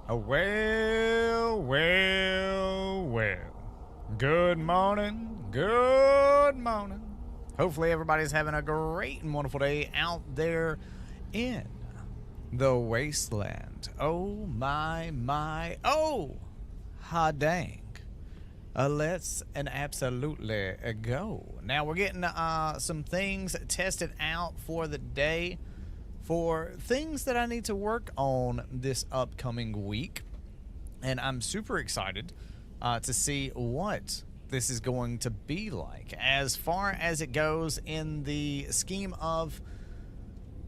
Well. Good morning. Good morning. Hopefully everybody's having a great and wonderful day out there in the wasteland. Oh, my. Oh, ha dang. Let's and absolutely go. Now we're getting some things tested out for the day, for things that I need to work on this upcoming week. And I'm super excited to see what this is going to be like as far as it goes in the scheme of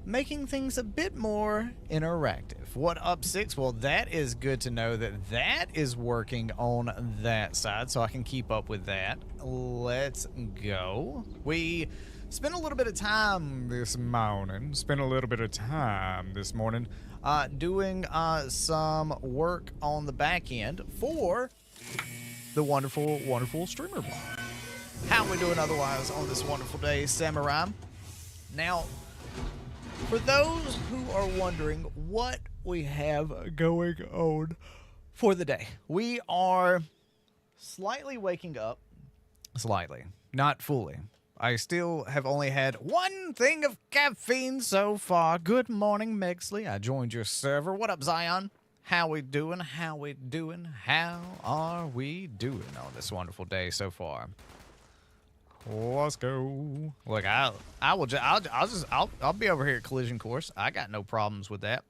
making things a bit more interactive. What up 6? Well, that is good to know that that is working on that side, so I can keep up with that. Let's go. We spent a little bit of time this morning, doing some work on the back end for the wonderful streamer bot. How are we doing otherwise on this wonderful day, Samurai? Now, for those who are wondering what we have going on for the day, we are slightly waking up. Slightly, not fully. I still have only had one thing of caffeine so far. Good morning, Megsley. I joined your server. What up, Zion? How we doing? How are we doing on this wonderful day so far? Let's go. Look, I'll be over here at Collision Course. I got no problems with that.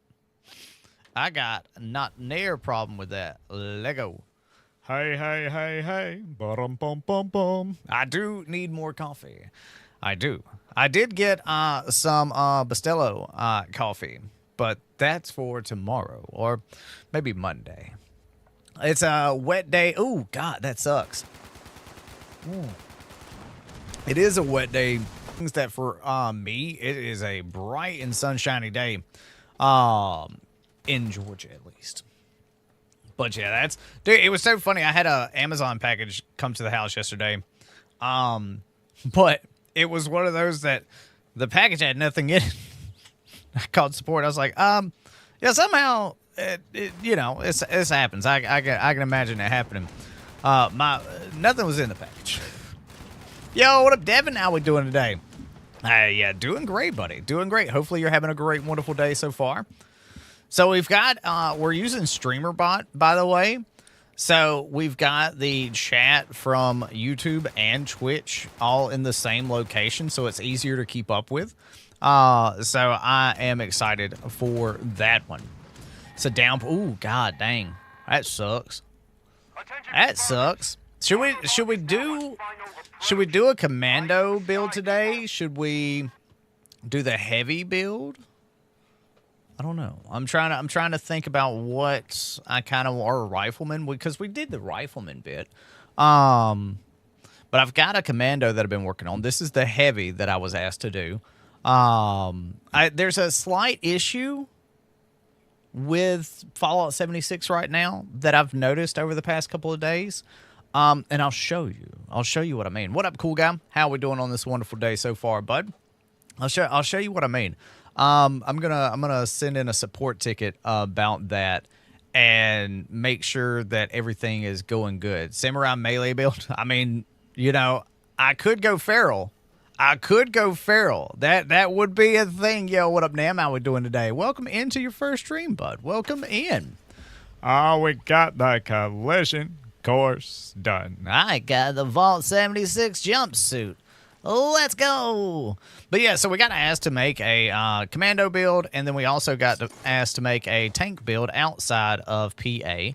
I got not near problem with that. Lego. Hey. Bum. I do need more coffee. I do. I did get some Bustelo coffee, but that's for tomorrow or maybe Monday. It's a wet day. Oh, God, that sucks. It is a wet day. Things that for me, it is a bright and sunshiny day. In Georgia, at least. But yeah, dude, it was so funny. I had a Amazon package come to the house yesterday. But it was one of those that the package had nothing in it. I called support. I was like, yeah, somehow it happens. I can imagine it happening. Nothing was in the package. Yo, what up, Devin? How we doing today? Yeah, doing great, buddy. Doing great. Hopefully you're having a great, wonderful day so far. So we've got, we're using StreamerBot, by the way. So we've got the chat from YouTube and Twitch all in the same location, so it's easier to keep up with. So I am excited for that one. So ooh, god dang. That sucks. That sucks. Should we do a commando build today? Should we do the heavy build? I don't know. I'm trying to think about what I kind of or a rifleman, because we did the rifleman bit. But I've got a commando that I've been working on. This is the heavy that I was asked to do. There's a slight issue with Fallout 76 right now that I've noticed over the past couple of days. And I'll show you what I mean. What up, cool guy? How we doing on this wonderful day so far, bud? I'll show you what I mean. I'm gonna send in a support ticket about that and make sure that everything is going good. Samurai melee build. I mean, I could go feral. That would be a thing. Yo, what up, Nam? How we doing today? Welcome into your first stream, bud. Welcome in. Oh, we got the collision course done. I got the Vault 76 jumpsuit. Let's go. But yeah, so we got asked to make a commando build, and then we also got asked to make a tank build outside of PA.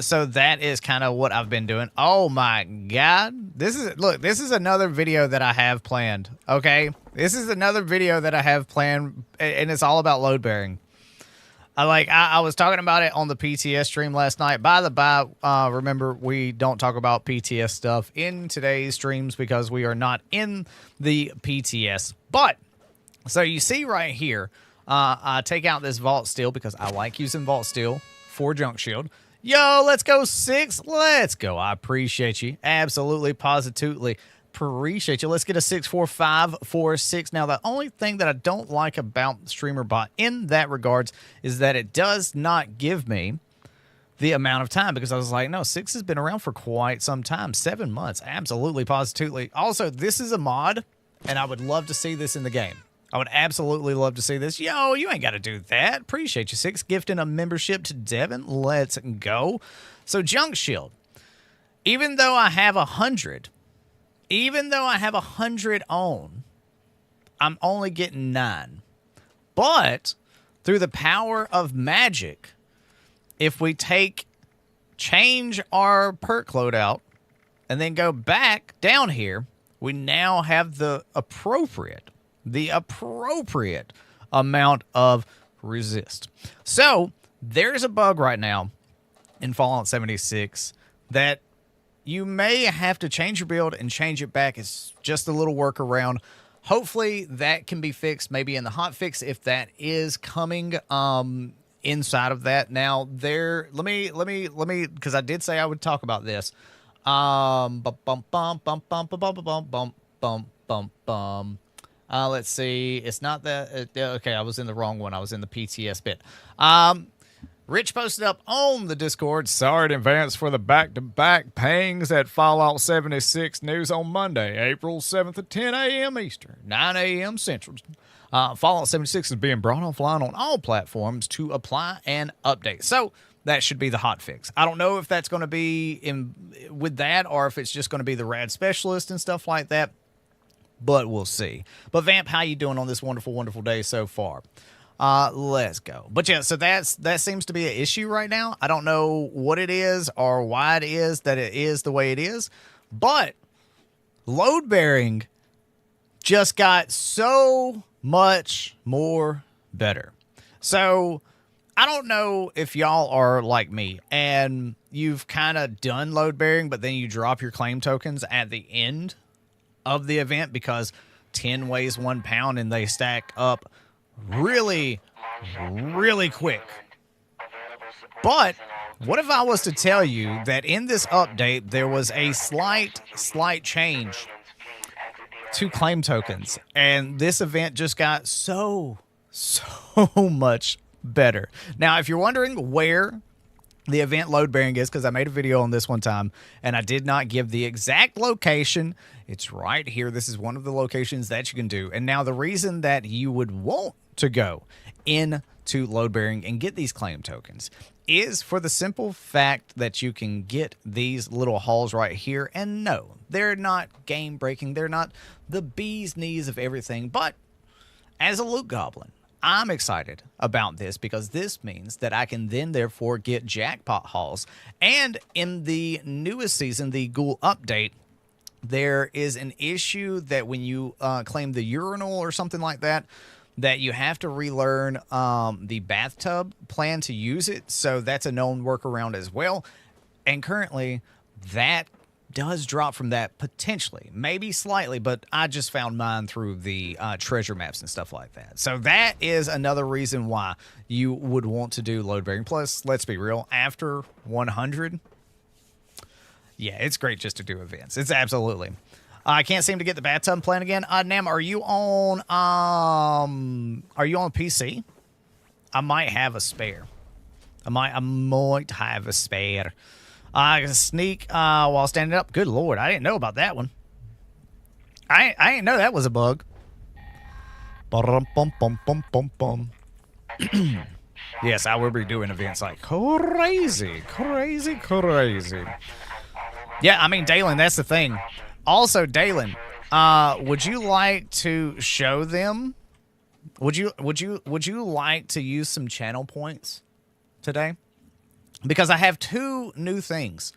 So that is kind of what I've been doing. Oh my god. This is another video that I have planned. Okay? This is another video that I have planned, and it's all about load bearing. I was talking about it on the PTS stream last night. By the by, remember, we don't talk about PTS stuff in today's streams because we are not in the PTS. But, so you see right here, I take out this Vault Steel because I like using Vault Steel for Junk Shield. Yo, let's go 6. Let's go. I appreciate you. Absolutely, positively. Appreciate you. Let's get a 64546. Now, the only thing that I don't like about StreamerBot in that regards is that it does not give me the amount of time, because I was like, no, 6 has been around for quite some time. 7 months. Absolutely, positively. Also, this is a mod, and I would love to see this in the game. I would absolutely love to see this. Yo, you ain't got to do that. Appreciate you, 6. Gifting a membership to Devin. Let's go. So, Junk Shield. Even though I have 100, on, I'm only getting 9. But through the power of magic, if we change our perk loadout and then go back down here, we now have the appropriate amount of resist. So there's a bug right now in Fallout 76 that you may have to change your build and change it back. It's just a little workaround. Hopefully that can be fixed, maybe in the hotfix if that is coming inside of that. Now let me because I did say I would talk about this. Let's see. It's not that. Okay, I was in the wrong one. I was in the PTS bit. Rich posted up on the Discord. Sorry in advance for the back-to-back pangs at Fallout 76 news on Monday, April 7th at 10 a.m. Eastern, 9 a.m. Central. Fallout 76 is being brought offline on all platforms to apply and update. So that should be the hot fix. I don't know if that's going to be with that or if it's just going to be the rad specialist and stuff like that, but we'll see. But Vamp, how you doing on this wonderful, wonderful day so far? Let's go. But yeah, so that seems to be an issue right now. I don't know what it is or why it is that it is the way it is, but load bearing just got so much more better. So I don't know if y'all are like me and you've kind of done load bearing, but then you drop your claim tokens at the end of the event because 10 weighs 1 pound and they stack up really, really quick. But what if I was to tell you that in this update there was a slight change to claim tokens, and this event just got so much better. Now, if you're wondering where the event load bearing is, because I made a video on this one time and I did not give the exact location, it's right here. This is one of the locations that you can do. And now the reason that you would want to go into load bearing and get these claim tokens is for the simple fact that you can get these little hauls right here. And no, they're not game breaking. They're not the bee's knees of everything. But as a loot goblin, I'm excited about this because this means that I can then therefore get jackpot hauls. And in the newest season, the Ghoul update, there is an issue that when you claim the urinal or something like that, that you have to relearn the bathtub plan to use it. So that's a known workaround as well. And currently, that does drop from that potentially, maybe slightly, but I just found mine through the treasure maps and stuff like that. So that is another reason why you would want to do load bearing. Plus, let's be real, after 100, yeah, it's great just to do events. It's absolutely. I can't seem to get the bathtub plan again. Nam, are you on PC? I might have a spare. I might have a spare. I can sneak while standing up. Good Lord, I didn't know about that one. I didn't know that was a bug. Yes, I will be doing events like crazy. Yeah, I mean, Dalen, that's the thing. Also, Dalen, would you like to show them? Would you like to use some channel points today? Because I have 2 new things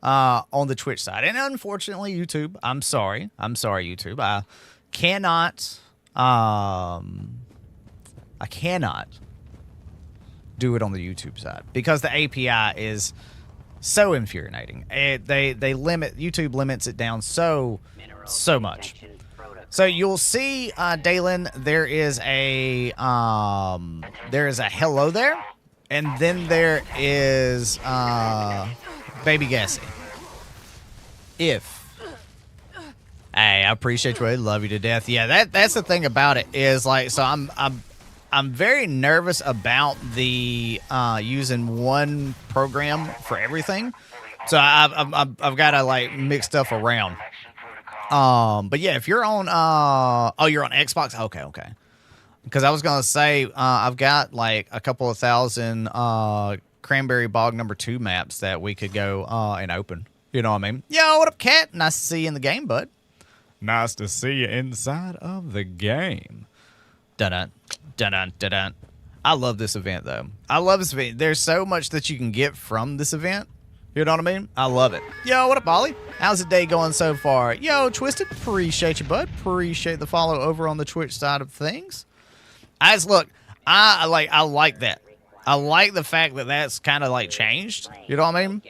on the Twitch side. And unfortunately, YouTube, I'm sorry, YouTube. I cannot do it on the YouTube side because the API is so infuriating. YouTube limits it down so much. So you'll see, Dalen, there is a hello there. And then there is Baby Gassy. Hey, I appreciate you. I love you to death. Yeah, that's the thing about it is like, so I'm I'm very nervous about the using one program for everything. So I've got to like mix stuff around. But yeah, if you're on you're on Xbox. Okay. Because I was gonna say I've got like a couple of thousand Cranberry Bog #2 maps that we could go and open. You know what I mean? Yo, what up, Cat? Nice to see you in the game, bud. Nice to see you inside of the game. Dun dun dun. I love this event though. I love this event. There's so much that you can get from this event. You know what I mean? I love it. Yo, what up, Ollie? How's the day going so far? Yo, Twisted, appreciate you, bud. Appreciate the follow over on the Twitch side of things. Look, I like that. I like the fact that that's kind of like changed. You know what I mean?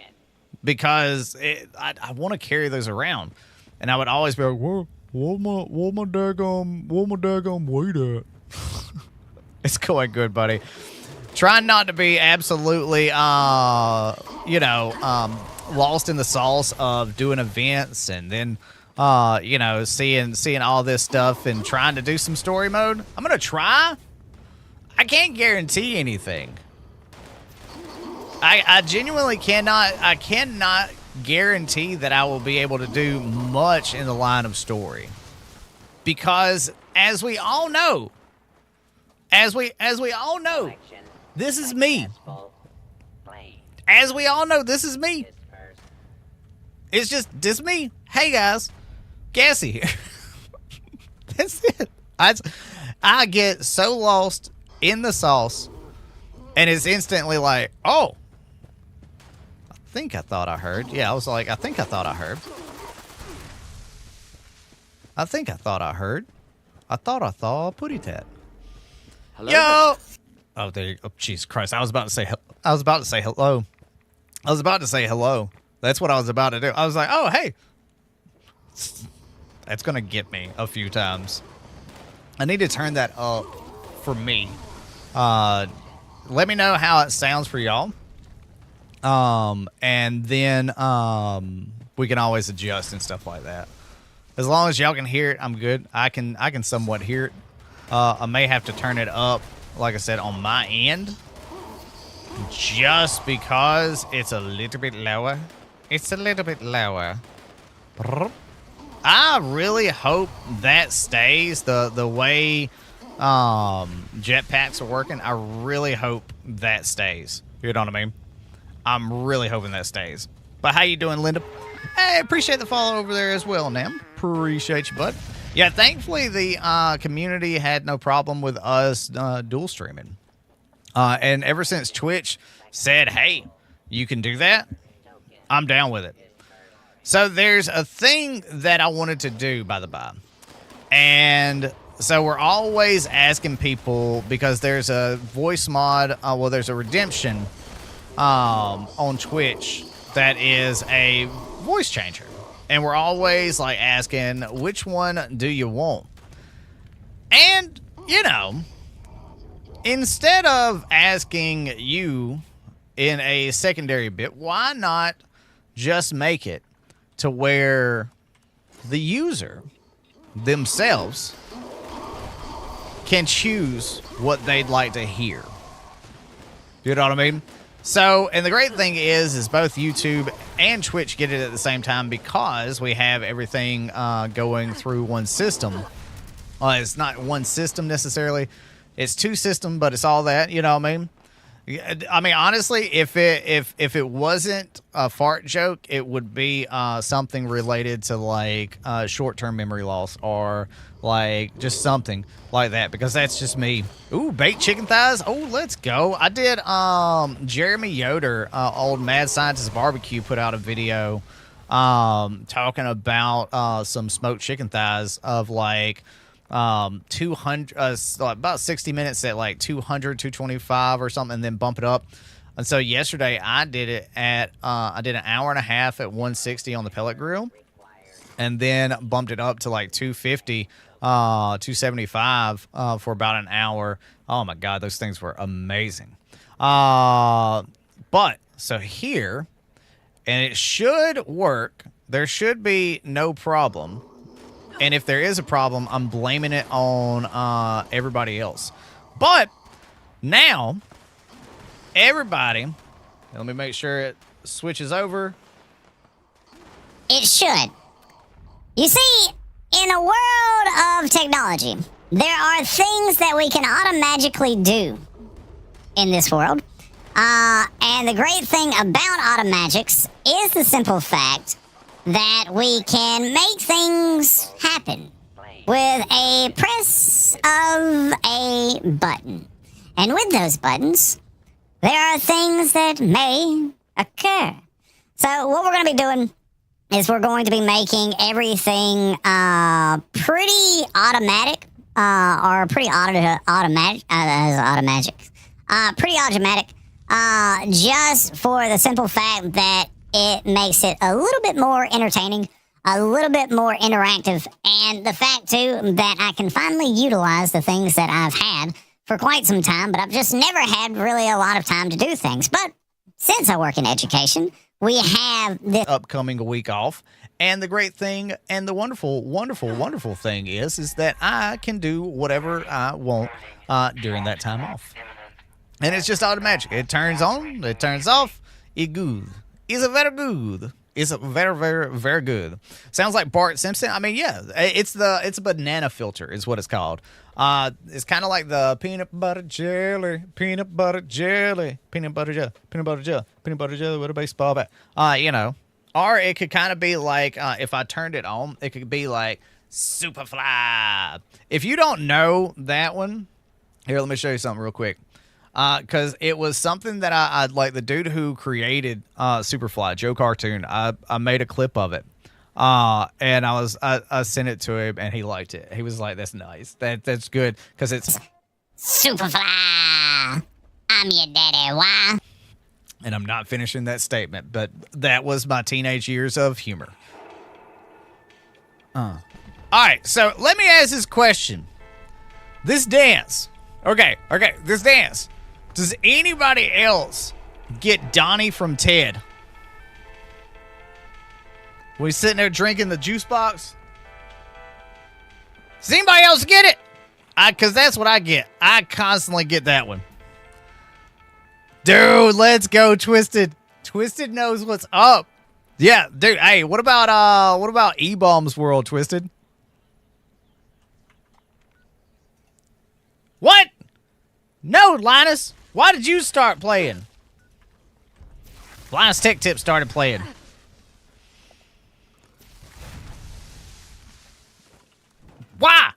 Because I want to carry those around, and I would always be like, "Where my daggum weight at?" It's going good, buddy. Trying not to be absolutely, lost in the sauce of doing events and then, seeing all this stuff and trying to do some story mode. I'm gonna try. I can't guarantee anything. I genuinely cannot. I cannot guarantee that I will be able to do much in the line of story, because as we all know, this is me. As we all know, this is me. It's just this me. Hey guys, Gassy here. That's it. I get so lost in the sauce, and it's instantly like, oh, I thought I heard. Yeah, I was like, I thought I heard. I thought I saw a putty tat. Hello. Yo. Oh, there you go. Oh, Jesus Christ. I was about to say hello. That's what I was about to do. I was like, oh, hey. That's going to get me a few times. I need to turn that up for me. Let me know how it sounds for y'all. And then we can always adjust and stuff like that. As long as y'all can hear it, I'm good. I can somewhat hear it. I may have to turn it up, like I said, on my end, just because it's a little bit lower. I really hope that stays the way jetpacks are working. I really hope that stays. You know what I mean? I'm really hoping that stays. But how you doing, Linda? Hey, appreciate the follow over there as well, Nam. Appreciate you, bud. Yeah, thankfully the community had no problem with us dual streaming. And ever since Twitch said, hey, you can do that, I'm down with it. So there's a thing that I wanted to do, by the by. And so we're always asking people, because there's a voice mod, there's a redemption on Twitch that is a voice changer. And we're always like asking, which one do you want? And, instead of asking you in a secondary bit, why not just make it to where the user themselves can choose what they'd like to hear? You know what I mean? So, and the great thing is both YouTube and Twitch get it at the same time, because we have everything going through one system. It's not one system necessarily. It's two systems, but it's all that, you know what I mean? I mean, honestly, if it wasn't a fart joke, it would be something related to like short-term memory loss, or like just something like that, because that's just me. Ooh, baked chicken thighs. Oh, let's go. I did Jeremy Yoder, old Mad Scientist Barbecue, put out a video talking about some smoked chicken thighs of like 200 about 60 minutes at like 200 225 or something, and then bump it up. And so yesterday I did it at I did an hour and a half at 160 on the pellet grill, and then bumped it up to like 250 275 for about an hour. Oh my god, those things were amazing. But so here, and it should work, there should be no problem. And if there is a problem, I'm blaming it on everybody else. But now, everybody, let me make sure it switches over. It should. You see, in a world of technology, there are things that we can automagically do in this world. And the great thing about automagics is the simple fact that we can make things happen with a press of a button. And with those buttons, there are things that may occur. So what we're going to be doing is we're going to be making everything pretty automatic, or pretty automatic, pretty automatic, just for the simple fact that it makes it a little bit more entertaining, a little bit more interactive, and the fact, too, that I can finally utilize the things that I've had for quite some time, but I've just never had really a lot of time to do things. But since I work in education, we have this upcoming week off. And the great thing and the wonderful, wonderful, wonderful thing is that I can do whatever I want during that time off. And it's just automatic. It turns on, it turns off. It's good. It's a very good. It's a very, very, very good. Sounds like Bart Simpson. I mean, yeah, it's a banana filter is what it's called. It's kind of like the peanut butter jelly, peanut butter jelly, peanut butter jelly, peanut butter jelly, peanut butter jelly with a baseball bat. You know, or it could kind of be like if I turned it on, it could be like Superfly. If you don't know that one, here, let me show you something real quick. Because it was something that I like the dude who created Superfly, Joe Cartoon. I made a clip of it, and I sent it to him, and he liked it. He was like, "That's nice. That's good because it's Superfly. I'm your daddy. Why?" And I'm not finishing that statement, but that was my teenage years of humor. All right, so let me ask this question: this dance, okay, this dance. Does anybody else get Donnie from Ted? When he's sitting there drinking the juice box? Does anybody else get it? Because that's what I get. I constantly get that one. Dude, let's go, Twisted. Twisted knows what's up. Yeah, dude. Hey, what about E-Bomb's World, Twisted? What? No, Linus. Why did you start playing? Linus Tech Tip started playing. Why?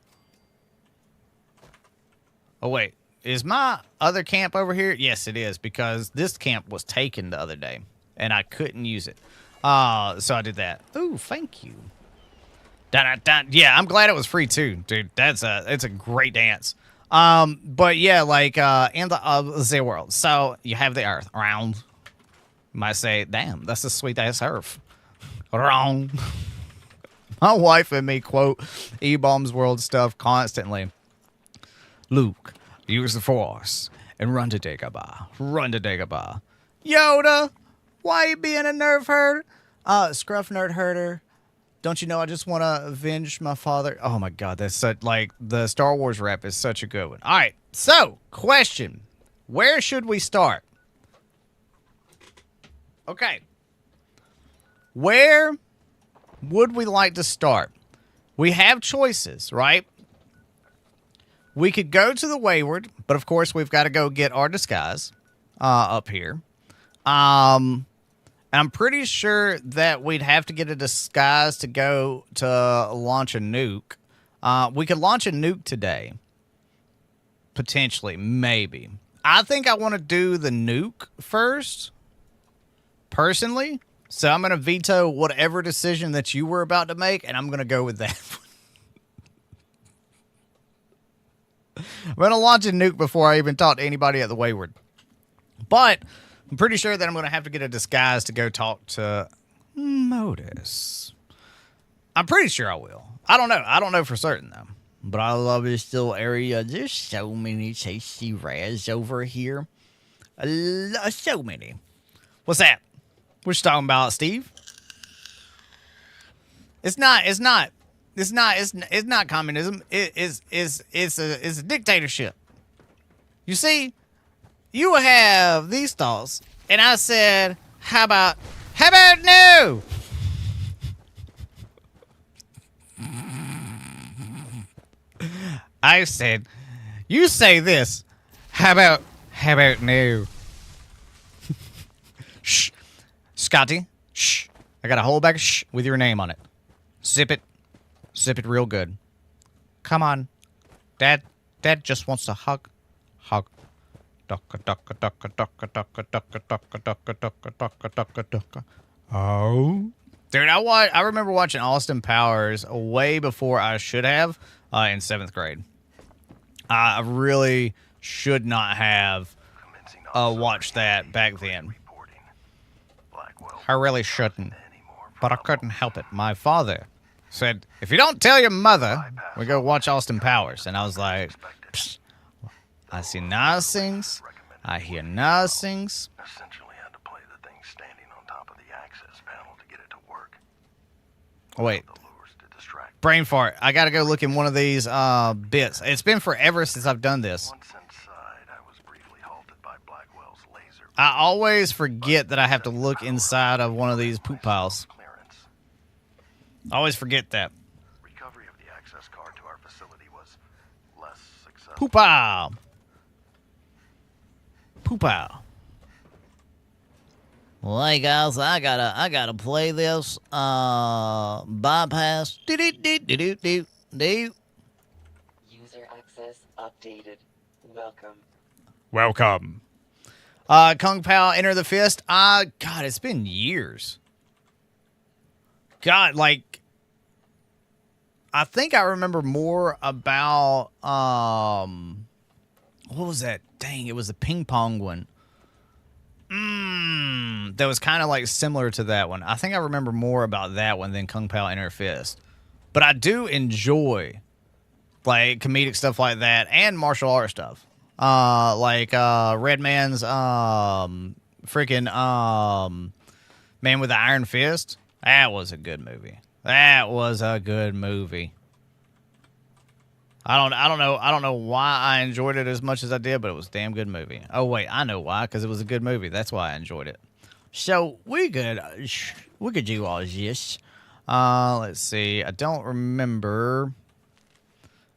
Oh, wait. Is my other camp over here? Yes, it is, because this camp was taken the other day, and I couldn't use it. So I did that. Ooh, thank you. Yeah, I'm glad it was free, too, dude. It's a great dance. But yeah, like, in the world. So you have the earth round. You might say, damn, that's a sweet ass earth. Wrong. My wife and me quote E-Bomb's World stuff constantly. Luke, use the Force and run to Dagobah. Run to Dagobah. Yoda, why you being a nerve herder? Scruff nerd herder. Don't you know I just want to avenge my father? Oh, my God. That's such, like, the Star Wars rap is such a good one. All right. So, question. Where should we start? Okay. Where would we like to start? We have choices, right? We could go to the Wayward, but, of course, we've got to go get our disguise up here. I'm pretty sure that we'd have to get a disguise to go to launch a nuke. We could launch a nuke today. Potentially. Maybe. I think I want to do the nuke first. Personally. So I'm going to veto whatever decision that you were about to make, and I'm going to go with that. I'm going to launch a nuke before I even talk to anybody at the Wayward. But I'm pretty sure that I'm going to have to get a disguise to go talk to Modus. I'm pretty sure I will. I don't know. I don't know for certain, though. But I love this little area. There's so many tasty raz over here. So many. What's that? What you talking about, Steve? It's not communism. It's a dictatorship. You see, you have these thoughts, and I said, how about no? I said, you say this. How about no? Shh. Scotty, shh. I got a whole bag of shh with your name on it. Sip it. Sip it real good. Come on. Dad just wants to hug. Hug. Oh. Dude, I remember watching Austin Powers way before I should have in 7th grade. I really should not have watched that back then. I really shouldn't. But I couldn't help it. My father said, if you don't tell your mother, we go watch Austin Powers. And I was like, psst. I see nothings. I hear nothings. Essentially had to play the thing standing on top of the access panel to get it to work. Oh, wait. The lures to distract. Brain fart. I gotta go look in one of these bits. It's been forever since I've done this. Once inside, I was briefly halted by Blackwell's laser. I always forget that I have to look inside of one of these poop piles. I always forget that. Recovery of the access card to our facility was less successful. Poop pile. Poop pile. Well, hey guys, I gotta play this bypass. Do. User access updated. Welcome. Kung Pao, Enter the Fist. God, it's been years. God, like, I think I remember more about, what was that? Dang, it was the ping pong one. That was kind of like similar to that one. I think I remember more about that one than Kung Pao Enter Fist. But I do enjoy, like, comedic stuff like that and martial art stuff. Like Red Man's freaking Man with the Iron Fist. That was a good movie. That was a good movie. I don't know why I enjoyed it as much as I did, but it was a damn good movie. Oh wait, I know why, because it was a good movie. That's why I enjoyed it. So we could do all this. Let's see. I don't remember.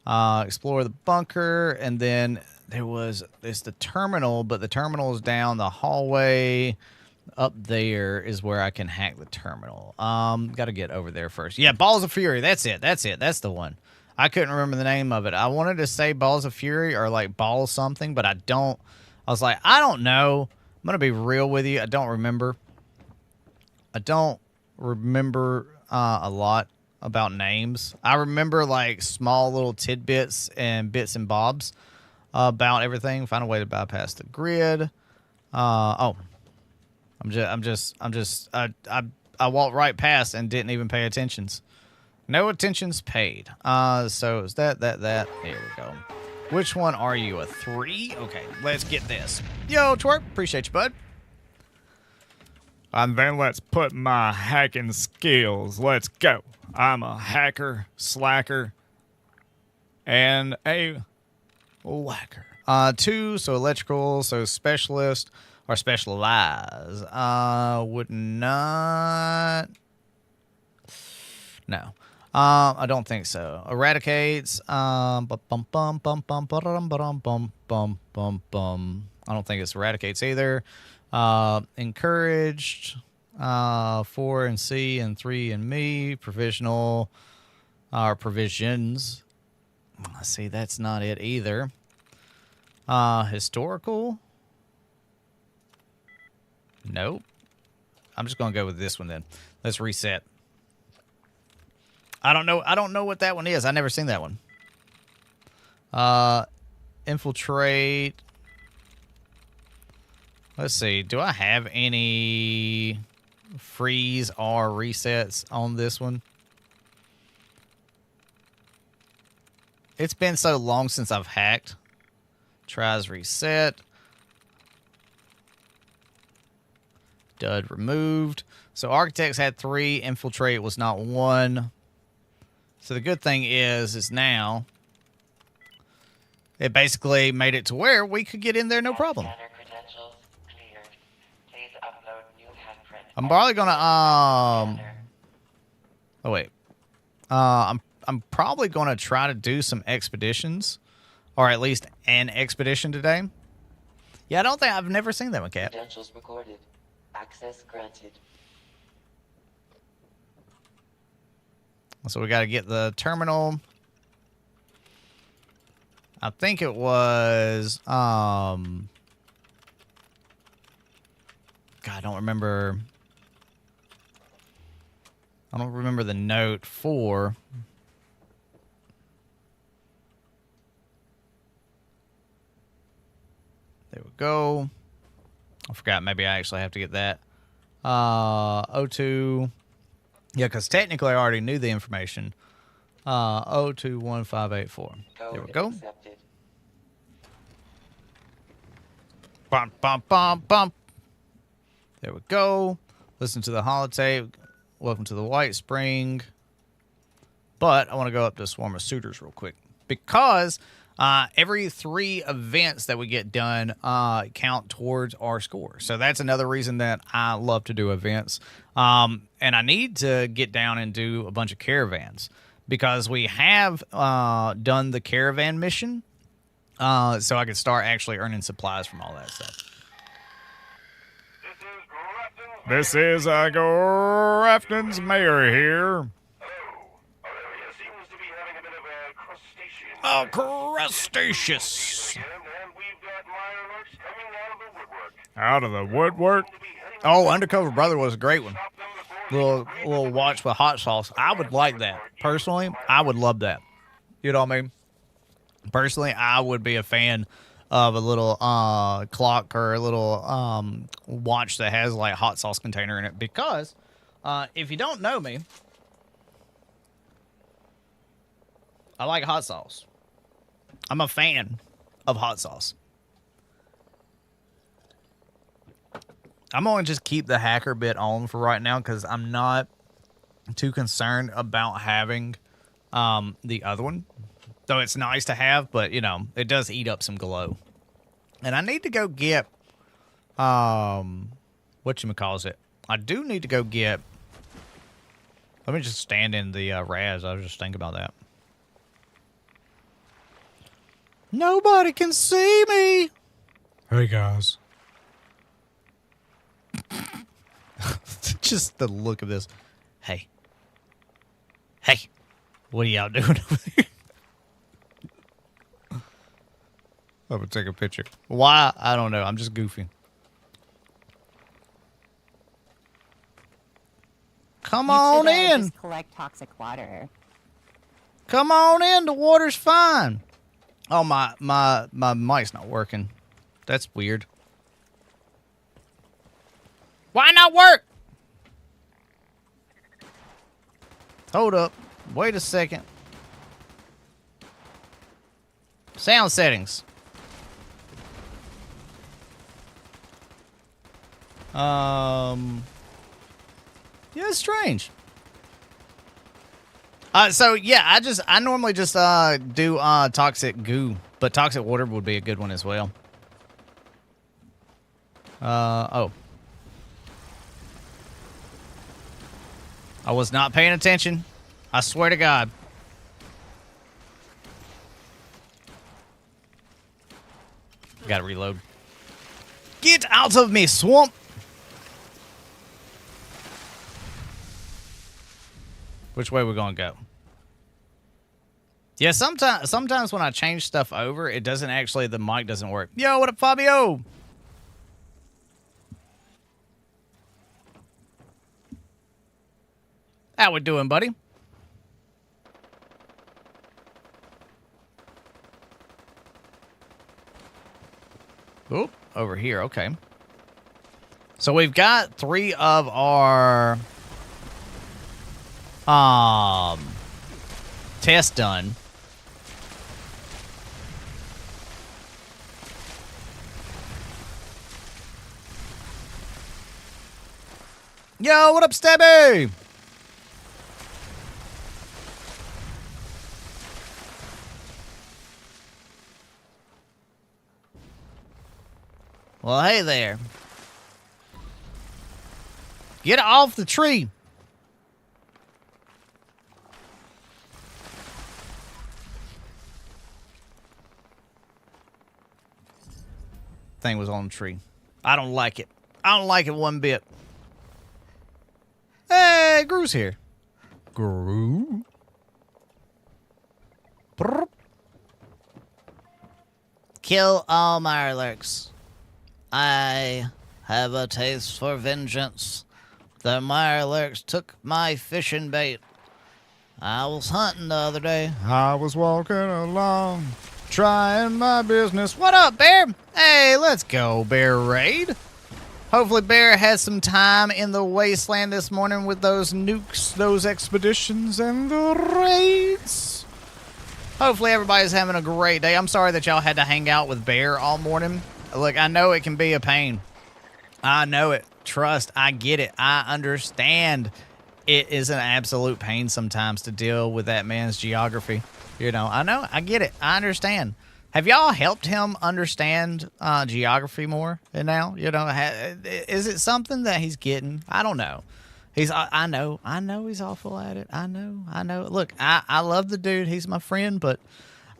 Explore the bunker, and then there's the terminal, but the terminal is down the hallway. Up there is where I can hack the terminal. Got to get over there first. Yeah, Balls of Fury. That's it. That's the one. I couldn't remember the name of it. I wanted to say Balls of Fury or like Ball something, but I don't. I was like, I don't know. I'm going to be real with you. I don't remember. I don't remember a lot about names. I remember like small little tidbits and bits and bobs about everything. Find a way to bypass the grid. I walked right past and didn't even pay attention. No attention's paid. So is that. Here we go. Which one are you? A 3? Okay, let's get this. Yo, twerp. Appreciate you, bud. And then let's put my hacking skills. Let's go. I'm a hacker, slacker, and a whacker. 2, so electrical, so specialist, or specialize. Would not... No. I don't think so. Eradicates. I don't think it's eradicates either. Encouraged. 4 and C and 3 and me. Provisional. Provisions. See, that's not it either. Historical. Nope. I'm just gonna go with this one then. Let's reset. I don't know what that one is. I never seen that one. Infiltrate. Let's see. Do I have any freeze or resets on this one? It's been so long since I've hacked. Tries reset. Dud removed. So architects had 3. Infiltrate was not 1. So the good thing is now it basically made it to where we could get in there no problem. Scanner credentials cleared. Please upload new handprint. I'm probably gonna oh wait. I'm probably gonna try to do some expeditions, or at least an expedition today. Yeah, I don't think I've never seen that one, Cat. Credentials recorded. Access granted. So we got to get the terminal. I think it was God, I don't remember. I don't remember the note for. There we go. I forgot. Maybe I actually have to get that. O2. Yeah, because technically I already knew the information. 021584. There we go. Accepted. Bump, bump, bump, bump. There we go. Listen to the holotape. Welcome to the White Spring. But I want to go up to Swarm of Suitors real quick. Because every 3 events that we get done count towards our score. So that's another reason that I love to do events. And I need to get down and do a bunch of caravans. Because we have done the caravan mission. So I can start actually earning supplies from all that stuff. This is Grafton's mayor here. Oh, crustaceous. Out of the woodwork. Oh, Undercover Brother was a great one. Little watch with hot sauce. I would like that. Personally, I would love that. You know what I mean? Personally, I would be a fan of a little clock or a little watch that has like hot sauce container in it. Because if you don't know me, I like hot sauce. I'm a fan of hot sauce. I'm going to just keep the hacker bit on for right now because I'm not too concerned about having the other one. Though it's nice to have, but, you know, it does eat up some glow. And I need to go get, whatchamacallit. I do need to go get, let me just stand in the Raz. I was just thinking about that. Nobody can see me. Hey, guys. Just the look of this. Hey. Hey. What are y'all doing over there? I'm going to take a picture. Why? I don't know. I'm just goofy. Come on in. Just collect toxic water. Come on in. The water's fine. Oh, my mic's not working. That's weird. Why not work? Hold up. Wait a second. Sound settings. Yeah, it's strange. So yeah, I normally just do toxic goo, but toxic water would be a good one as well. Oh. I was not paying attention. I swear to God. Gotta reload. Get out of me, swamp! Which way we gonna go? Yeah, sometimes when I change stuff over, it doesn't actually, the mic doesn't work. Yo, what up, Fabio? How we doing, buddy? Oop, over here, okay. So we've got 3 of our tests done. Yo, what up, Stabby? Well, hey there. Get off the tree. Thing was on the tree. I don't like it. I don't like it one bit. Hey, Grew's here. Grew. Brr. Kill all Mirelurks. I have a taste for vengeance. The Mirelurks took my fishing bait. I was hunting the other day. I was walking along, trying my business. What up, Bear? Hey, let's go, Bear Raid. Hopefully Bear has some time in the wasteland this morning with those nukes, those expeditions, and the raids. Hopefully everybody's having a great day. I'm sorry that y'all had to hang out with Bear all morning. Look, I know it can be a pain. I know it. Trust, I get it. I understand. It is an absolute pain sometimes to deal with that man's geography. You know, I know. I get it. I understand. Have y'all helped him understand geography more now? You know, is it something that he's getting? I don't know. I know he's awful at it. I know. Look, I love the dude. He's my friend, but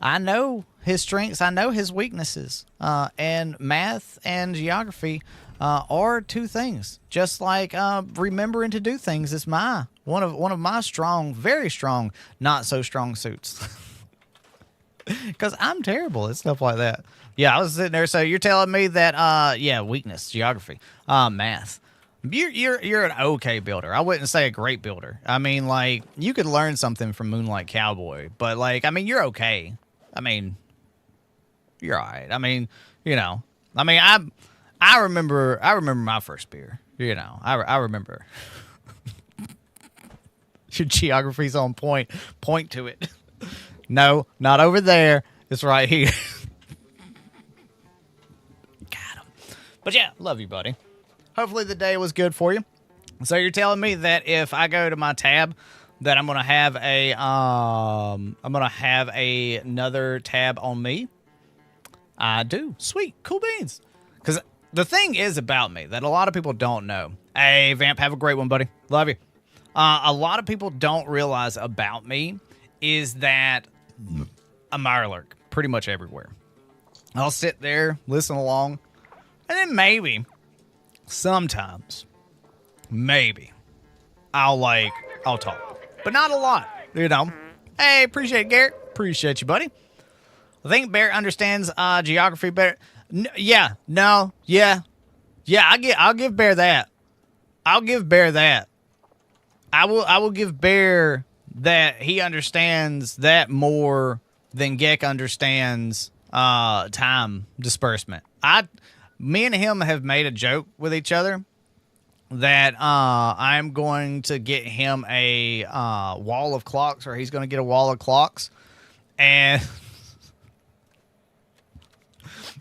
I know his strengths. I know his weaknesses. And math and geography are two things. Just like remembering to do things is one of my strong, very strong, not so strong suits. Because I'm terrible at stuff like that. Yeah, I was sitting there. So you're telling me that, weakness, geography, math. You're an okay builder. I wouldn't say a great builder. I mean, like, you could learn something from Moonlight Cowboy, but like, I mean, you're okay. I mean, you're all right. I mean, you know, I remember my first beer. You know, I remember. Your geography's on point. Point to it. No, not over there. It's right here. Got him. But yeah, love you, buddy. Hopefully the day was good for you. So you're telling me that if I go to my tab, that I'm gonna have another tab on me? I do. Sweet, cool beans. Because the thing is about me that a lot of people don't know. Hey, Vamp, have a great one, buddy. Love you. A lot of people don't realize about me is that a Mirelurk pretty much everywhere. I'll sit there, listen along, and then maybe, sometimes, I'll talk. But not a lot, you know. Hey, appreciate it, Garrett. Appreciate you, buddy. I think Bear understands geography better. I'll give Bear that. I'll give Bear that. I will give Bear that he understands that more than Gek understands time disbursement. Me and him have made a joke with each other that I'm going to get him a wall of clocks, or he's going to get a wall of clocks, and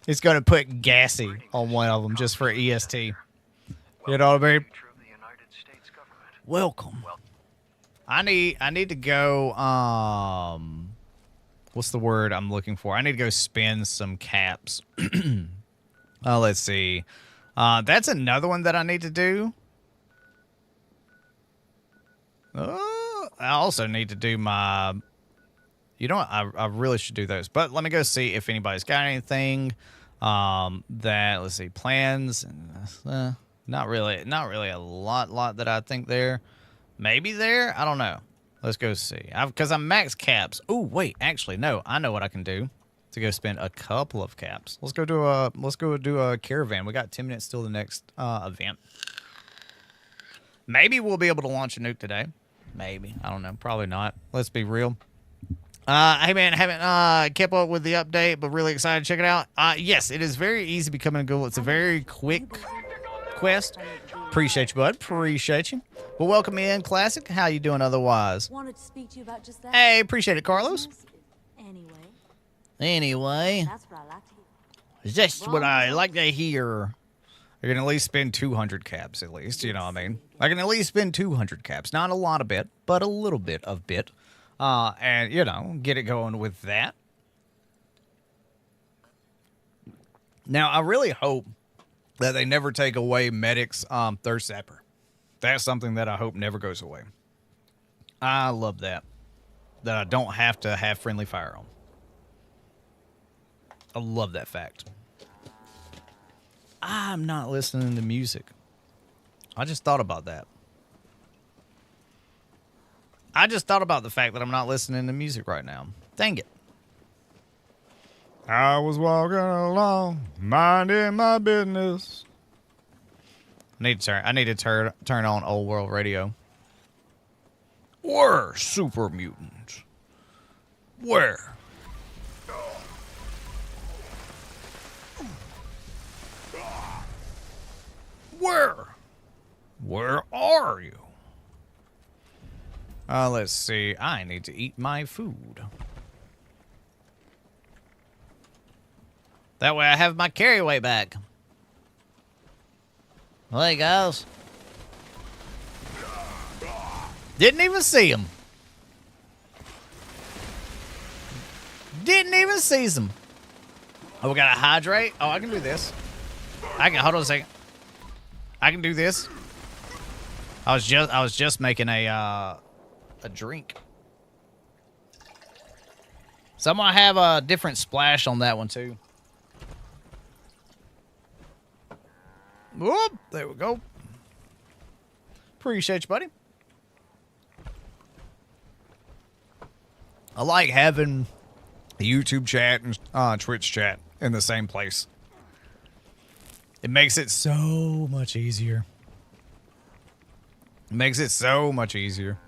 he's going to put Gassy on one of them just for EST. You know what I mean? Welcome. I need to go, what's the word I'm looking for? I need to go spend some caps. Let's see. That's another one that I need to do. I also need to do my, you know what? I really should do those. But let me go see if anybody's got anything, let's see, plans. Not really a lot that I think there. Maybe there? I don't know. Let's go see. Because I'm max caps. Oh, wait. Actually, no. I know what I can do to go spend a couple of caps. Let's go do a caravan. We got 10 minutes till the next event. Maybe we'll be able to launch a nuke today. Maybe. I don't know. Probably not. Let's be real. Hey, man. Haven't kept up with the update, but really excited to check it out. Yes, it is very easy becoming a ghoul. It's a very quick quest. Appreciate you, bud. Appreciate you. Well, welcome in, Classic. How you doing otherwise? Wanted to speak to you about just that. Hey, appreciate it, Carlos. Anyway. That's what I like to hear. That's what I like to hear. I can at least spend 200 caps, at least. You know what I mean? I can at least spend 200 caps. Not a lot of bit, but a little bit of bit. And, you know, get it going with that. Now, I really hope that they never take away medics' thirst zapper. That's something that I hope never goes away. I love that. That I don't have to have friendly fire on. I love that fact. I'm not listening to music. I just thought about that. I just thought about the fact that I'm not listening to music right now. Dang it. I was walking along, minding my business. I need to turn on old world radio. We're super mutants. Where? Where are you? Let's see. I need to eat my food. That way I have my carry weight back. Well, there he goes. Didn't even see him. Didn't even see him. Oh, we gotta hydrate. Oh, I can do this. Hold on a second. I can do this. I was just making a drink. So I'm gonna have a different splash on that one too. Whoop! There we go. Appreciate you, buddy. I like having a YouTube chat and Twitch chat in the same place. It makes it so much easier. It makes it so much easier.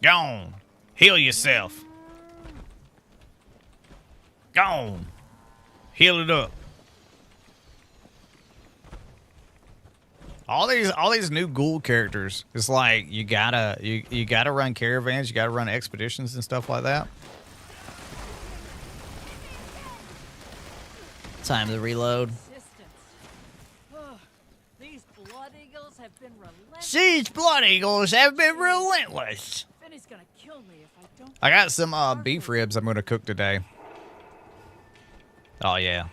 Gone. Heal yourself. Gone. Heal it up. All these new Ghoul characters. It's like you gotta run caravans, you gotta run expeditions and stuff like that. Time to reload. These blood eagles have been relentless. These blood eagles have been relentless. Finney's gonna kill me if I don't. I got some beef ribs I'm gonna cook today. Oh yeah,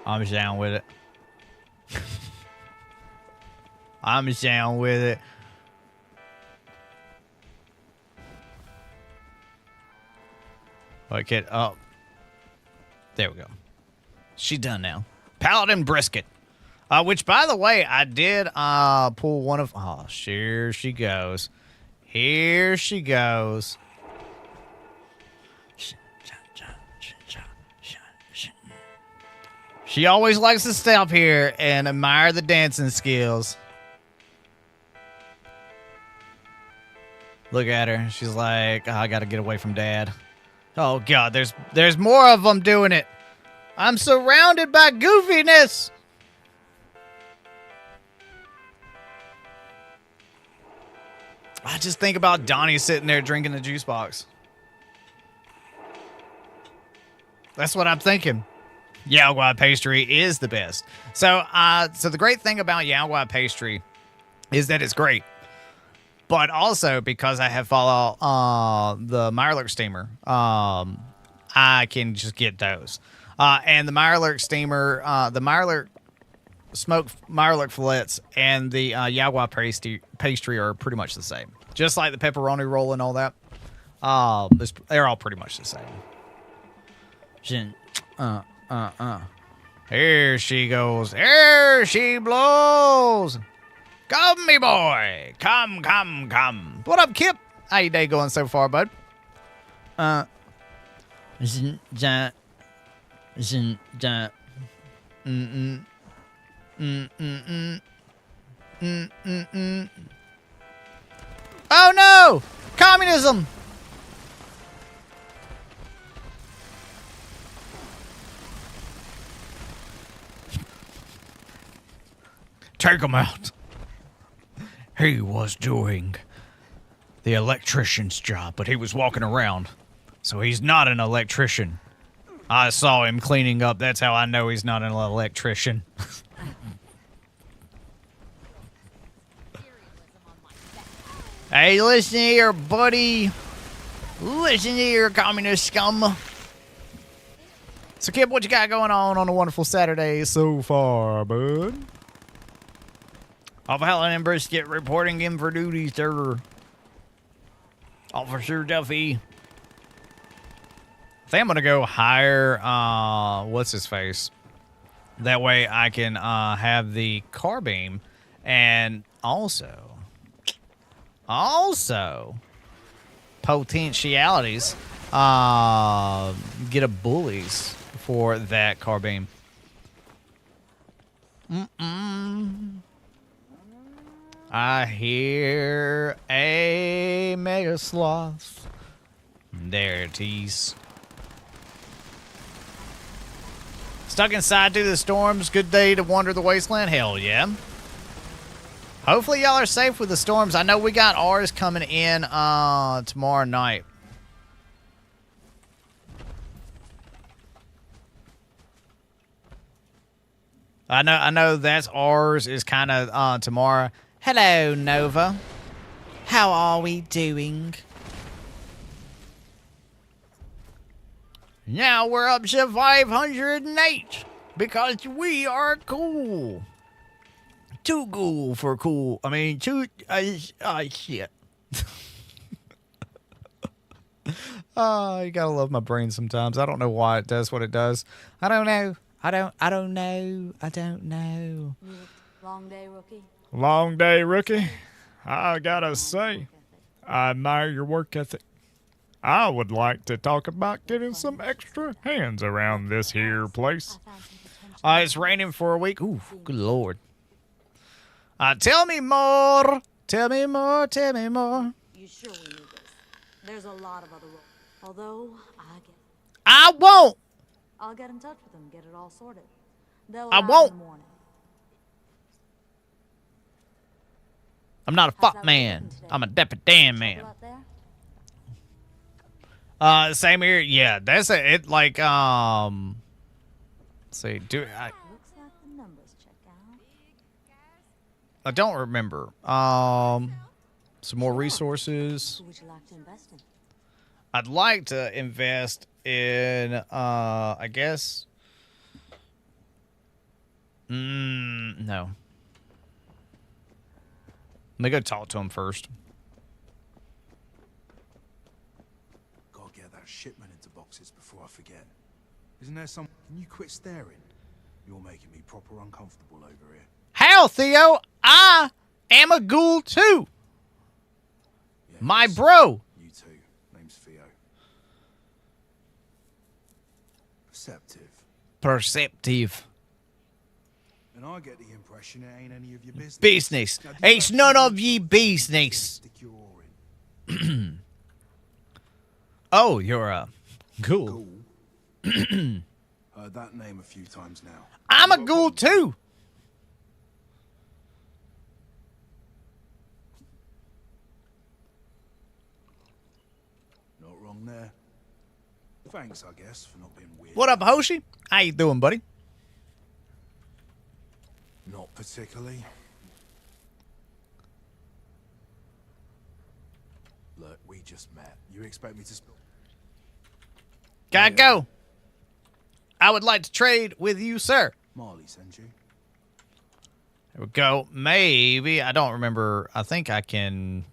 I'm down with it. I'm down with it. Okay, oh. There we go. She's done now. Paladin brisket. Which, by the way, I did pull one of... Oh, here she goes. Here she goes. She always likes to stop here and admire the dancing skills. Look at her. She's like, oh, I gotta get away from Dad. Oh, God, there's more of them doing it. I'm surrounded by goofiness. I just think about Donnie sitting there drinking the juice box. That's what I'm thinking. Yao Guai pastry is the best. So the great thing about Yao Guai pastry is that it's great. But also, because I have followed the Mirelurk steamer, I can just get those. And the Mirelurk steamer, the Mirelurk smoked Mirelurk fillets and the Yao Guai pastry are pretty much the same. Just like the pepperoni roll and all that. They're all pretty much the same. Here she goes. Here she blows. Come, me boy. Come, come, come. What up, Kip? How your day going so far, bud? Oh no! Communism! Take him out. He was doing the electrician's job, but he was walking around, so he's not an electrician. I saw him cleaning up. That's how I know he's not an electrician. Hey, listen here, buddy. Listen here, communist scum. So, Kip, what you got going on a wonderful Saturday so far, bud? Alpha Helen and Brisket reporting in for duty, sir. Officer Duffy. I think I'm going to go hire, what's his face? That way I can have the carbine and also potentialities get a bullies for that carbine. I hear a mega sloth. There it is. Stuck inside due to the storms. Good day to wander the wasteland. Hell yeah. Hopefully y'all are safe with the storms. I know we got ours coming in tomorrow night. I know that's ours is kind of tomorrow. Hello, Nova. How are we doing? Now we're up to 508 because we are cool. Too cool for cool. I mean, shit. Oh, you gotta love my brain sometimes. I don't know why it does what it does. I don't know. I don't know. Long day, rookie. Long day, rookie. I gotta say, I admire your work ethic. I would like to talk about getting some extra hands around this here place. It's raining for a week. Ooh, good lord. Tell me more. Tell me more. Tell me more. You sure we need this? There's a lot of other roles. Although, I won't. I'll get in touch with them, get it all sorted. They'll I arrive won't. in the morning. I'm not a How's fuck that man. looking today? I'm a Dapper Dan man. Trouble out there? Same here. Yeah, that's it. Like, let's see, Looks like the numbers check out. I don't remember. Some more resources. Who would you like to invest in? I'd like to invest in, I guess. No. Let me go talk to him first. Gotta get that shipment into boxes before I forget. Isn't there some... Can you quit staring? You're making me proper uncomfortable over here. Hell, Theo, I am a ghoul too. Yes, My bro. You too. Name's Theo. Perceptive. Perceptive. And I get the impression it ain't any of your business. Business. Now, do you It's actually none of want ye to business. stick your oar in? Oh, you're a ghoul. Ghoul. Heard that name a few times now. I'm a ghoul too. Not wrong there. Thanks, I guess, for not being weird. What up, Hoshi? How you doing, buddy? Not particularly. Look, we just met. You expect me to... Gotta go. I would like to trade with you, sir. Marley sent you. There we go. Maybe. I don't remember. I think I can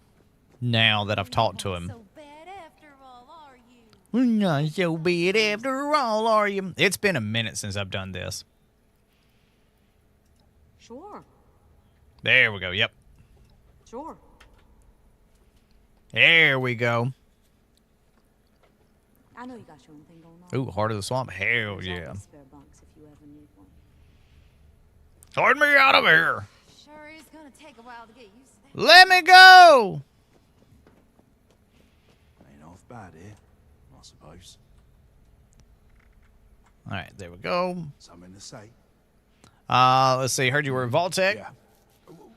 now that I've talked to him. So bad after all, are you? Not so bad after all, are you? It's been a minute since I've done this. Sure, There we go. Yep. sure. There we go. I know you got your own thing going on. Ooh, Heart of the Swamp. Hell There's yeah. always spare bunks if you ever need one. Sort me out of here. Sure is gonna take a while to get used to that. Let me go. Ain't half bad here, I suppose. All right, there we go. Something to say. Let's see. Heard you were in Vault-Tec. Yeah.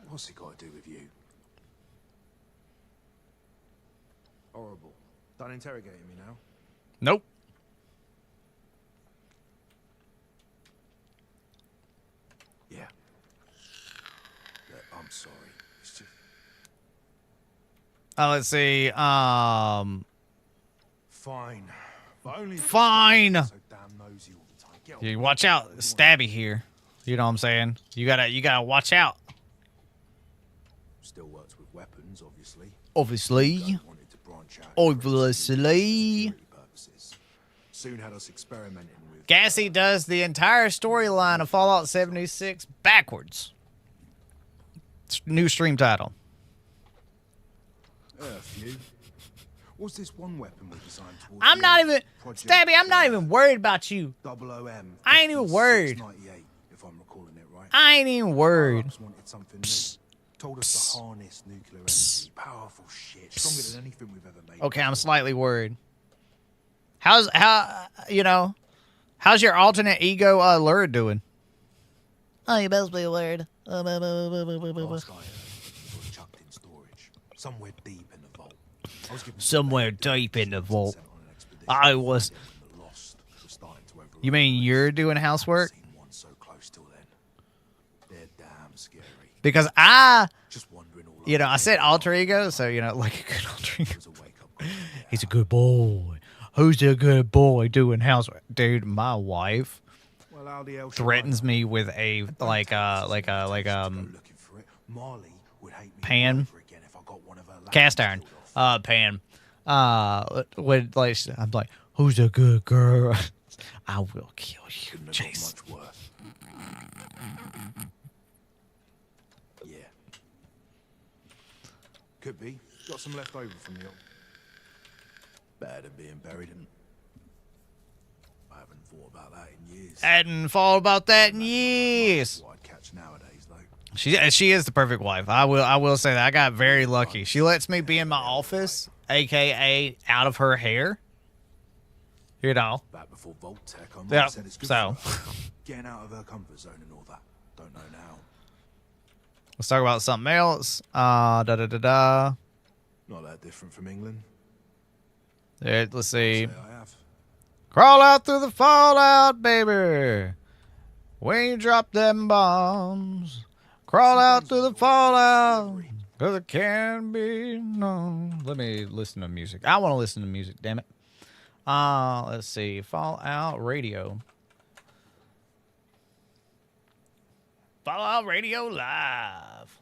What's it got to do with you? Horrible. Done interrogating me now? Nope. Yeah. Look, I'm sorry. It's just... Let's see. Fine. But only if Fine. you're so damn nosy all the time. Get on. You watch out, Stabby here. You know what I'm saying? You gotta watch out. Still works with weapons, obviously. Obviously. Wanted to branch out Obviously. security purposes. Soon had us experimenting with Gassy does the entire storyline of Fallout 76 backwards. New stream title. a few. What's this one weapon we designed towards I'm the not end? even, Project, Stabby, I'm not even worried about you. 00M I ain't even worried. 5698, if I'm recalling it right. I ain't even worried. Ops wanted something new. Told us to harness nuclear energy. Powerful shit. Stronger than anything we've ever made. Okay, I'm slightly worried. How's your alternate ego Lurid doing? Oh, you best be worried. Last I heard, it was chucked in storage. Somewhere deep in the vault. I was given Somewhere deep in the vault. sent on an expedition. I was. The lost were starting to overrun. You mean you're doing housework? Seen one so close till then. They're damn scary. Because I, Just wondering all you know, I over said the alter ego, so you know, like a good alter ego. It was a wake-up call. He's a good boy. Who's a good boy doing housework? Dude, my wife Well, how the hell should threatens I know? me with a Go looking for it. Marley would hate me pan. all over again if I got one of her cast laptops iron killed off. pan. Would like I'm like, who's a good girl? I will kill you, Couldn't have got Chase. much worse. Yeah. Could be. Got some left over from the old. Better than being buried in. I haven't thought about that in years. Hadn't thought about that in years. What I'd catch nowadays, though. She is the perfect wife. I will say that. I got very lucky. She lets me be in my office, aka out of her hair. You know. Back before Vault-Tech, I might Yeah, have said it's good so. for her. Getting out of her comfort zone and all that. Don't know now. Let's talk about something else. Da da da da. Not that different from England. Let's see. Say I have. Crawl out through the fallout, baby. When you drop them bombs. Crawl out through the fallout. Cause it can be known. Let me listen to music. I want to listen to music, damn it. Let's see. Fallout Radio. Fallout Radio Live.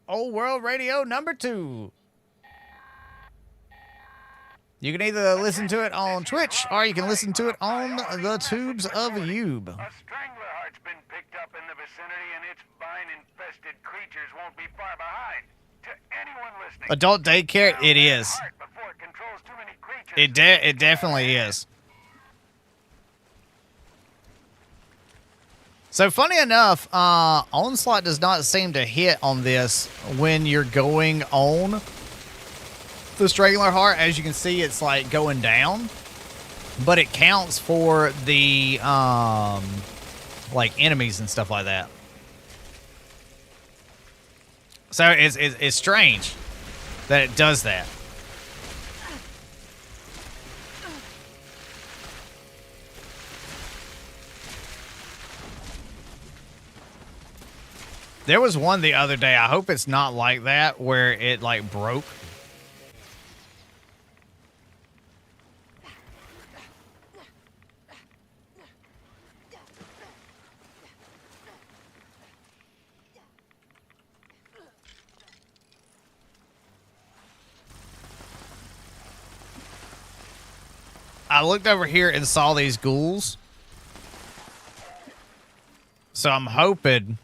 Old World Radio number 2. You can either listen to it on Twitch or you can listen to it on the tubes of YouTube. A stranglerheart's been picked up in the vicinity, and its vine-infested creatures won't be far behind. To anyone listening, Adult daycare, it is. heart before it controls too many creatures. It definitely is. So funny enough, Onslaught does not seem to hit on this when you're going on the Strangler Heart. As you can see, it's like going down, but it counts for the like enemies and stuff like that. So it's strange that it does that. There was one the other day. I hope it's not like that where it like broke. I looked over here and saw these ghouls. So I'm hoping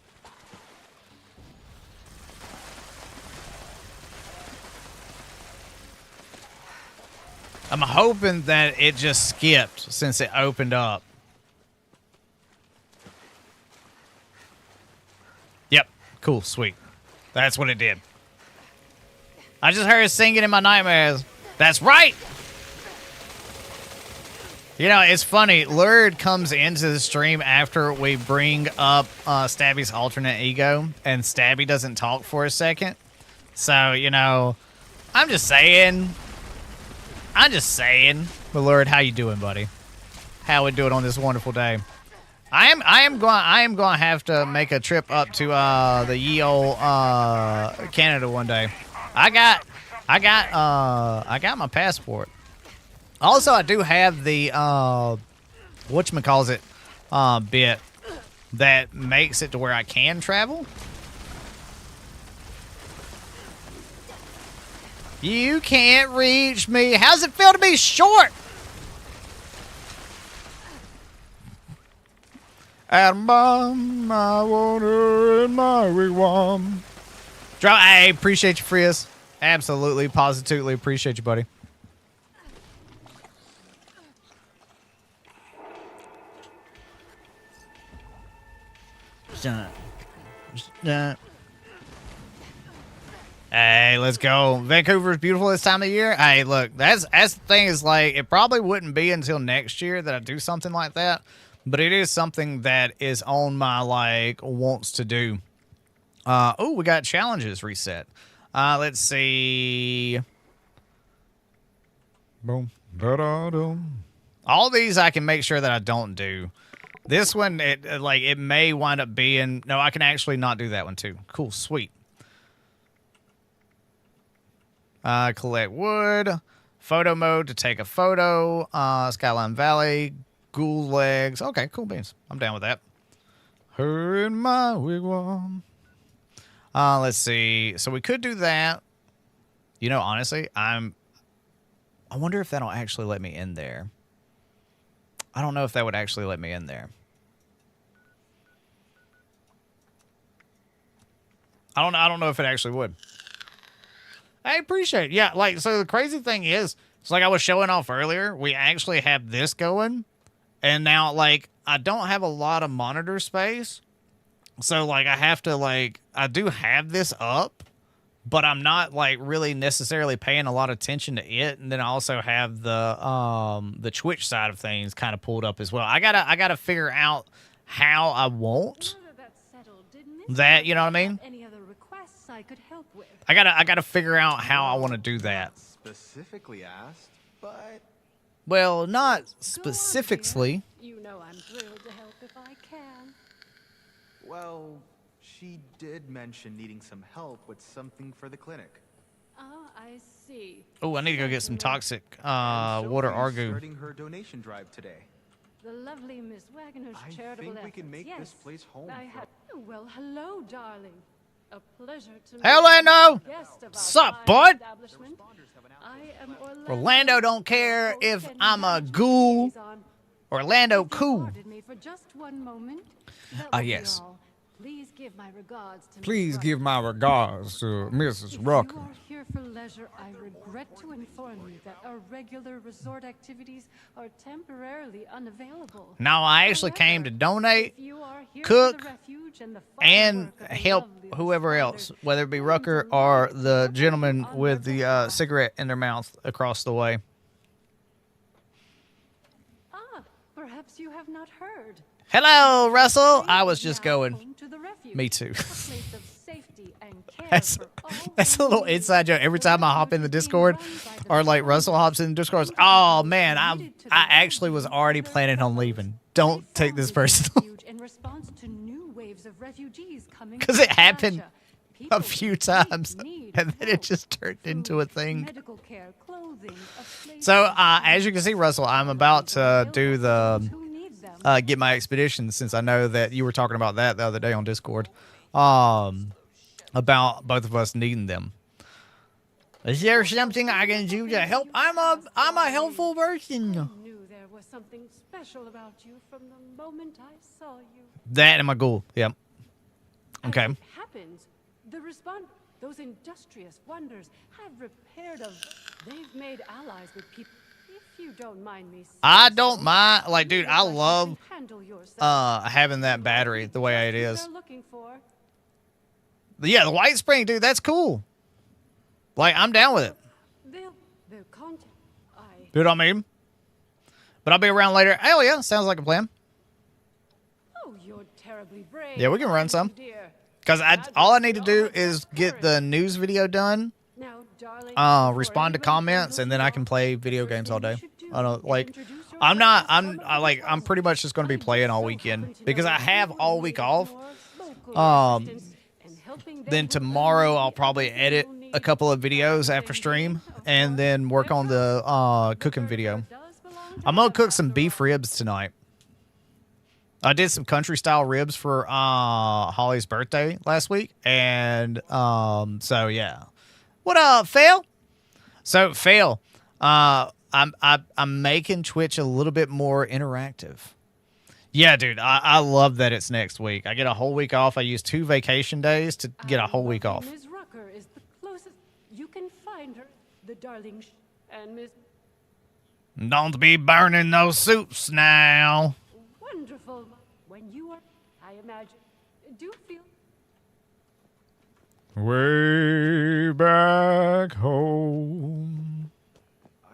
that it just skipped since it opened up. Yep. Cool. Sweet. That's what it did. I just heard it singing in my nightmares. That's right. You know, it's funny. Lurid comes into the stream after we bring up Stabby's alternate ego, and Stabby doesn't talk for a second. So, you know, I'm just saying. But Lurid, how you doing, buddy? How we doing on this wonderful day? I am going to have to make a trip up to the ye old Canada one day. I got my passport. Also, I do have the whatchamacallit bit that makes it to where I can travel. You can't reach me. How's it feel to be short? Atom bomb, my water in my wigwam. I appreciate you, Frias. Absolutely, positively appreciate you, buddy. Hey, let's go. Vancouver's beautiful this time of year. Hey, look, that's the thing is like it probably wouldn't be until next year that I do something like that, but it is something that is on my like wants to do. Oh, we got challenges reset. Let's see. Boom. Da-da-dum. All these I can make sure that I don't do. This one, it may wind up being... No, I can actually not do that one, too. Cool, sweet. Collect wood. Photo mode to take a photo. Skyline Valley. Ghoul legs. Okay, cool beans. I'm down with that. Her in my wigwam. Let's see. So we could do that. You know, honestly, I wonder if that'll actually let me in there. I don't know if that would actually let me in there. I don't know if it actually would. I appreciate it. Yeah, like, so the crazy thing is, it's like I was showing off earlier, we actually have this going, and now, like, I don't have a lot of monitor space, so, like, I have to, like, I do have this up, but I'm not, like, really necessarily paying a lot of attention to it, and then I also have the Twitch side of things kind of pulled up as well. I gotta figure out how I want that, you know what I mean? Any other requests I could help with? I gotta figure out how I want to do that. Specifically asked, but Well, not specifically. You know I'm thrilled to help if I can. well, she did mention needing some help with something for the clinic. Ah, I see. Oh, I need to go get some toxic water Sophie's argu. starting her donation drive today. The lovely Miss Wagner's I charitable think we can efforts. make Yes, this place home I for had. Well, hello, darling. A pleasure to Hey, meet Orlando! you, guest of our Sup, fine bud? establishment. I am Orlando don't care host if and I'm a managing ghoul. liaison. Orlando If you cool. pardon me for just one moment, that Ah, will be yes. all. Please give my regards to Miss Please Rucker. give my regards to Mrs. If Rucker. you are here for leisure, I regret to inform you that our regular resort activities are temporarily unavailable. No, I actually came to However, donate if you are here cook, for the refuge and the and firework of the help lovely whoever responders, else, whether it be I'm Rucker or delighted to the welcome you gentleman on with their the behalf. cigarette in their mouth across the way. Ah, perhaps you have not heard. Hello, Russell. Today I was is just now going. home to the refuge, Me too. a place of safety and care That's, for all that's a little who need it. inside joke. Every The time I hop in the refuge is being Discord, run by the or like Bethesda Russell hops in the Discord, oh man, I actually was already planning on leaving. Don't take this personal. In response to new waves of refugees coming 'Cause from it happened Appalachia, people a few in times, great need and of then it help, just turned into a food, thing. medical care, clothing, a place So, to as you can see, Russell, I'm about to do the who need them. get my expedition, since I know that you were talking about that the other day on Discord, about both of us needing them. Is there something I can do to help? I'm a helpful person. Knew there was something special about you from the moment I saw you. That and my ghoul. Yep. Okay. As it happens, those industrious wonders have repaired they've made allies with people. If you don't mind me saying I so, don't mind. Like, dude, I you guys love can handle yourself. having that battery the way it Just what is. they're looking for. Yeah, the White Spring, dude, that's cool. Like, I'm down with it. They'll contact. You know what I mean? But I'll be around later. Hell yeah, sounds like a plan. Oh, you're terribly brave. Yeah, we can run some. Dear. Because all I need to do is get the news video done, Now, darling, respond to before anybody comments, and then I can play video games all day. first thing you should do I don't is like. introduce yourself I'm as someone who I'm pretty much just going to be playing all weekend because I have all week off. Then Then tomorrow I'll probably edit a couple of videos after stream and then work on the cooking video. I'm gonna cook some beef ribs tonight. I did some country style ribs for Holly's birthday last week, and so yeah. What up, Phil? So Phil, I'm making Twitch a little bit more interactive. Yeah, dude, I love that it's next week. I get a whole week off. I use 2 vacation days to get a whole week off. Ms. Rucker is the closest you can find her. The darling and Miss. Don't be burning those soups now. Wonderful. When you are, I imagine, do feel. Way back home.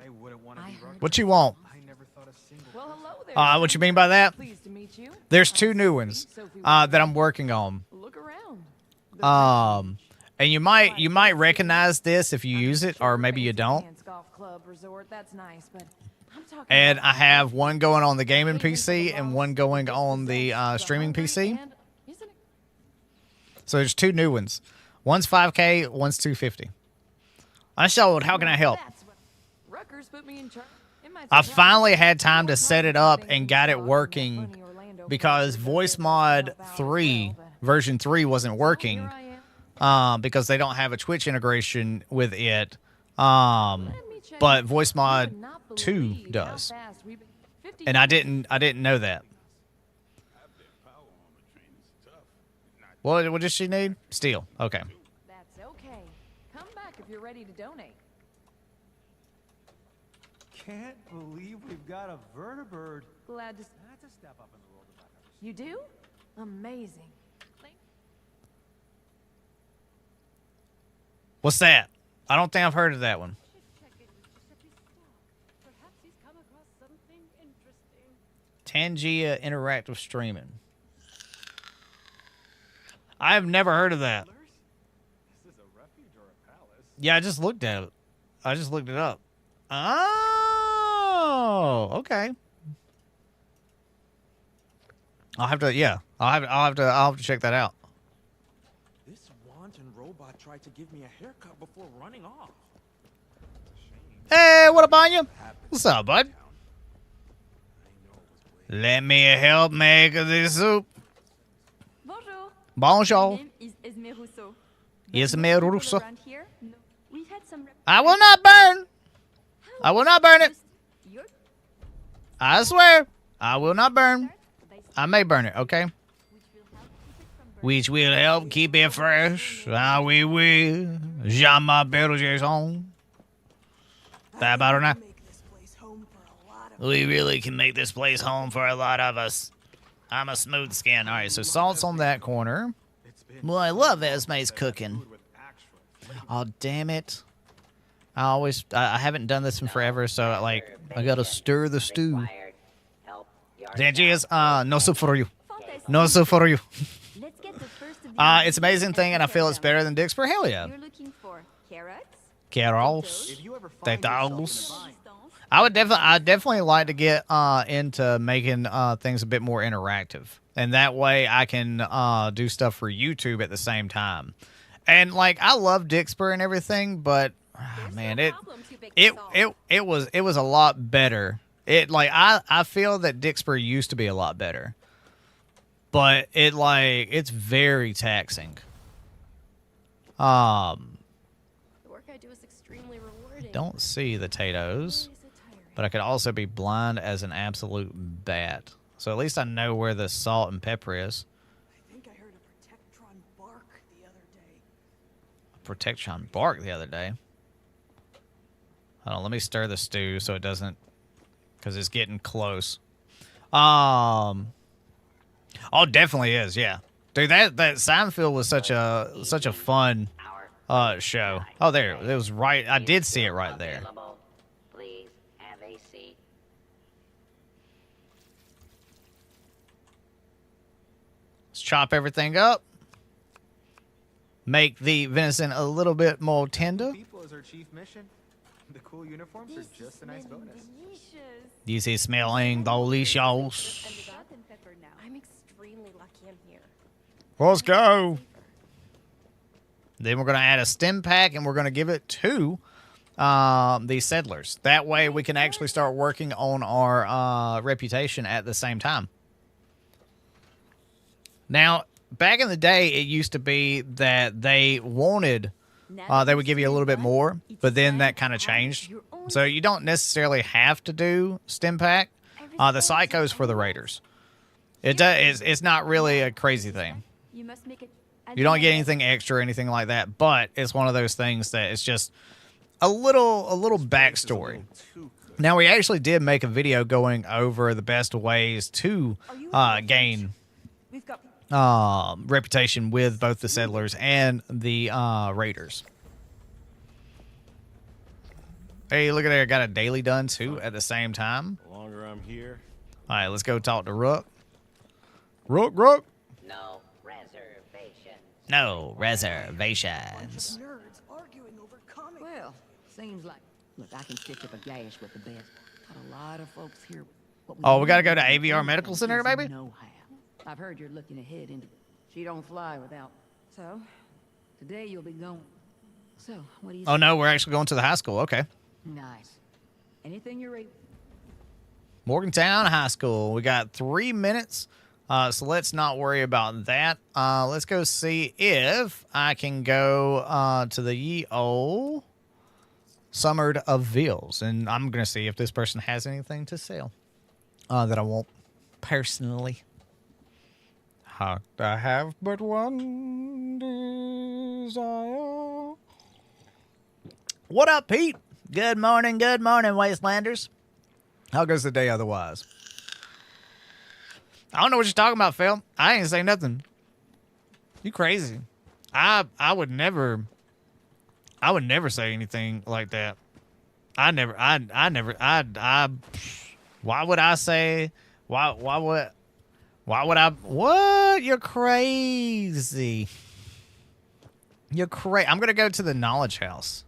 I wouldn't want to be Rucker. What you want? I never thought a single. Well, hello there. What you mean by that? Pleased to meet you. There's 2 new ones that I'm working on. Look around. And you might recognize this if you use it, or maybe you don't. Golf club resort. That's nice, but I'm talking. And I have one going on the gaming PC and one going on the streaming PC. So there's 2 new ones. One's 5K, one's 250. I showed. How can I help? Rutgers put me in charge. I finally had time to set it up and got it working because Voice Mod 3 version 3 wasn't working because they don't have a Twitch integration with it. But Voice Mod 2 does, and I didn't know that. What does she need? Steel. Okay. That's okay. Come back if you're ready to donate. Can't believe we've got a vertibird. Glad to. That's a step up in the world of Bethesda. You do? Amazing. What's that? I don't think I've heard of that one. Perhaps he's come across something interesting. Tangia Interactive Streaming. I have never heard of that. This is a refuge or a palace? Yeah, I just looked at it. I just looked it up. Oh, okay. I'll have to check that out. This wanton robot tried to give me a haircut before running off. Hey, what up on you? What's up, bud? Let me help make this soup. Bonjour. Bonjour. My name is Esme Rousseau. Esme Rousseau. Around here? No. We had some. I will not burn. I will not burn it. I swear. I will not burn. I may burn it, okay? Which will help keep it fresh. Ah, we will. Jean m'appelle Jason. That about it now? We really can make this place home for a lot of us. I'm a smooth skin. All right, so salt's on that corner. Well, I love Esme's cooking. Oh, damn it. I haven't done this in forever, so, like, I gotta stir the stew. Dangias, no soup for you. No soup for you. It's an amazing thing, and I feel it's better than Dix for hell yeah. You're looking for carrots? Carrots. Potatoes. I definitely like to get into making things a bit more interactive, and that way I can do stuff for YouTube at the same time. And like I love Dixper and everything, but man, it was a lot better. I feel that Dixper used to be a lot better, but it's very taxing. The work I do is extremely rewarding. Don't see the potatoes. But I could also be blind as an absolute bat. So at least I know where the salt and pepper is. I think I heard a Protectron bark the other day. A Protectron bark the other day? Hold on, let me stir the stew so it doesn't... Because it's getting close. Oh, definitely is, yeah. Dude, that Seinfeld was such a fun show. Oh, there. It was right. I did see it right there. Let's chop everything up. Make the venison a little bit more tender. People is our chief mission. The cool uniforms are just a nice bonus. This is smelling delicious. I'm extremely lucky I'm here. Let's go. Then we're going to add a stim pack, and we're going to give it to the settlers. That way we can actually start working on our reputation at the same time. Now, back in the day, it used to be that they wanted, they would give you a little bit more, but then that kind of changed. So you don't necessarily have to do stim pack. The psychos for the raiders. It's not really a crazy thing. You don't get anything extra or anything like that, but it's one of those things that it's just a little backstory. Now, we actually did make a video going over the best ways to gain reputation with both the settlers and the raiders. Hey, look at there. I got a daily done, too, at the same time. The longer I'm here. All right, let's go talk to Rook. Rook. No reservations. No reservations. Well, seems like... Look, I can stitch up a gash with the best. Got a lot of folks here. Oh, we got to go to AVR Medical Center, baby? I've heard you're looking ahead into... She don't fly without... So, today you'll be going... So, what do you... Oh, no, we're actually going to the high school. Okay. Nice. Anything you're able... Morgantown High School. We got 3 minutes, so let's not worry about that. Let's go see if I can go to the ye old Summered of Vils, and I'm going to see if this person has anything to sell that I want personally. I have but one desire. What up, Pete? Good morning, Wastelanders. How goes the day otherwise? I don't know what you're talking about, Phil. I ain't say nothing. You crazy. I would never say anything like that. Why would I say, why would I, what? You're crazy. You're crazy. I'm going to go to the knowledge house.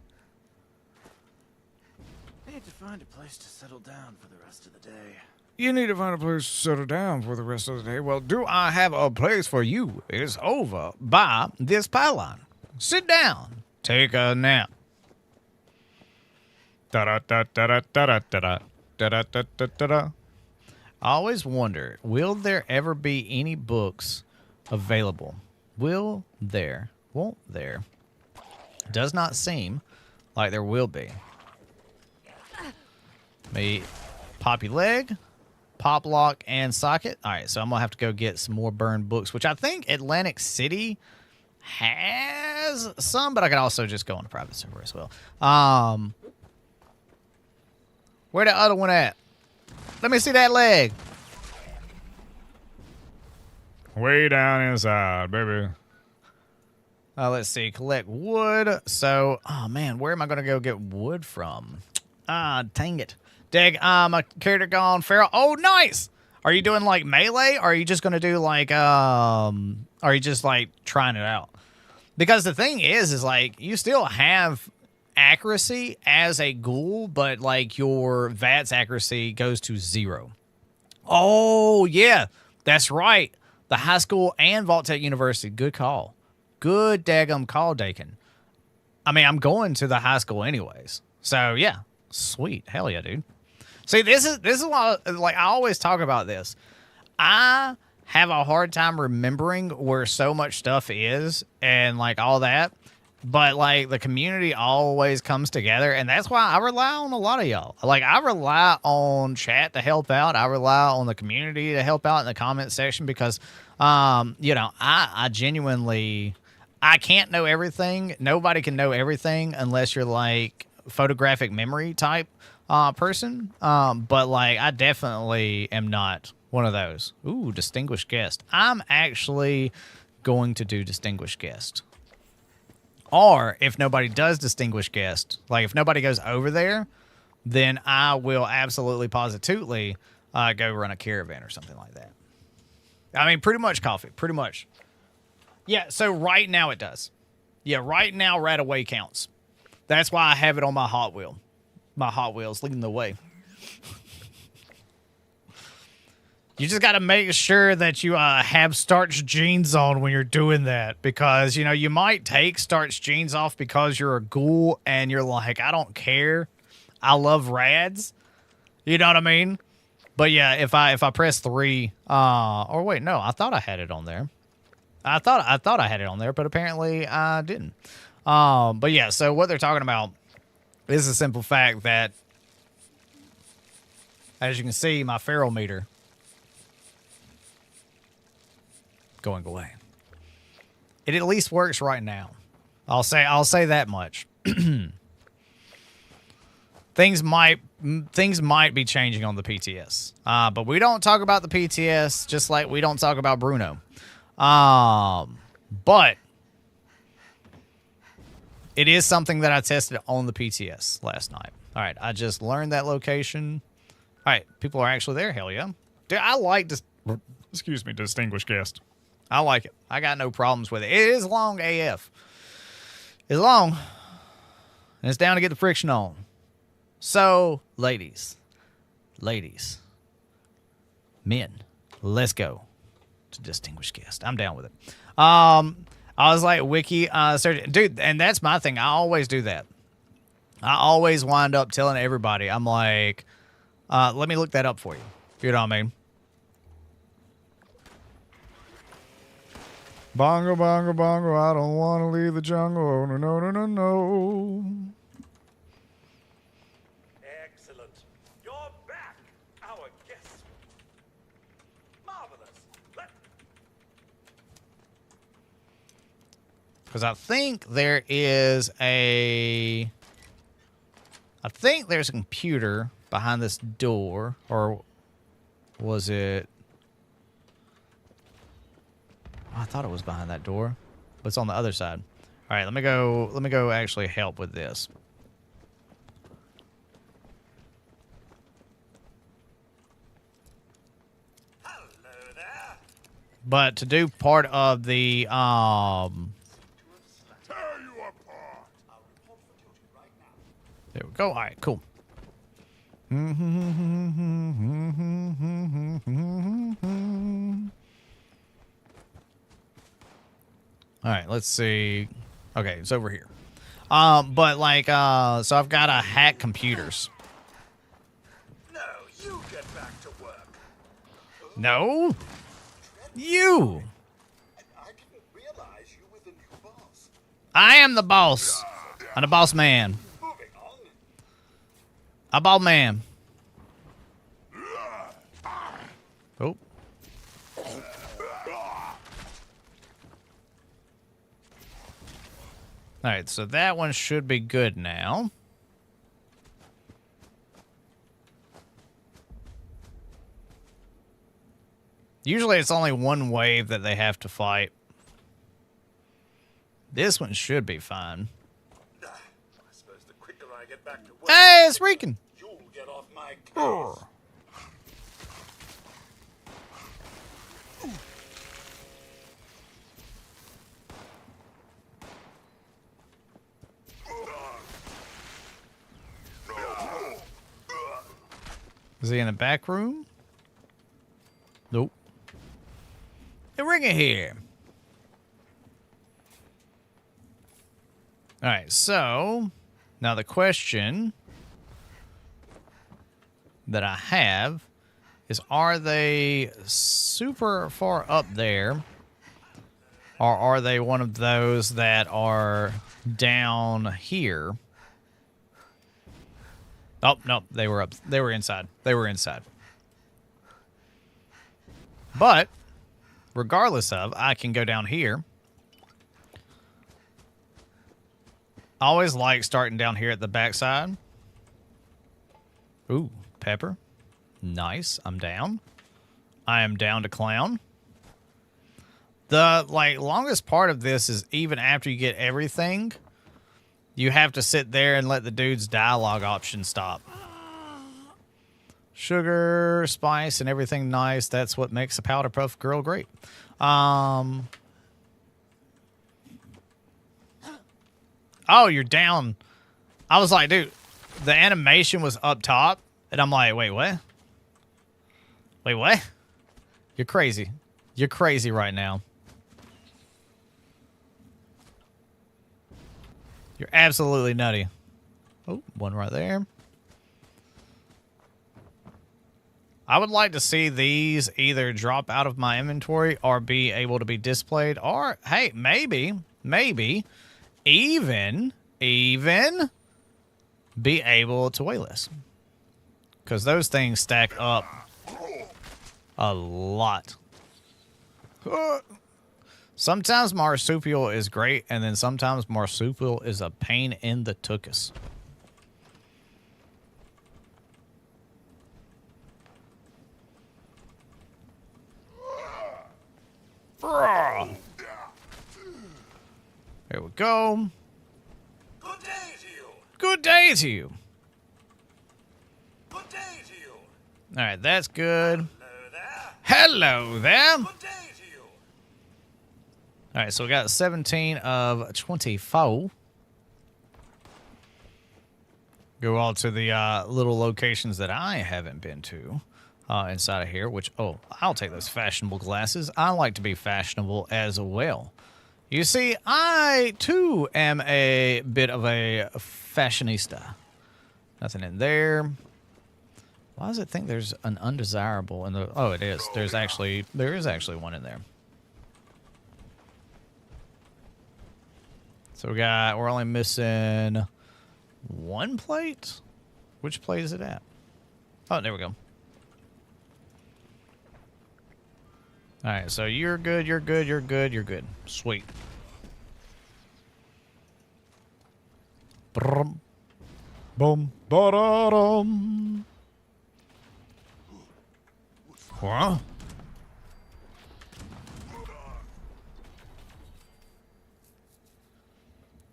I need to find a place to settle down for the rest of the day. You need to find a place to settle down for the rest of the day. Well, do I have a place for you? It's over by this pylon. Sit down. Take a nap. Da-da-da-da-da-da-da-da. Da-da-da-da-da-da. I always wonder, will there ever be any books available? Will there? Won't there? Does not seem like there will be. Me pop your leg, pop lock, and socket. All right, so I'm going to have to go get some more burned books, which I think Atlantic City has some, but I could also just go on a private server as well. Where the other one at? Let me see that leg. Way down inside, baby. Let's see. Collect wood. So, oh man, where am I going to go get wood from? Dang it. Dig, my character gone feral. Oh, nice. Are you doing like melee? Or are you just going to do like, are you just like trying it out? Because the thing is like, you still have accuracy as a ghoul, but like your VATS accuracy goes to 0. Oh, yeah. That's right. The high school and Vault Tech University. Good call. Good daggum call, Dakin. I mean, I'm going to the high school anyways. So, yeah. Sweet. Hell yeah, dude. See, this is why, like, I always talk about this. I have a hard time remembering where so much stuff is and, like, all that. But, like, the community always comes together, and that's why I rely on a lot of y'all. Like, I rely on chat to help out. I rely on the community to help out in the comment section because, you know, I genuinely, I can't know everything. Nobody can know everything unless you're, like, photographic memory type person. But, like, I definitely am not one of those. Ooh, distinguished guest. I'm actually going to do distinguished guest. Or if nobody does distinguished guest, like if nobody goes over there, then I will absolutely positively go run a caravan or something like that. I mean, pretty much coffee, pretty much. Yeah, so right now it does. Yeah, right now right away counts. That's why I have it on my Hot Wheel. My Hot Wheels leading the way. You just got to make sure that you have starch jeans on when you're doing that, because, you know, you might take starch jeans off because you're a ghoul and you're like, I don't care. I love rads. You know what I mean? But yeah, if I press 3, or wait, no, I thought I had it on there. I thought I had it on there, but apparently I didn't. But yeah, so what they're talking about is the simple fact that, as you can see, my feral meter going away. It at least works right now. I'll say that much. Things might be changing on the PTS. But we don't talk about the PTS just like we don't talk about Bruno. But it is something that I tested on the PTS last night. All right, I just learned that location. All right, people are actually there. Hell yeah. Dude, I like this. Excuse me, distinguished guest. I like it. I got no problems with it. It is long AF. It's long. And it's down to get the friction on. So, ladies, men, let's go to distinguished guest. I'm down with it. I was like, wiki, search. Dude, and that's my thing. I always do that. I always wind up telling everybody, I'm like, let me look that up for you. You know what I mean? Bongo, bongo, bongo, I don't want to leave the jungle. Oh, no, no, no, no, no. Excellent. You're back, our guest. Marvelous. Because I think there's a computer behind this door, or was it? I thought it was behind that door, but it's on the other side. All right, let me go actually help with this. Hello there. But to do part of the Tear you apart. there we go. All right, cool. All right, let's see. Okay, it's over here. But like, so I've got to hack computers. No, you get back to work. No, you. I didn't realize you were the new boss. I am the boss. I'm the boss man. Moving on. A bald man. Oh. All right, so that one should be good now. Usually it's only one wave that they have to fight. This one should be fine. I suppose the quicker I get back to work, Hey, it's Reekin. you'll get off my case. Is he in the back room? Nope. Hey, bring it here. All right, so now the question that I have is, are they super far up there, or are they one of those that are down here? Oh, no, they were up. They were inside. They were inside. But regardless of, I can go down here. I always like starting down here at the backside. Ooh, pepper. Nice. I'm down. I am down to clown. The longest part of this is even after you get everything, you have to sit there and let the dude's dialogue option stop. Sugar, spice, and everything nice. That's what makes a powder puff girl great. Oh, you're down. I was like, dude, the animation was up top. And I'm like, wait, what? Wait, what? You're crazy. You're crazy right now. You're absolutely nutty. Oh, one right there. I would like to see these either drop out of my inventory or be able to be displayed, or, hey, maybe, even be able to waitlist. Because those things stack up a lot. Sometimes marsupial is great, and then sometimes marsupial is a pain in the tuchus. There we go. Good day to you. Good day to you. Good day to you. All right, that's good. Hello there. Hello there. Good day to you. All right, so we got 17 of 24. Go all to the little locations that I haven't been to inside of here, which, oh, I'll take those fashionable glasses. I like to be fashionable as well. You see, I, too, am a bit of a fashionista. Nothing in there. Why does it think there's an undesirable in the... Oh, it is. There is actually one in there. So we're only missing one plate? Which plate is it at? Oh, there we go. All right, so you're good, you're good, you're good, you're good. Sweet. Brum, boom, ba-da-dum. Huh?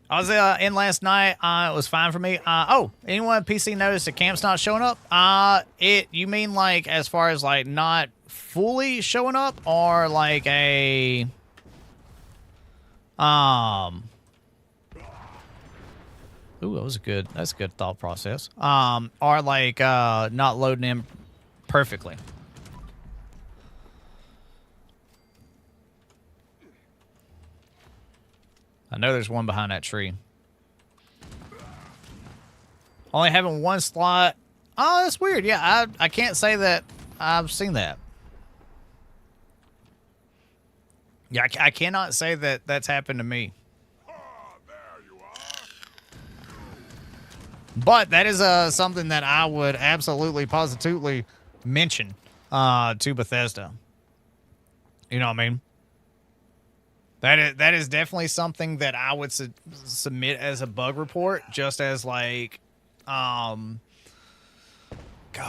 I was in last night. It was fine for me. Oh, anyone at PC noticed the camp's not showing up? You mean like as far as like not fully showing up, or like a Ooh, that's a good thought process. Or like not loading in perfectly. I know there's one behind that tree. Only having one slot. Oh, that's weird. Yeah, I can't say that I've seen that. Yeah, I cannot say that that's happened to me. But that is something that I would absolutely, positively mention to Bethesda. You know what I mean? That is definitely something that I would submit as a bug report, just as like, God,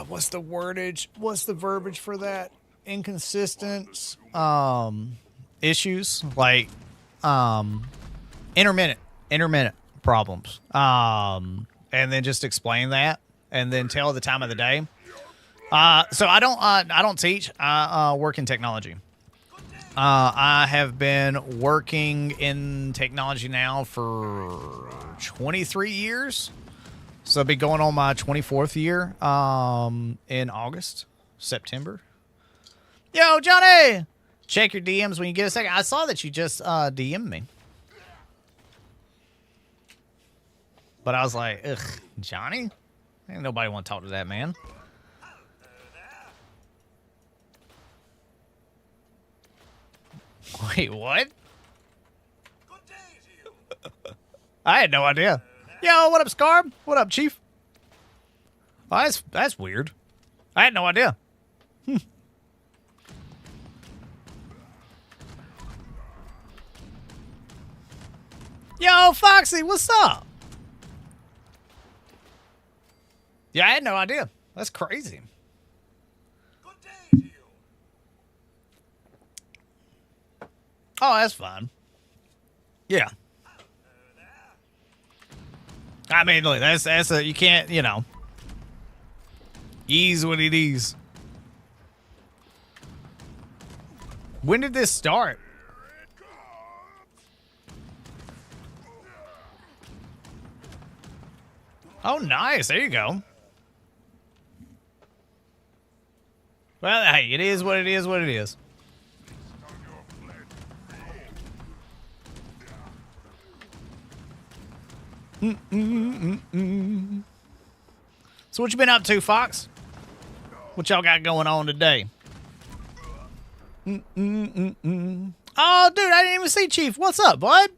what's the wordage? What's the verbiage for that? Inconsistent issues, like intermittent problems. And then just explain that, and then tell the time of the day. So I don't teach. I work in technology. I have been working in technology now for 23 years. So I'll be going on my 24th year in August, September. Yo, Johnny! Check your DMs when you get a second. I saw that you just DM'd me. But I was like, ugh, Johnny? Ain't nobody want to talk to that man. Wait, what? I had no idea. Yo, what up, Scarb? What up, Chief? Oh, that's weird. I had no idea. Yo, Foxy, what's up? Yeah, I had no idea. That's crazy. Good day to you. Oh, that's fine. Yeah. I mean, look, that's a, you can't, you know. Ease what it is. When did this start? Oh, nice. There you go. Well, hey, it is what it is, what it is. So what you been up to, Fox? What y'all got going on today? Oh, dude, I didn't even see Chief. What's up, bud?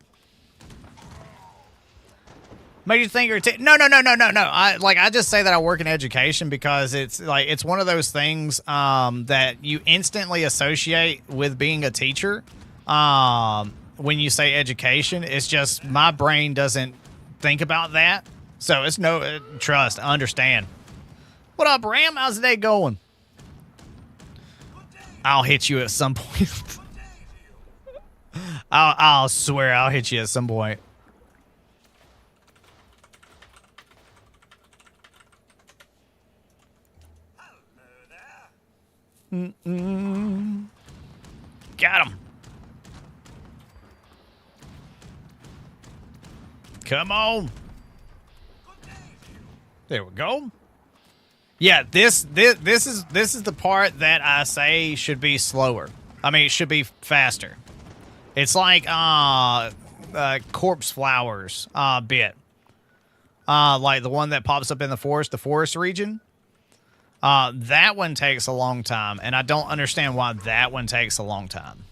Made you think you're no. I just say that I work in education because it's like it's one of those things that you instantly associate with being a teacher. When you say education, it's just my brain doesn't think about that. So it's no trust, understand. What up, Ram? How's the day going? I'll hit you at some point. I'll swear I'll hit you at some point. Got him. Come on. There we go. Yeah, this is the part that I say should be slower. I mean, it should be faster. It's like corpse flowers bit. Like the one that pops up in the forest region. That one takes a long time, and I don't understand why that one takes a long time.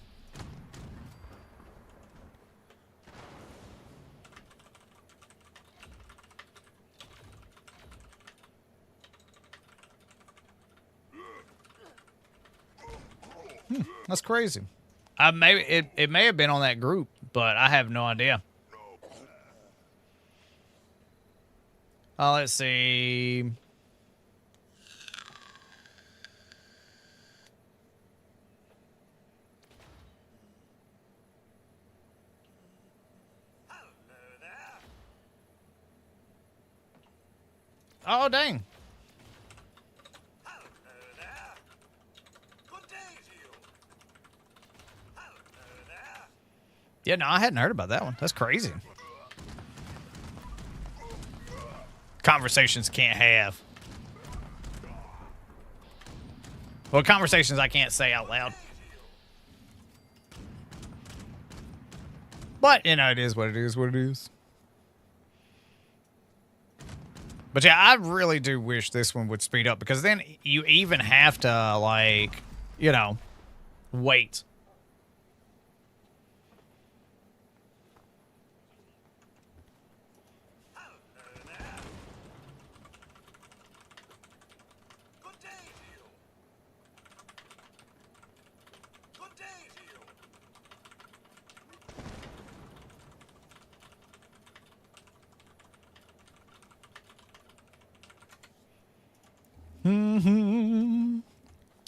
That's crazy. It may have been on that group, but I have no idea. Let's see. Oh, dang. Yeah, no, I hadn't heard about that one. That's crazy. Conversations can't have. Well, conversations I can't say out loud. But, you know, it is what it is, what it is. But yeah, I really do wish this one would speed up because then you even have to, like, you know, wait.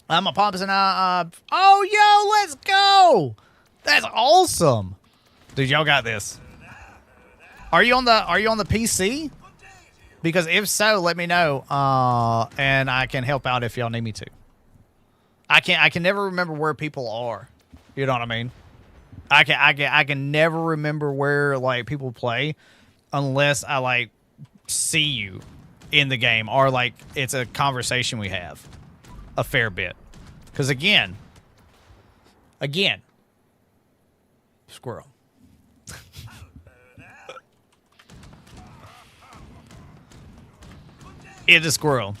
I'm a pops and oh, yo, let's go. That's awesome. Dude, y'all got this. Are you on the PC? Because if so, let me know. And I can help out if y'all need me to. I can never remember where people are. You know what I mean? I can never remember where like people play unless I like see you in the game or like it's a conversation we have a fair bit. Because again, squirrel. It's a squirrel.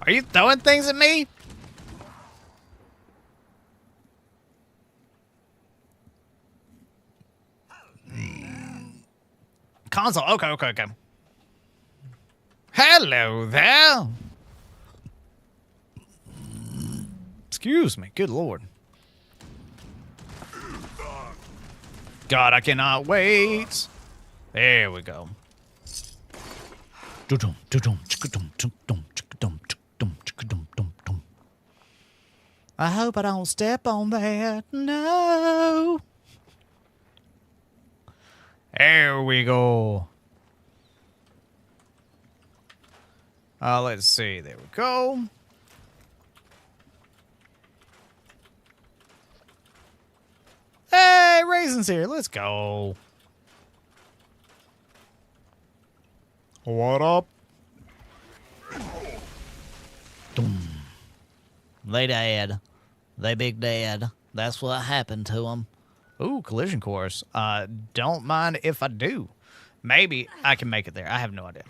Are you throwing things at me? Console. Okay. Hello there. Excuse me. Good Lord. God, I cannot wait. There we go. I hope I don't step on that. No. There we go. Let's see. There we go. Hey, Raisin's here. Let's go. What up? They dead. They big dead. That's what happened to them. Ooh, collision course. Don't mind if I do. Maybe I can make it there. I have no idea.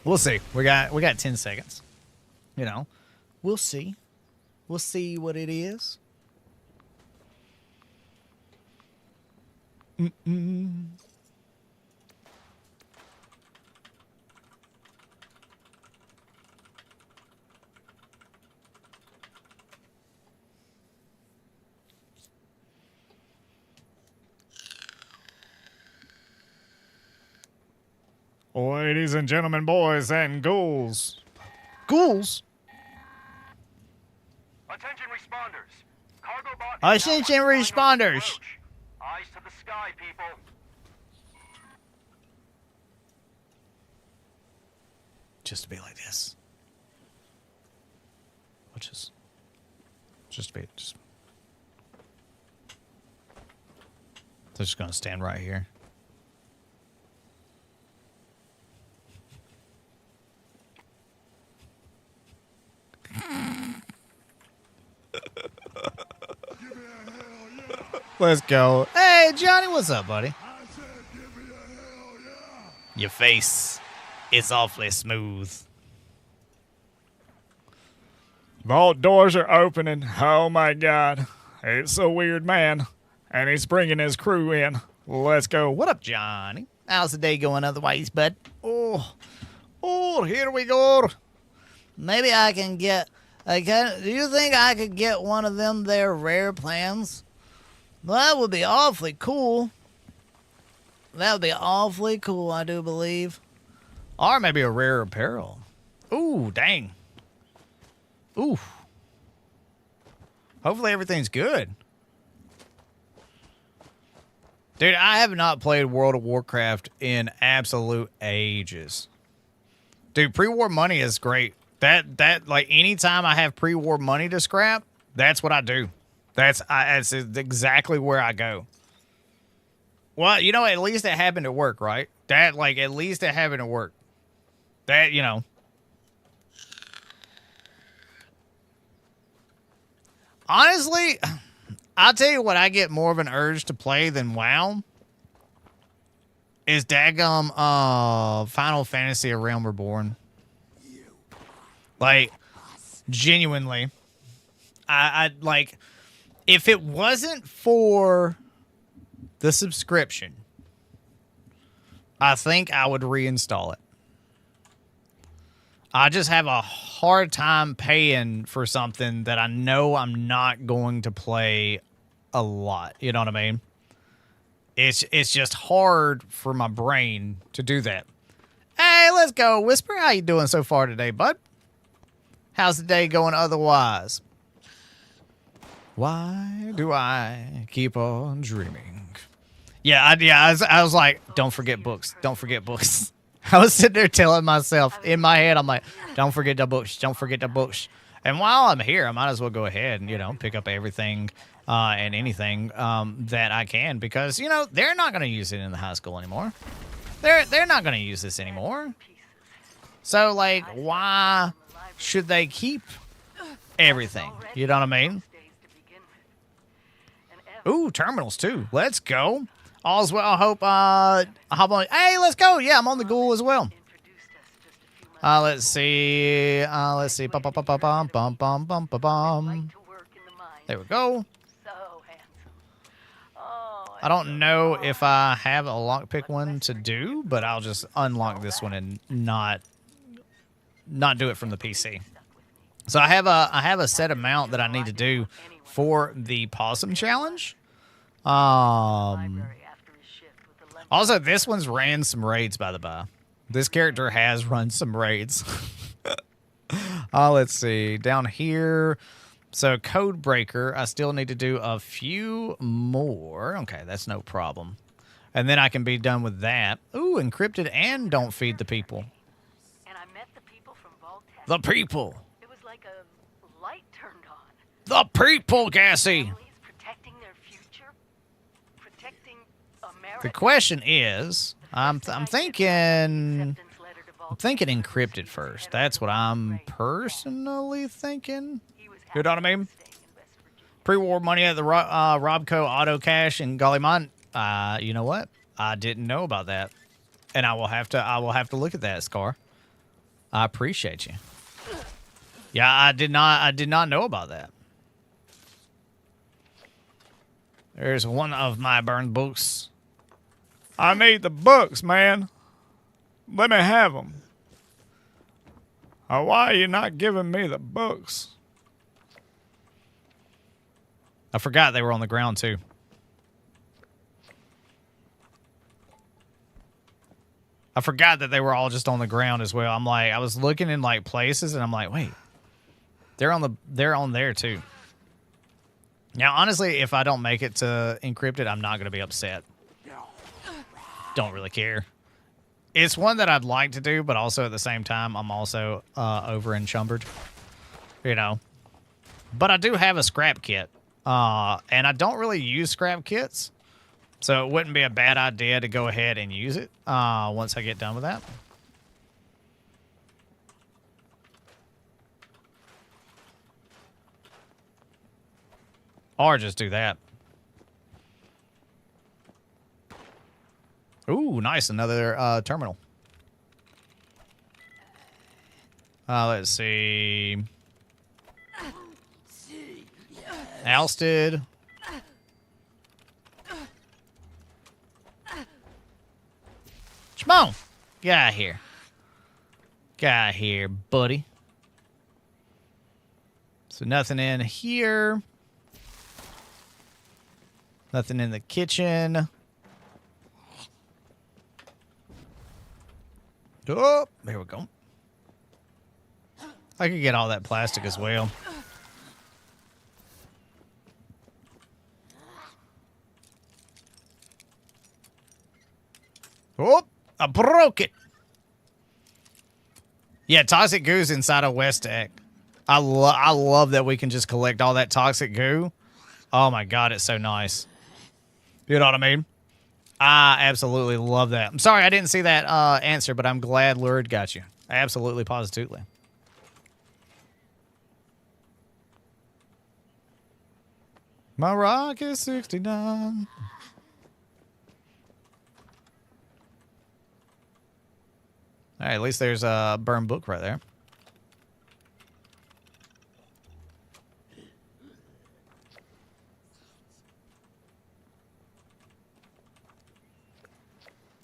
We'll see. We got 10 seconds. You know, we'll see. We'll see what it is. Ladies and gentlemen, boys and ghouls. Ghouls? Attention responders. Cargo bot. Attention responders. Eyes to the sky, people. Just to be like this. Which is just be just. They're just gonna stand right here. Let's go. Hey, Johnny, what's up, buddy? Your face is awfully smooth. Vault doors are opening. Oh, my God. It's a weird man. And he's bringing his crew in. Let's go. What up, Johnny? How's the day going otherwise, bud? Oh, here we go. Maybe I can get... do you think I could get one of them there rare plans? Well, that would be awfully cool. That would be awfully cool, I do believe. Or maybe a rare apparel. Ooh, dang. Ooh. Hopefully everything's good. Dude, I have not played World of Warcraft in absolute ages. Dude, pre-war money is great. That like anytime I have pre-war money to scrap, that's what I do. That's exactly where I go. Well, you know, at least it happened to work, right? At least it happened to work. That, you know. Honestly, I'll tell you what I get more of an urge to play than WoW is daggum Final Fantasy: A Realm Reborn. Like, genuinely. I like, if it wasn't for the subscription, I think I would reinstall it. I just have a hard time paying for something that I know I'm not going to play a lot. You know what I mean? It's just hard for my brain to do that. Hey, let's go, Whisper. How you doing so far today, bud? How's the day going otherwise? Why do I keep on dreaming? Yeah, I was like, don't forget books. Don't forget books. I was sitting there telling myself in my head, I'm like, don't forget the books. Don't forget the books. And while I'm here, I might as well go ahead and, you know, pick up everything and anything that I can because, you know, they're not going to use it in the high school anymore. They're not going to use this anymore. So, like, why should they keep everything? You know what I mean? Ooh, terminals too. Let's go. All's well. I hope hop on. Hey, let's go. Yeah, I'm on the Ghoul as well. Let's see. Bum, bum, bum, bum, bum, bum, bum, bum, bum. There we go. I don't know if I have a lockpick one to do, but I'll just unlock this one and not do it from the PC. So I have a set amount that I need to do for the possum challenge. Also, this one's ran some raids, by the by. This character has run some raids. Let's see. Down here. So, Code Breaker. I still need to do a few more. Okay, that's no problem. And then I can be done with that. Ooh, encrypted and don't feed the people. And I met the people from Voltec. The people. It was like a light turned on. The people, Cassie. Protecting their future. Protecting America. The question is, I'm thinking encrypted first. That's what I'm personally thinking. You know what I mean? Pre-war money at the Robco Auto Cash in Gollymont. You know what? I didn't know about that, and I will have to look at that, Scar. I appreciate you. Yeah, I did not know about that. There's one of my burned books. I need the books, man. Let me have them. Why are you not giving me the books? I forgot they were on the ground, too. I forgot that they were all just on the ground as well. I'm like, I was looking in like places and I'm like, wait, they're on there too. Now, honestly, if I don't make it to encrypted, I'm not going to be upset. Don't really care. It's one that I'd like to do, but also at the same time, I'm also over encumbered, you know. But I do have a scrap kit, and I don't really use scrap kits. So it wouldn't be a bad idea to go ahead and use it once I get done with that. Or just do that. Ooh, nice. Another terminal. Let's see. Ousted. Come on. Get out of here. Get out of here, buddy. So nothing in here. Nothing in the kitchen. Oh, there we go. I could get all that plastic as well. Oh, I broke it. Yeah, toxic goo's inside of West Tech. I love that we can just collect all that toxic goo. Oh my god, it's so nice. You know what I mean? I absolutely love that. I'm sorry I didn't see that answer, but I'm glad Lurid got you. Absolutely, positively. My rock is 69. All right, at least there's a burned book right there.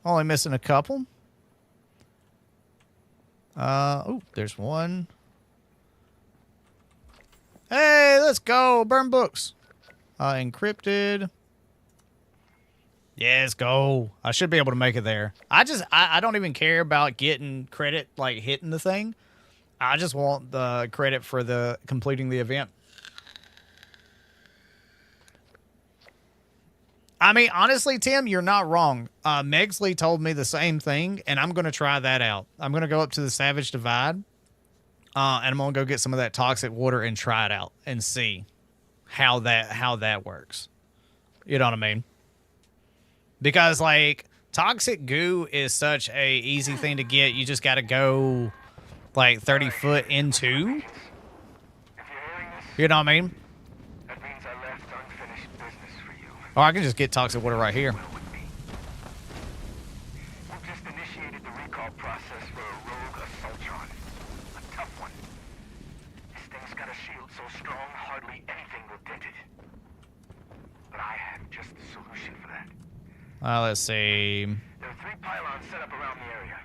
Only missing a couple. Oh, there's one. Hey, let's go. Burn books. Encrypted. Yeah, let's go. I should be able to make it there. I don't even care about getting credit, like hitting the thing. I just want the credit for the completing the event. I mean, honestly, Tim, you're not wrong. Megsley told me the same thing, and I'm going to try that out. I'm going to go up to the Savage Divide, and I'm going to go get some of that toxic water and try it out and see how that works. You know what I mean? Because, like, toxic goo is such a easy thing to get. You just got to go, like, 30 foot into. You know what I mean? Or I can just get toxic water right here. We've just initiated the recall process for a rogue assaultron. A tough one. This thing's got a shield so strong, hardly anything will dent it. But I have just the solution for that. Let's see. There are 3 pylons set up around the area.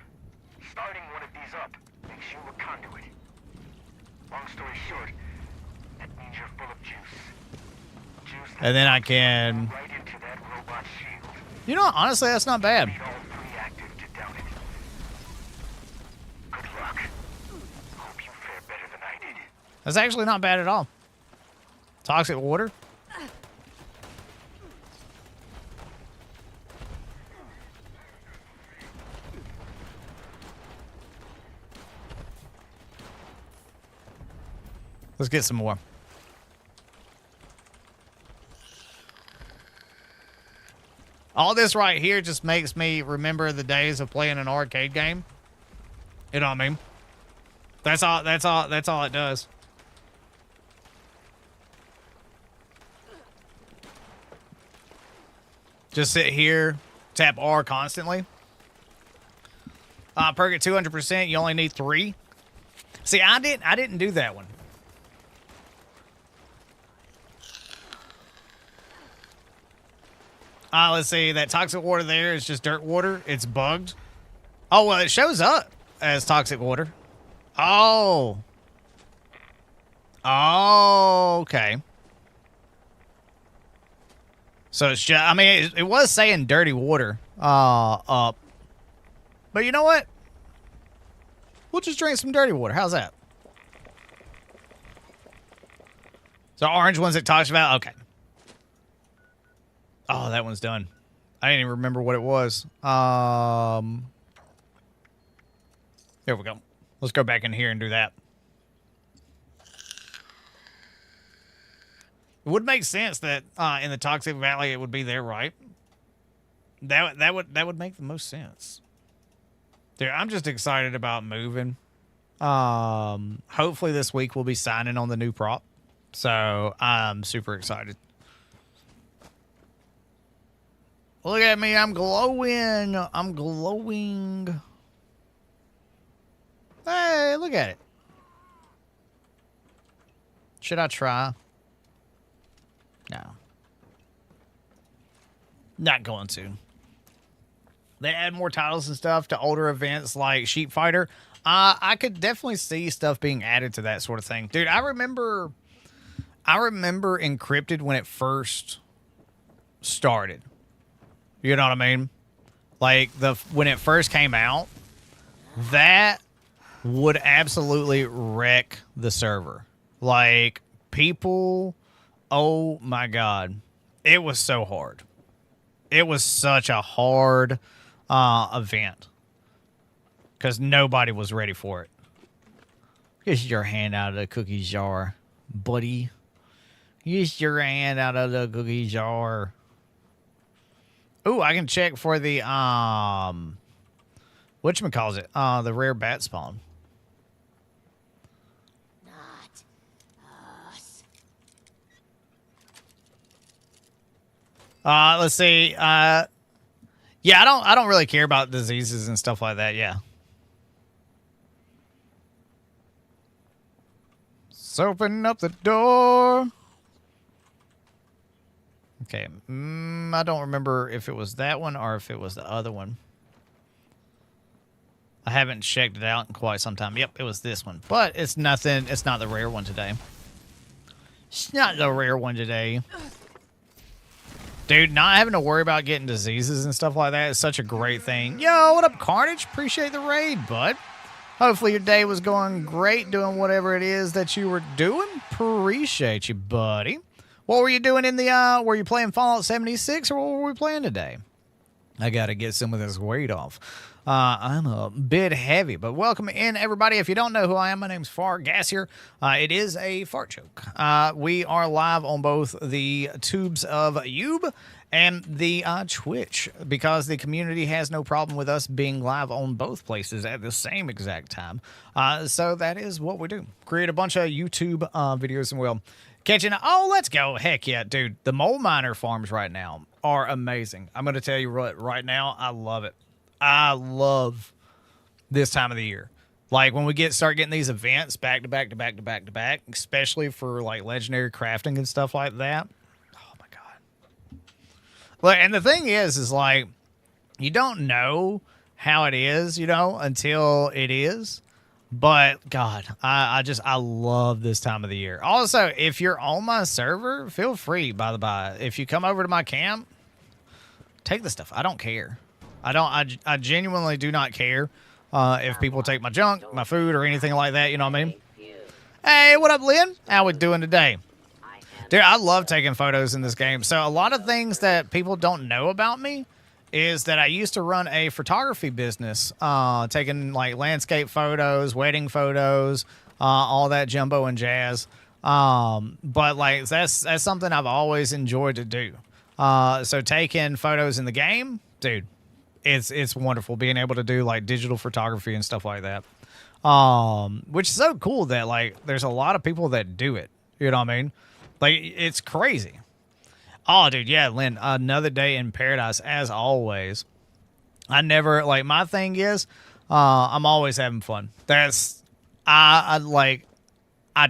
Starting one of these up makes you a conduit. Long story short, that means you're full of juice. And then I can... You know, honestly, that's not bad. That's actually not bad at all. Toxic water. Let's get some more. All this right here just makes me remember the days of playing an arcade game. You know what I mean? That's all it does. Just sit here, tap R constantly. Perk at 200%, you only need 3. See, I didn't do that one. Let's see. That toxic water there is just dirt water. It's bugged. Oh, well, it shows up as toxic water. Oh. Oh, okay. So it's just, I mean, it was saying dirty water up. But you know what? We'll just drink some dirty water. How's that? So orange ones it talks about? Okay. Oh, that one's done. I didn't even remember what it was. Here we go. Let's go back in here and do that. It would make sense that in the Toxic Valley it would be there, right? That would make the most sense. Dude, I'm just excited about moving. Hopefully this week we'll be signing on the new prop. So I'm super excited. Look at me, I'm glowing. I'm glowing. Hey, look at it. Should I try? No. Not going to. They add more titles and stuff to older events like Sheep Fighter. I could definitely see stuff being added to that sort of thing. Dude, I remember Encrypted when it first started. You know what I mean? Like when it first came out, that would absolutely wreck the server. Like people, oh my God. It was so hard. It was such a hard event because nobody was ready for it. Get your hand out of the cookie jar, buddy. Get your hand out of the cookie jar. Ooh, I can check for the whatchamacallit, the rare bat spawn. Not us. Let's see. Yeah, I don't really care about diseases and stuff like that. Yeah. Let's open up the door. Okay, I don't remember if it was that one or if it was the other one. I haven't checked it out in quite some time. Yep, it was this one. But it's nothing. It's not the rare one today. It's not the rare one today. Dude, not having to worry about getting diseases and stuff like that is such a great thing. Yo, what up, Carnage? Appreciate the raid, bud. Hopefully your day was going great doing whatever it is that you were doing. Appreciate you, buddy. What were you doing in the, were you playing Fallout 76 or what were we playing today? I got to get some of this weight off. I'm a bit heavy, but welcome in, everybody. If you don't know who I am, my name's Fargassier. It is a fart joke. We are live on both the tubes of YouTube and the Twitch because the community has no problem with us being live on both places at the same exact time. So that is what we do. Create a bunch of YouTube videos and we'll catching. Oh, let's go. Heck yeah, dude. The mole miner farms right now are amazing. I'm going to tell you right now, I love it. I love this time of the year. Like when we start getting these events back to back to back to back to back, especially for like legendary crafting and stuff like that. Oh my God. Well, and the thing is like, you don't know how it is, until it is. But God, I love this time of the year. Also, if you're on my server, feel free, by the by. If you come over to my camp, take the stuff. I don't care. I genuinely do not care if people take my junk, my food, or anything like that. You know what I mean? Hey, what up, Lynn? How we doing today? Dude, I love taking photos in this game. So a lot of things that people don't know about me is that I used to run a photography business, taking like landscape photos, wedding photos, all that jumbo and jazz. But like that's something I've always enjoyed to do. So taking photos in the game, dude, it's wonderful being able to do like digital photography and stuff like that. Which is so cool that like there's a lot of people that do it. You know what I mean? Like it's crazy. Oh, dude, yeah, Lynn, another day in paradise, as always. I never, like, my thing is, I'm always having fun. I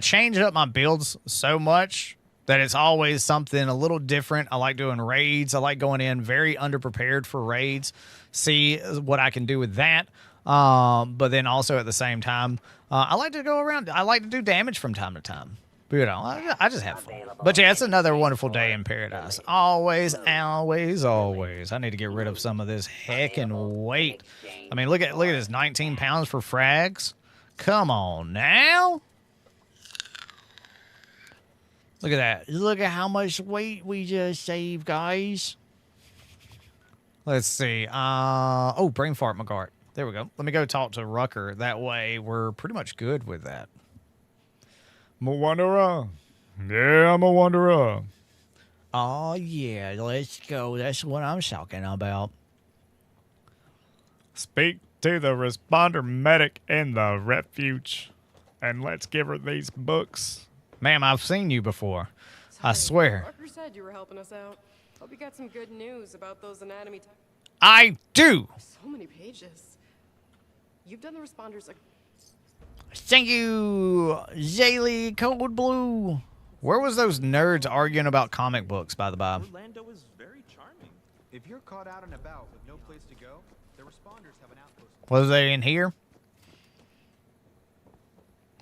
change up my builds so much that it's always something a little different. I like doing raids. I like going in very underprepared for raids, see what I can do with that. But then also at the same time, I like to go around. I like to do damage from time to time. You know, I just have fun. But yeah, it's another wonderful day in paradise. Always, always, always. I need to get rid of some of this heckin' weight. I mean, look at this, 19 pounds for frags. Come on now. Look at that. Look at how much weight we just saved, guys. Let's see. Oh, brain fart, McGart. There we go. Let me go talk to Rucker. That way we're pretty much good with that. I'm a wanderer. Yeah, I'm a wanderer. Oh, yeah. Let's go. That's what I'm talking about. Speak to the responder medic in the refuge. And let's give her these books. Ma'am, I've seen you before. I swear. Rucker said you were helping us out. Hope you got some good news about those anatomy. I do. So many pages. You've done the responders. Thank you, Zaylee Cold Blue. Where was those nerds arguing about comic books, by the by? Orlando is very charming. If you're caught out and about with no place to go, the responders have an outpost. Was they in here?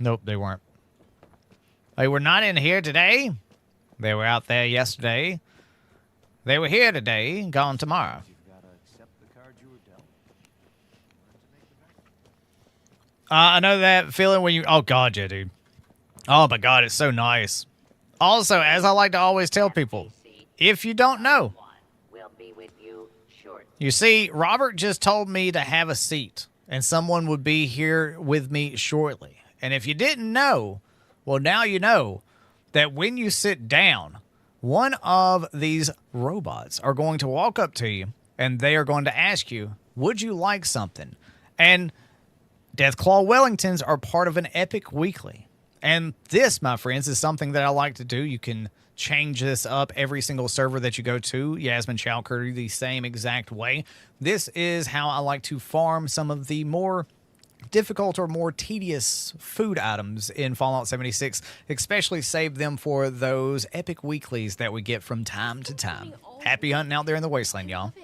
Nope, they weren't. They were not in here today. They were out there yesterday. They were here today, gone tomorrow. I know that feeling when you... Oh, God, yeah, dude. Oh, my God, it's so nice. Also, as I like to always tell people, if you don't know, you see, Robert just told me to have a seat, and someone would be here with me shortly. And if you didn't know, well, now you know that when you sit down, one of these robots are going to walk up to you, and they are going to ask you, would you like something? And Deathclaw Wellingtons are part of an Epic Weekly. And this, my friends, is something that I like to do. You can change this up every single server that you go to. Yasmin Chowker the same exact way. This is how I like to farm some of the more difficult or more tedious food items in Fallout 76, especially save them for those Epic Weeklies that we get from time to time. Happy hunting out there in the wasteland, y'all.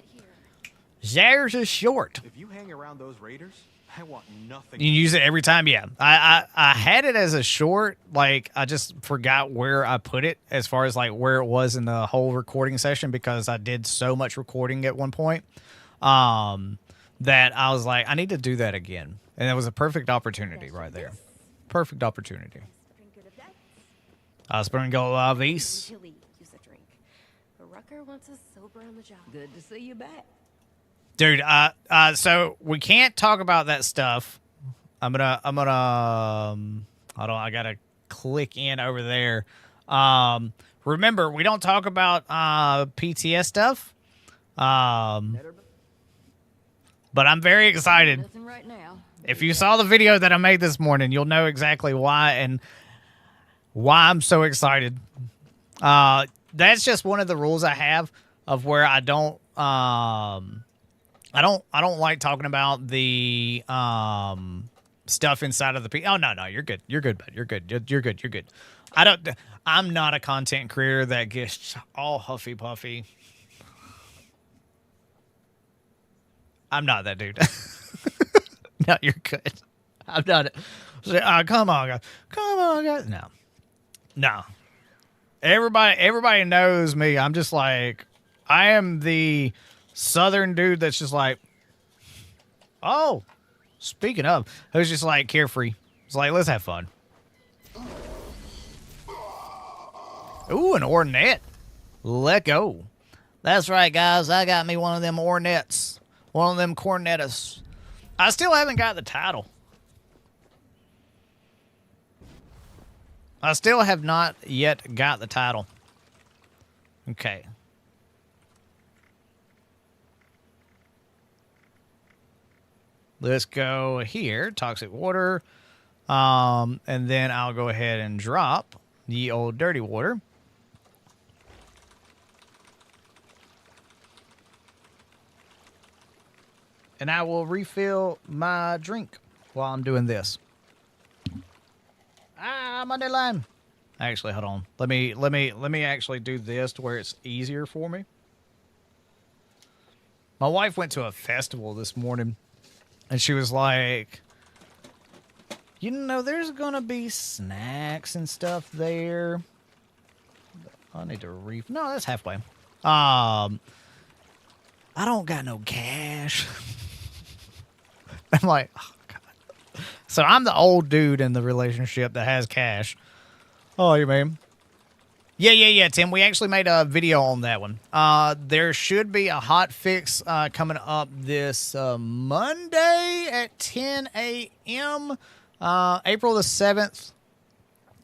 There's a short. If you hang around those raiders, I want nothing. You use it every time, yeah. I had it as a short, like I just forgot where I put it as far as like where it was in the whole recording session because I did so much recording at one point that I was like, I need to do that again. And it was a perfect opportunity right there. Perfect opportunity. Sprinkle of these. Rucker wants us sober on the job. Good to see you back. Dude, so we can't talk about that stuff. I'm gonna, hold on, I gotta click in over there. Remember, we don't talk about, PTS stuff. But I'm very excited. Nothing right now. If you saw the video that I made this morning, you'll know exactly why and why I'm so excited. That's just one of the rules I have of where I don't like talking about the stuff inside of the Oh no, you're good. You're good, bud. You're good. You're good. I'm not a content creator that gets all huffy puffy. I'm not that dude. No, you're good. I'm not. Come on, guys. Come on, guys. No. Everybody knows me. I'm just like, I am the Southern dude that's just like, oh, speaking of, who's just like carefree. It's like, let's have fun. Ooh, an Ornette. Let go. That's right, guys. I got me one of them Ornettes. One of them Cornettas. I still haven't got the title. I still have not yet got the title. Okay. Let's go here. Toxic water. And then I'll go ahead and drop the old dirty water. and I will refill my drink while I'm doing this. My deadline. Actually, hold on. Let me actually do this to where it's easier for me. My wife went to a festival this morning, and she was like, you know, there's gonna be snacks and stuff there. I need to no, that's halfway. I don't got no cash. I'm like, oh God. So I'm the old dude in the relationship that has cash. Oh, you mean? Yeah, Tim. We actually made a video on that one. There should be a hot fix coming up this Monday at 10 a.m. April the 7th.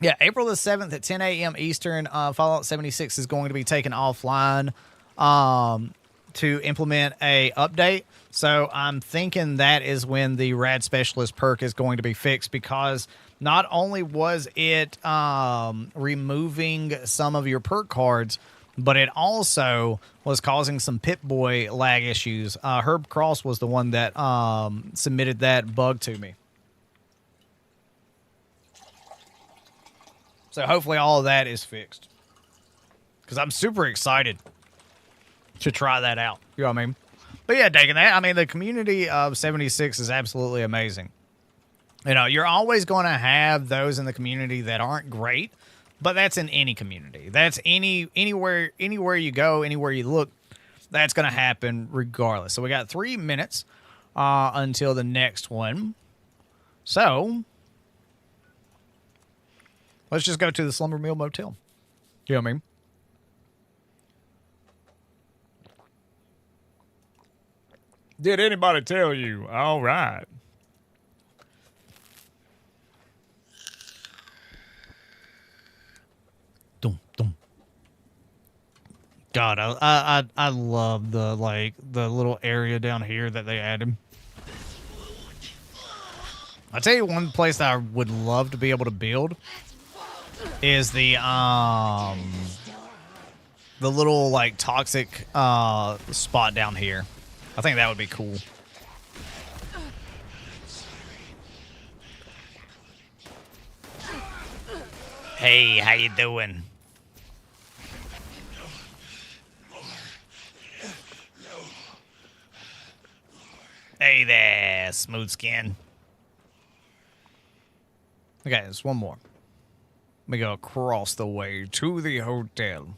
Yeah, April the 7th at 10 a.m. Eastern. Fallout 76 is going to be taken offline to implement a update. So I'm thinking that is when the Rad Specialist perk is going to be fixed, because not only was it removing some of your perk cards, but it also was causing some Pip-Boy lag issues. Herb Cross was the one that submitted that bug to me. So hopefully all of that is fixed, because I'm super excited to try that out. You know what I mean? But yeah, taking that, I mean, the community of 76 is absolutely amazing. You know, you're always going to have those in the community that aren't great, but that's in any community. That's anywhere you go, anywhere you look, that's going to happen regardless. So we got 3 minutes until the next one. So let's just go to the Slumber Mill Motel. You know what I mean? Did anybody tell you? All right. Dum, dum. God, I love the little area down here that they added. I'll tell you one place that I would love to be able to build is the little like toxic spot down here. I think that would be cool. Hey, how you doing? Hey there, smooth skin. Okay, there's one more. We go across the way to the hotel.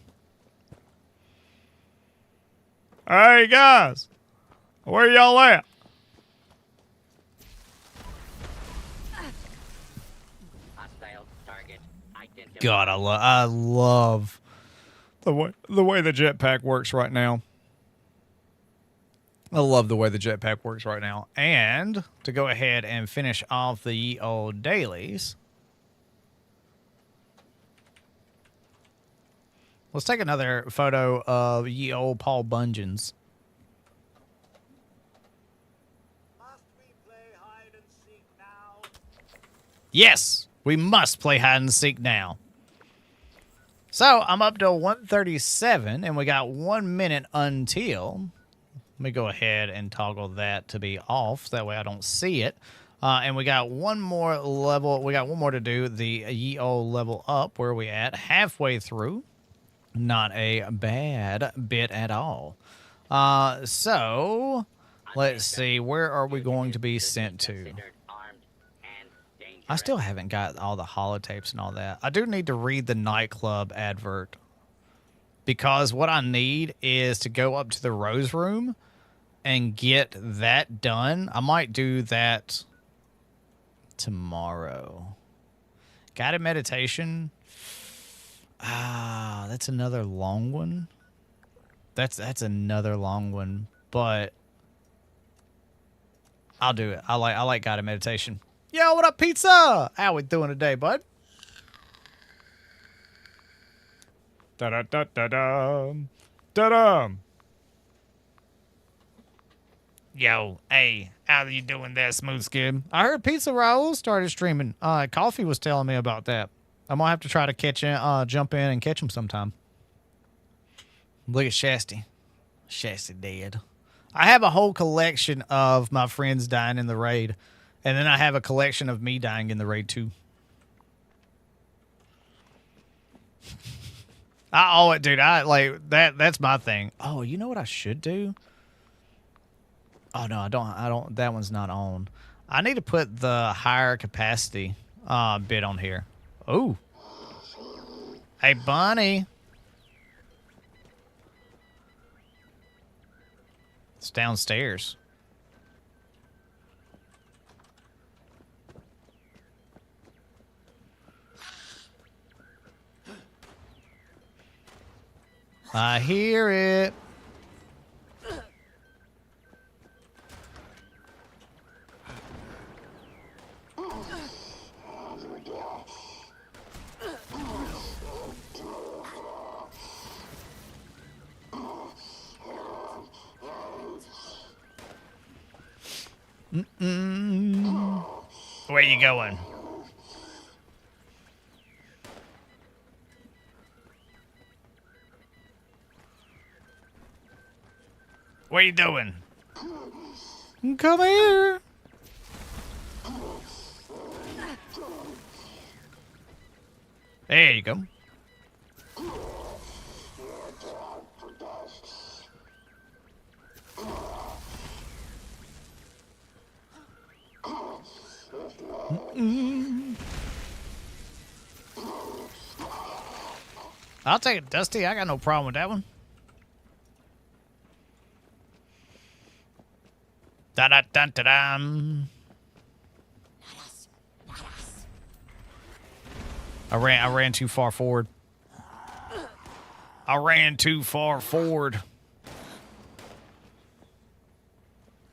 Hey, guys. Where y'all at? God, I love the way the jetpack works right now. I love the way the jetpack works right now. And to go ahead and finish off the ye old dailies, let's take another photo of ye old Paul Bungeons. Yes, we must play hide and seek now. So I'm up to 137, and we got 1 minute until. Let me go ahead and toggle that to be off. So that way I don't see it. And we got one more level. We got one more to do. The ye old level up. Where are we at? Halfway through. Not a bad bit at all. So let's see. Where are we going to be sent to? I still haven't got all the holotapes and all that. I do need to read the nightclub advert, because what I need is to go up to the Rose Room and get that done. I might do that tomorrow. Guided meditation. That's another long one. That's another long one, but I'll do it. I like guided meditation. Yo, what up, pizza? How we doing today, bud? Da-da-da-da-da. Da-da. Yo, hey, how you doing there, smooth skin? I heard Pizza Raul started streaming. Coffee was telling me about that. I might have to try to catch in, jump in and catch him sometime. Look at Shasty. Shasty dead. I have a whole collection of my friends dying in the raid, and then I have a collection of me dying in the raid too. I owe it, dude. I like that. That's my thing. Oh, you know what I should do? Oh no, I don't. That one's not on. I need to put the higher capacity bit on here. Oh, hey, Bunny. It's downstairs. I hear it. Where you going? What you doing? Come here. There you go. I'll take it, Dusty. I got no problem with that one. Da da da da da. I ran too far forward. I ran too far forward.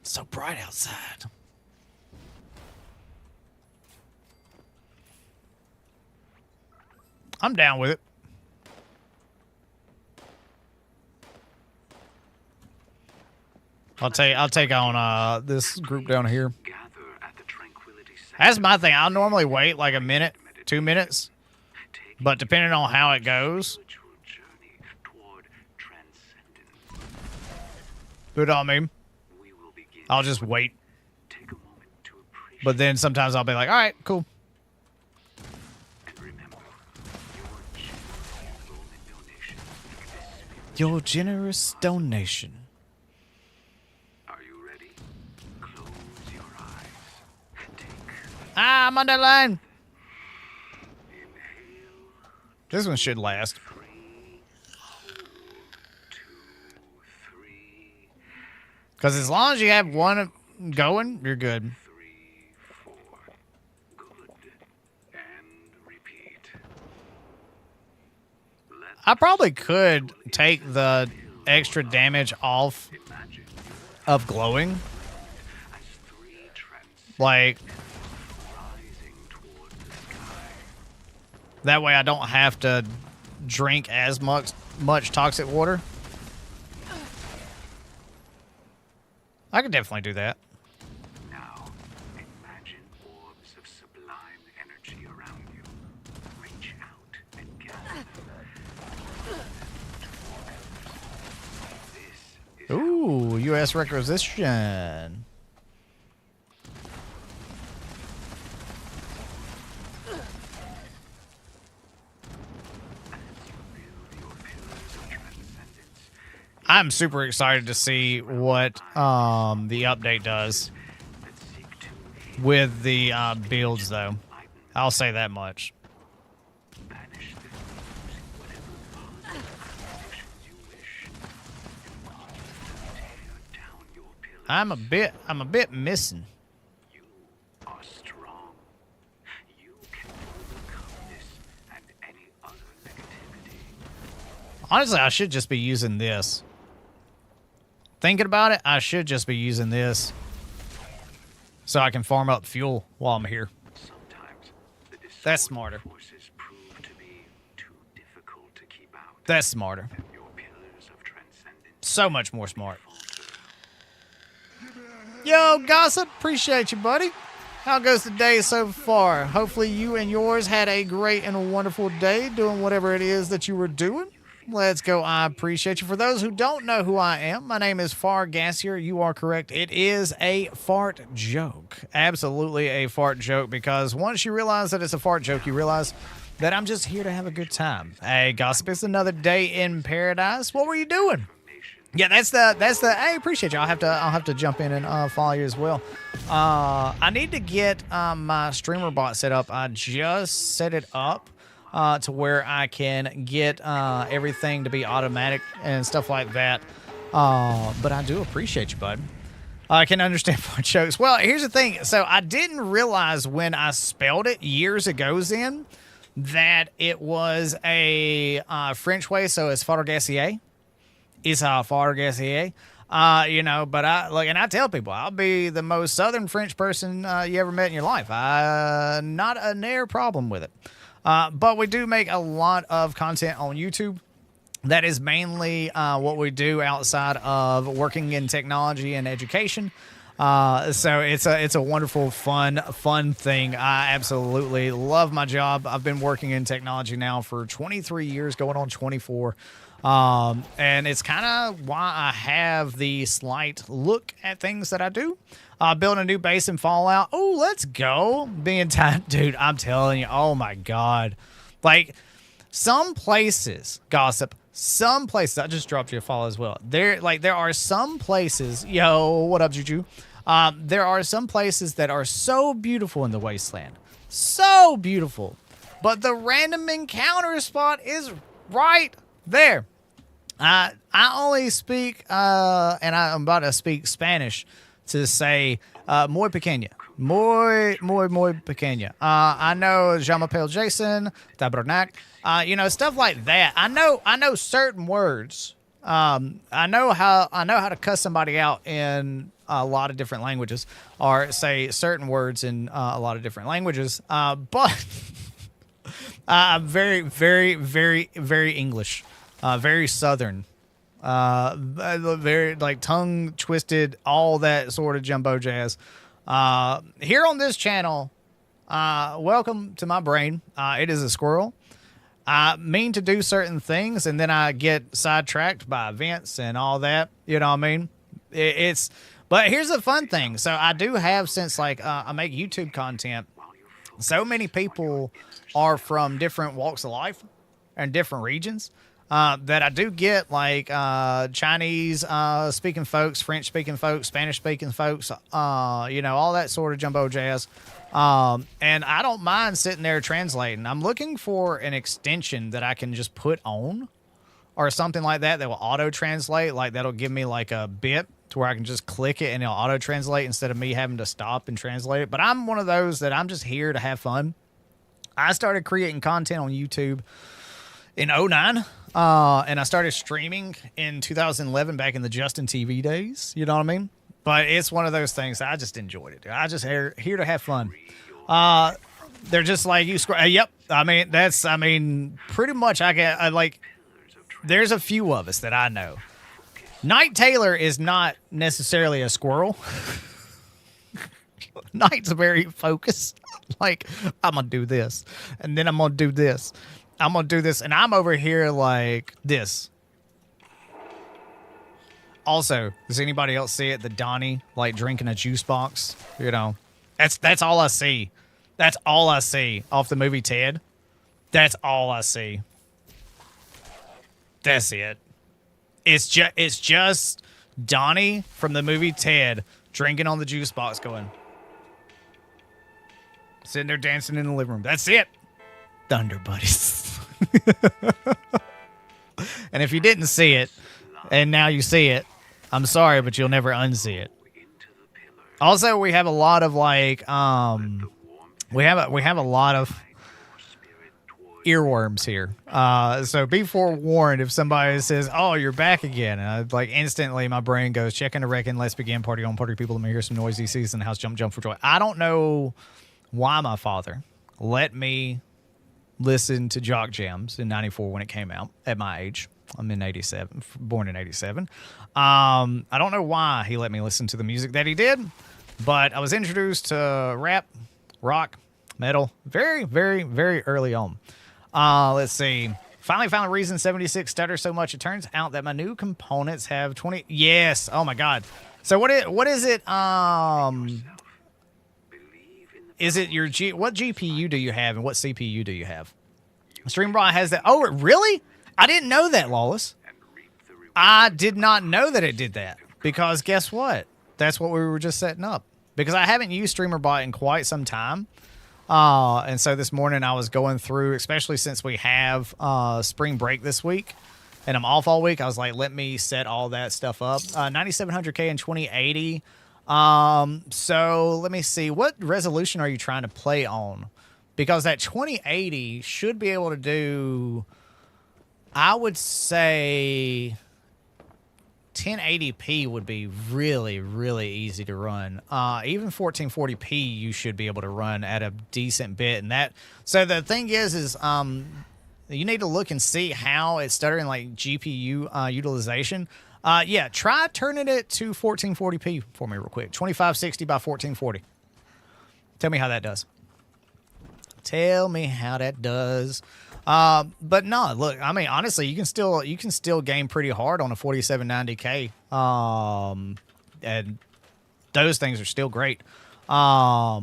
It's so bright outside. I'm down with it. I'll take on this group down here. That's my thing. I'll normally wait like a minute, 2 minutes, but depending on how it goes, good on me. I'll just wait. But then sometimes I'll be like, all right, cool. Your generous donation. Ah, I'm on that line. This one should last. Because as long as you have one going, you're good. I probably could take the extra damage off of glowing. Like, that way I don't have to drink as much toxic water. I could definitely do that. Now, imagine orbs of sublime energy around you. Reach out and gather them. Ooh, U.S. requisition. I'm super excited to see what the update does with the builds, though. I'll say that much. I'm a bit missing. You are strong. You can overcome this and any other negativity. Honestly, I should just be using this. Thinking about it, I should just be using this so I can farm up fuel while I'm here. That's smarter. That's smarter. So much more smart. Yo, Gossip, appreciate you, buddy. How goes the day so far? Hopefully you and yours had a great and wonderful day doing whatever it is that you were doing. Let's go. I appreciate you. For those who don't know who I am, my name is Fargassier. You are correct. It is a fart joke. Absolutely a fart joke, because once you realize that it's a fart joke, you realize that I'm just here to have a good time. Hey, Gossip, it's another day in paradise. What were you doing? Yeah, that's the. I appreciate you. I'll have to jump in and follow you as well. I need to get my streamer bot set up. I just set it up to where I can get everything to be automatic and stuff like that. But I do appreciate you, bud. I can understand fart jokes. Well, here's the thing. So I didn't realize when I spelled it years ago then that it was a French way. So it's Fargassier. It's Fargassier. You know, but and I tell people I'll be the most southern French person you ever met in your life. Not a near problem with it. But we do make a lot of content on YouTube. That is mainly what we do outside of working in technology and education. So it's a wonderful, fun thing. I absolutely love my job. I've been working in technology now for 23 years, going on 24. And it's kind of why I have the slight look at things that I do. Building a new base in Fallout. Oh, let's go. Being time, dude, I'm telling you, oh my God. Like, some places, Gossip, some places, I just dropped you a follow as well. There are some places, yo, what up, Juju? There are some places that are so beautiful in the wasteland. So beautiful. But the random encounter spot is right there. I only speak, and I'm about to speak Spanish to say, muy pequeña. Muy pequeña. I know Je m'appelle Jason, tabernacle, you know, stuff like that. I know certain words. I know how to cuss somebody out in a lot of different languages, or say certain words in a lot of different languages. But I'm very, very, very, very English. Very southern, very like tongue twisted, all that sort of jumbo jazz. Here on this channel, welcome to my brain. It is a squirrel. I mean to do certain things, and then I get sidetracked by events and all that. You know what I mean? But here's the fun thing. So I do have, since like I make YouTube content, so many people are from different walks of life and different regions. That I do get, like Chinese speaking folks, French speaking folks, Spanish speaking folks, you know, all that sort of jumbo jazz. And I don't mind sitting there translating. I'm looking for an extension that I can just put on, or something like that will auto translate. Like, that'll give me like a bit to where I can just click it and it'll auto translate instead of me having to stop and translate it. But I'm one of those that I'm just here to have fun. I started creating content on YouTube in 2009. And I started streaming in 2011, back in the Justin TV days. You know what I mean? But it's one of those things. I just enjoyed it. I just here to have fun. They're just like, you scroll. Yep. I mean, pretty much I like, there's a few of us that I know. Knight Taylor is not necessarily a squirrel. Knight's very focused. Like, I'm going to do this. And then I'm going to do this. I'm going to do this, and I'm over here like this. Also, does anybody else see it? The Donnie, like, drinking a juice box? You know, that's all I see. That's all I see off the movie Ted. That's all I see. That's it. It's just Donnie from the movie Ted drinking on the juice box going. Sitting there dancing in the living room. That's it. Thunder Buddies. And if you didn't see it, and now you see it, I'm sorry, but you'll never unsee it. Also, we have a lot of like, we have a lot of earworms here. So be forewarned if somebody says, "Oh, you're back again," and I, like, instantly my brain goes, "Check in to reckon. Let's begin. Party on, party people. Let me hear some noisy seas in the house. Jump for joy." I don't know why my father let me listen to Jock Jams in '94 when it came out at my age. I'm in 87, born in 87. I don't know why he let me listen to the music that he did, but I was introduced to rap, rock, metal very, very, very early on. Let's see. Finally found a reason 76 stutters so much. It turns out that my new components have 20. Yes. Oh my God. So what is it? Is it your what GPU do you have and what CPU do you have? StreamBot has that. Oh, really? I didn't know that, Lawless. I did not know that it did that because guess what? That's what we were just setting up because I haven't used StreamerBot in quite some time. And so this morning I was going through, especially since we have spring break this week and I'm off all week. I was like, let me set all that stuff up. 9700K and 2080. So let me see. What resolution are you trying to play on? Because that 2080 should be able to do, I would say 1080p would be really, really easy to run. Even 1440p you should be able to run at a decent bit. And that, so the thing is you need to look and see how it's stuttering like GPU utilization. Yeah, try turning it to 1440p for me real quick. 2560 by 1440. Tell me how that does. Tell me how that does. But no, look, I mean, honestly, you can still game pretty hard on a 4790K. And those things are still great. But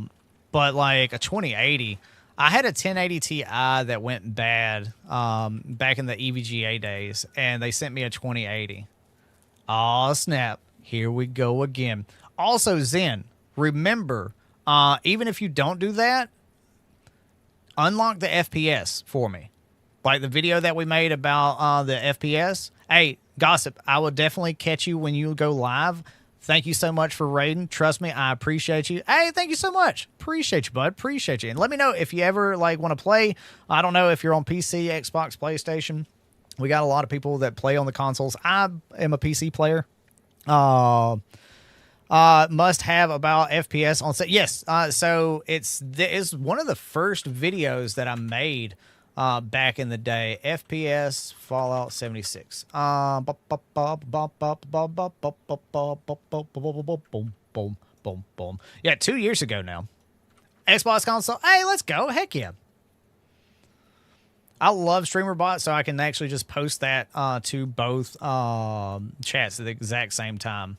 like a 2080, I had a 1080 Ti that went bad back in the EVGA days, and they sent me a 2080. Oh, snap. Here we go again. Also, Zen, remember, even if you don't do that, unlock the FPS for me. Like the video that we made about the FPS. Hey, Gossip, I will definitely catch you when you go live. Thank you so much for raiding. Trust me, I appreciate you. Hey, thank you so much. Appreciate you, bud. Appreciate you. And let me know if you ever like want to play. I don't know if you're on PC, Xbox, PlayStation. We got a lot of people that play on the consoles. I am a PC player. Must have about FPS on set. Yes. So it's one of the first videos that I made back in the day. FPS Fallout 76. Yeah, 2 years ago now. Xbox console. Hey, let's go. Heck yeah. I love StreamerBot, so I can actually just post that to both chats at the exact same time.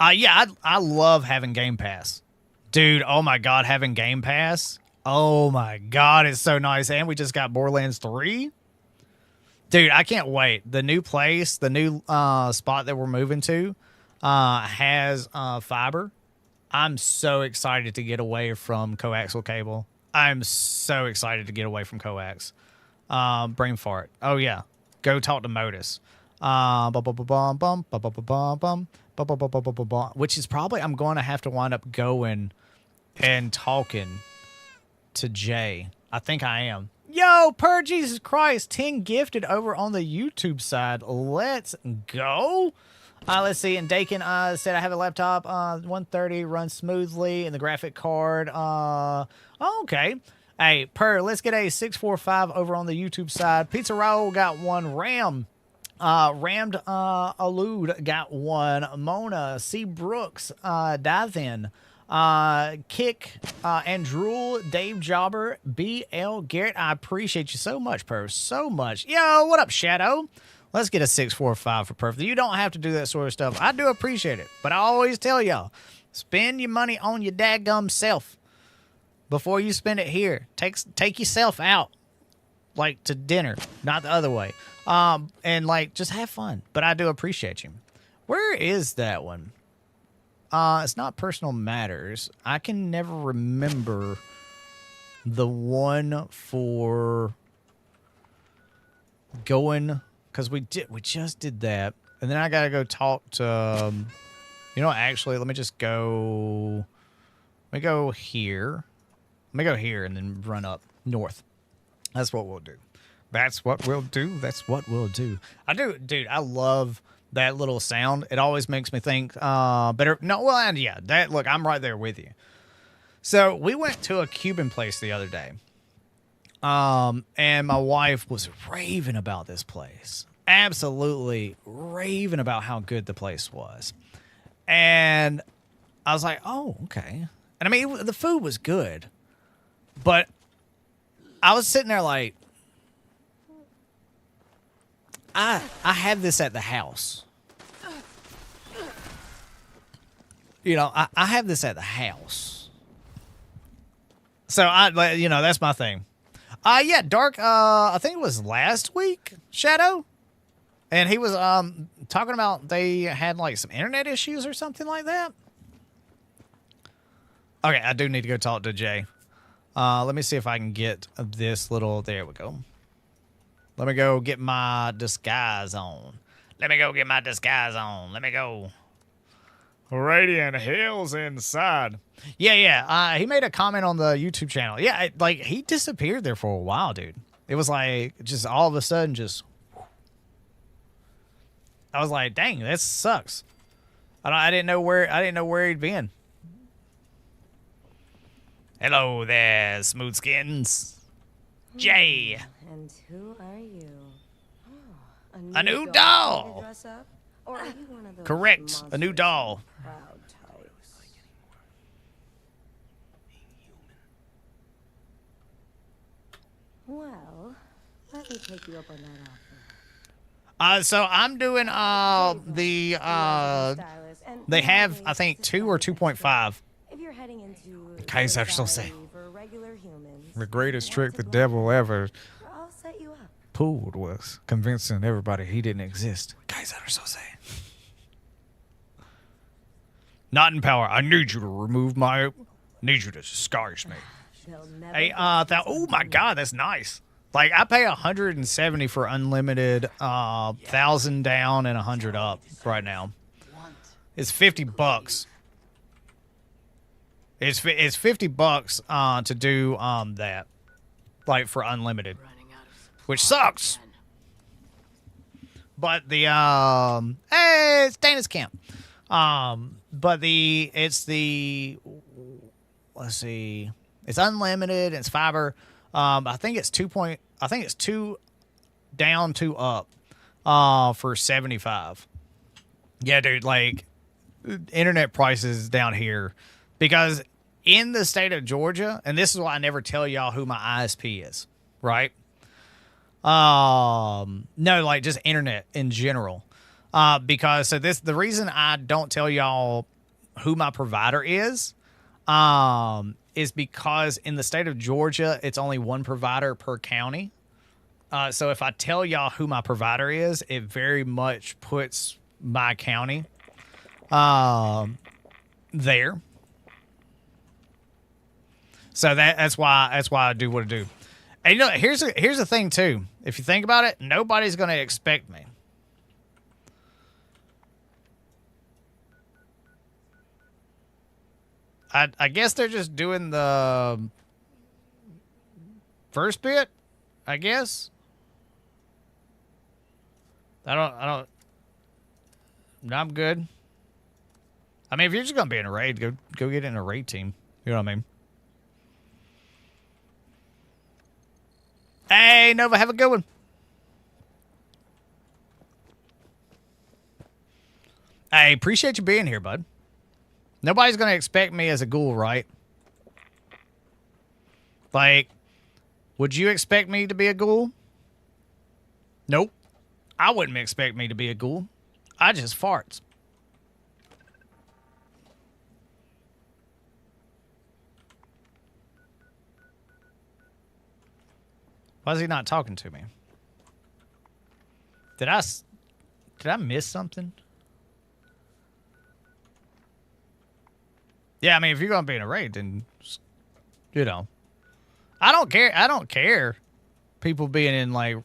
Yeah, I love having Game Pass. Dude, oh my God, having Game Pass. Oh my God, it's so nice. And we just got Borderlands 3. Dude, I can't wait. The new place, the new spot that we're moving to has fiber. I'm so excited to get away from coaxial cable. I'm so excited to get away from coax. Brain fart. Oh yeah. Go talk to Modus. Which is probably, I'm going to have to wind up going and talking to Jay. I think I am. Yo, per Jesus Christ, 10 gifted over on the YouTube side. Let's go. Let's see. And Dakin said I have a laptop 130 runs smoothly and the graphic card. Okay. Hey, let's get a 645 over on the YouTube side. Pizza Roll got one. Rammed Allude got one. Mona C. Brooks, Dive Kick, and Drool, Dave Jobber, BL Garrett. I appreciate you so much, so much. Yo, what up, Shadow? Let's get a 645 for Perf. You don't have to do that sort of stuff. I do appreciate it, but I always tell y'all, spend your money on your dadgum self before you spend it here. Take yourself out, like to dinner, not the other way. And like just have fun. But I do appreciate you. Where is that one? It's not Personal Matters. I can never remember the one for going, because we just did that, and then I gotta go talk to actually let me go here and then run up north. That's what we'll do. That's what we'll do. I do, dude. I love that little sound. It always makes me think better. No, well, and yeah, that, look, I'm right there with you. So we went to a Cuban place the other day. And my wife was raving about this place. Absolutely raving about how good the place was. And I was like, oh, okay. And I mean, the food was good. But I was sitting there like, I have this at the house. You know, I have this at the house. So that's my thing. Yeah, Dark, I think it was last week, Shadow. And he was talking about they had like some internet issues or something like that. Okay, I do need to go talk to Jay. Let me see if I can get this little, there we go. Let me go get my disguise on. Let me go get my disguise on. Let me go. Radiant Hills inside. Yeah. He made a comment on the YouTube channel. Yeah, like he disappeared there for a while, dude. It was like just all of a sudden just. I was like, dang, that sucks. I didn't know where he'd been. Hello there, smooth skins. Jay. And who are you? Oh, a new doll. To dress up? Or are you one of those Correct, a new doll. Proud types? Well, let me take you up on that offer. So I'm doing they have I think 2 or 2.5. If you're heading into Okay, so still say for regular humans, the greatest trick the devil ever I'll set you up. pulled was convincing everybody he didn't exist. Guys that are so sad. Not in power. I need you to remove my. Need you to disguise me. Hey, oh my God, that's nice. Like I pay 170 for unlimited, 1,000 down and 100 up right now. It's $50. It's $50 to do that, like for unlimited, which sucks. But the hey, it's Dana's camp. But let's see, it's unlimited. It's fiber. I think it's 2 down, 2 up, for 75. Yeah, dude, like internet prices down here, because in the state of Georgia, and this is why I never tell y'all who my ISP is, right? No, like just internet in general. Because the reason I don't tell y'all who my provider is because in the state of Georgia, it's only one provider per county. So if I tell y'all who my provider is, it very much puts my county there. So that's why I do what I do. And you know, here's the thing too. If you think about it, nobody's going to expect me. I guess they're just doing the first bit, I guess. No, I'm good. I mean, if you're just gonna be in a raid, go get in a raid team. You know what I mean? Hey, Nova, have a good one. I appreciate you being here, bud. Nobody's going to expect me as a ghoul, right? Like, would you expect me to be a ghoul? Nope. I wouldn't expect me to be a ghoul. I just farts. Why is he not talking to me? Did I miss something? Yeah, I mean, if you're going to be in a raid, then, you know. I don't care people being in, like,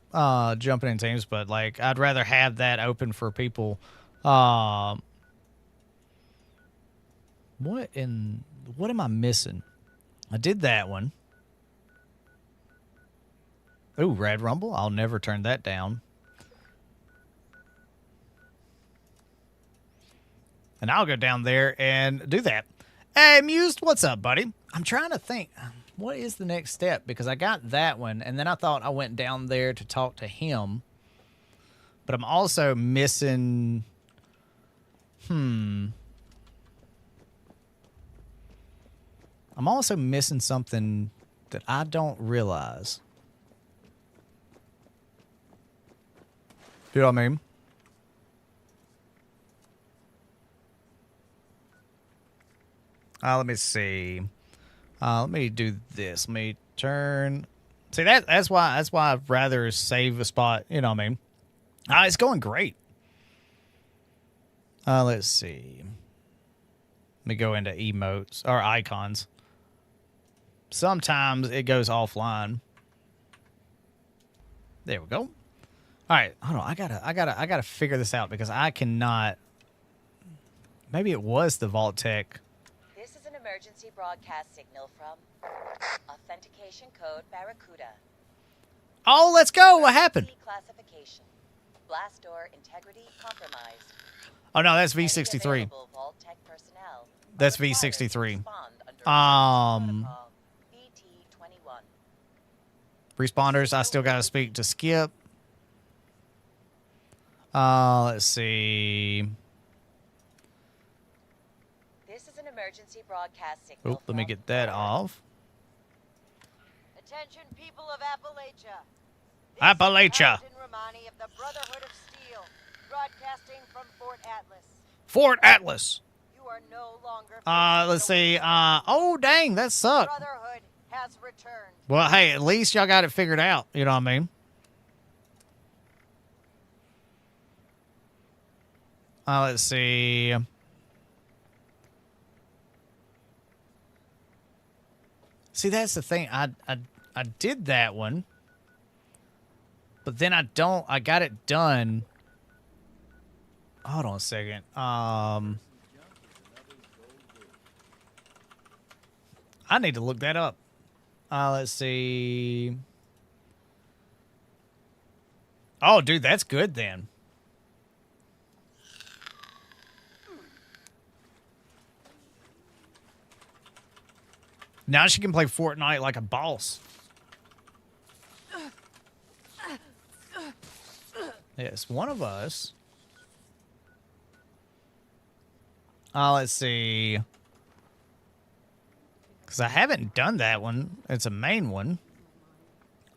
jumping in teams, but, like, I'd rather have that open for people. What am I missing? I did that one. Ooh, Rad Rumble. I'll never turn that down. And I'll go down there and do that. Hey, Mused, what's up, buddy? I'm trying to think. What is the next step? Because I got that one, and then I thought I went down there to talk to him. But I'm also missing... I'm also missing something that I don't realize. You know what I mean? Let me see. Let me do this. Let me turn. See, that's why I'd rather save a spot. You know what I mean? It's going great. Let's see. Let me go into emotes or icons. Sometimes it goes offline. There we go. All right, hold on. I gotta figure this out because I cannot. Maybe it was the Vault Tech. This is an emergency broadcast signal from authentication code Barracuda. Oh, let's go. What happened? Classification. Blast door integrity compromised. Oh no, that's V63. That's V63. Responders, I still gotta speak to Skip. Let's see. This is an emergency broadcast signal. Oh, let me get that off. Attention, people of Appalachia. Appalachia. Captain Romani of the Brotherhood of Steel, broadcasting from Fort Atlas. Fort Atlas. You are no longer. Let's see. Oh, dang, that sucked. Brotherhood has returned. Well, hey, at least y'all got it figured out. You know what I mean? Let's see. See, that's the thing. I did that one, but then I got it done. Hold on a second. I need to look that up. Let's see. Oh, dude, that's good then. Now she can play Fortnite like a boss. Yes, one of us. Let's see. Because I haven't done that one. It's a main one.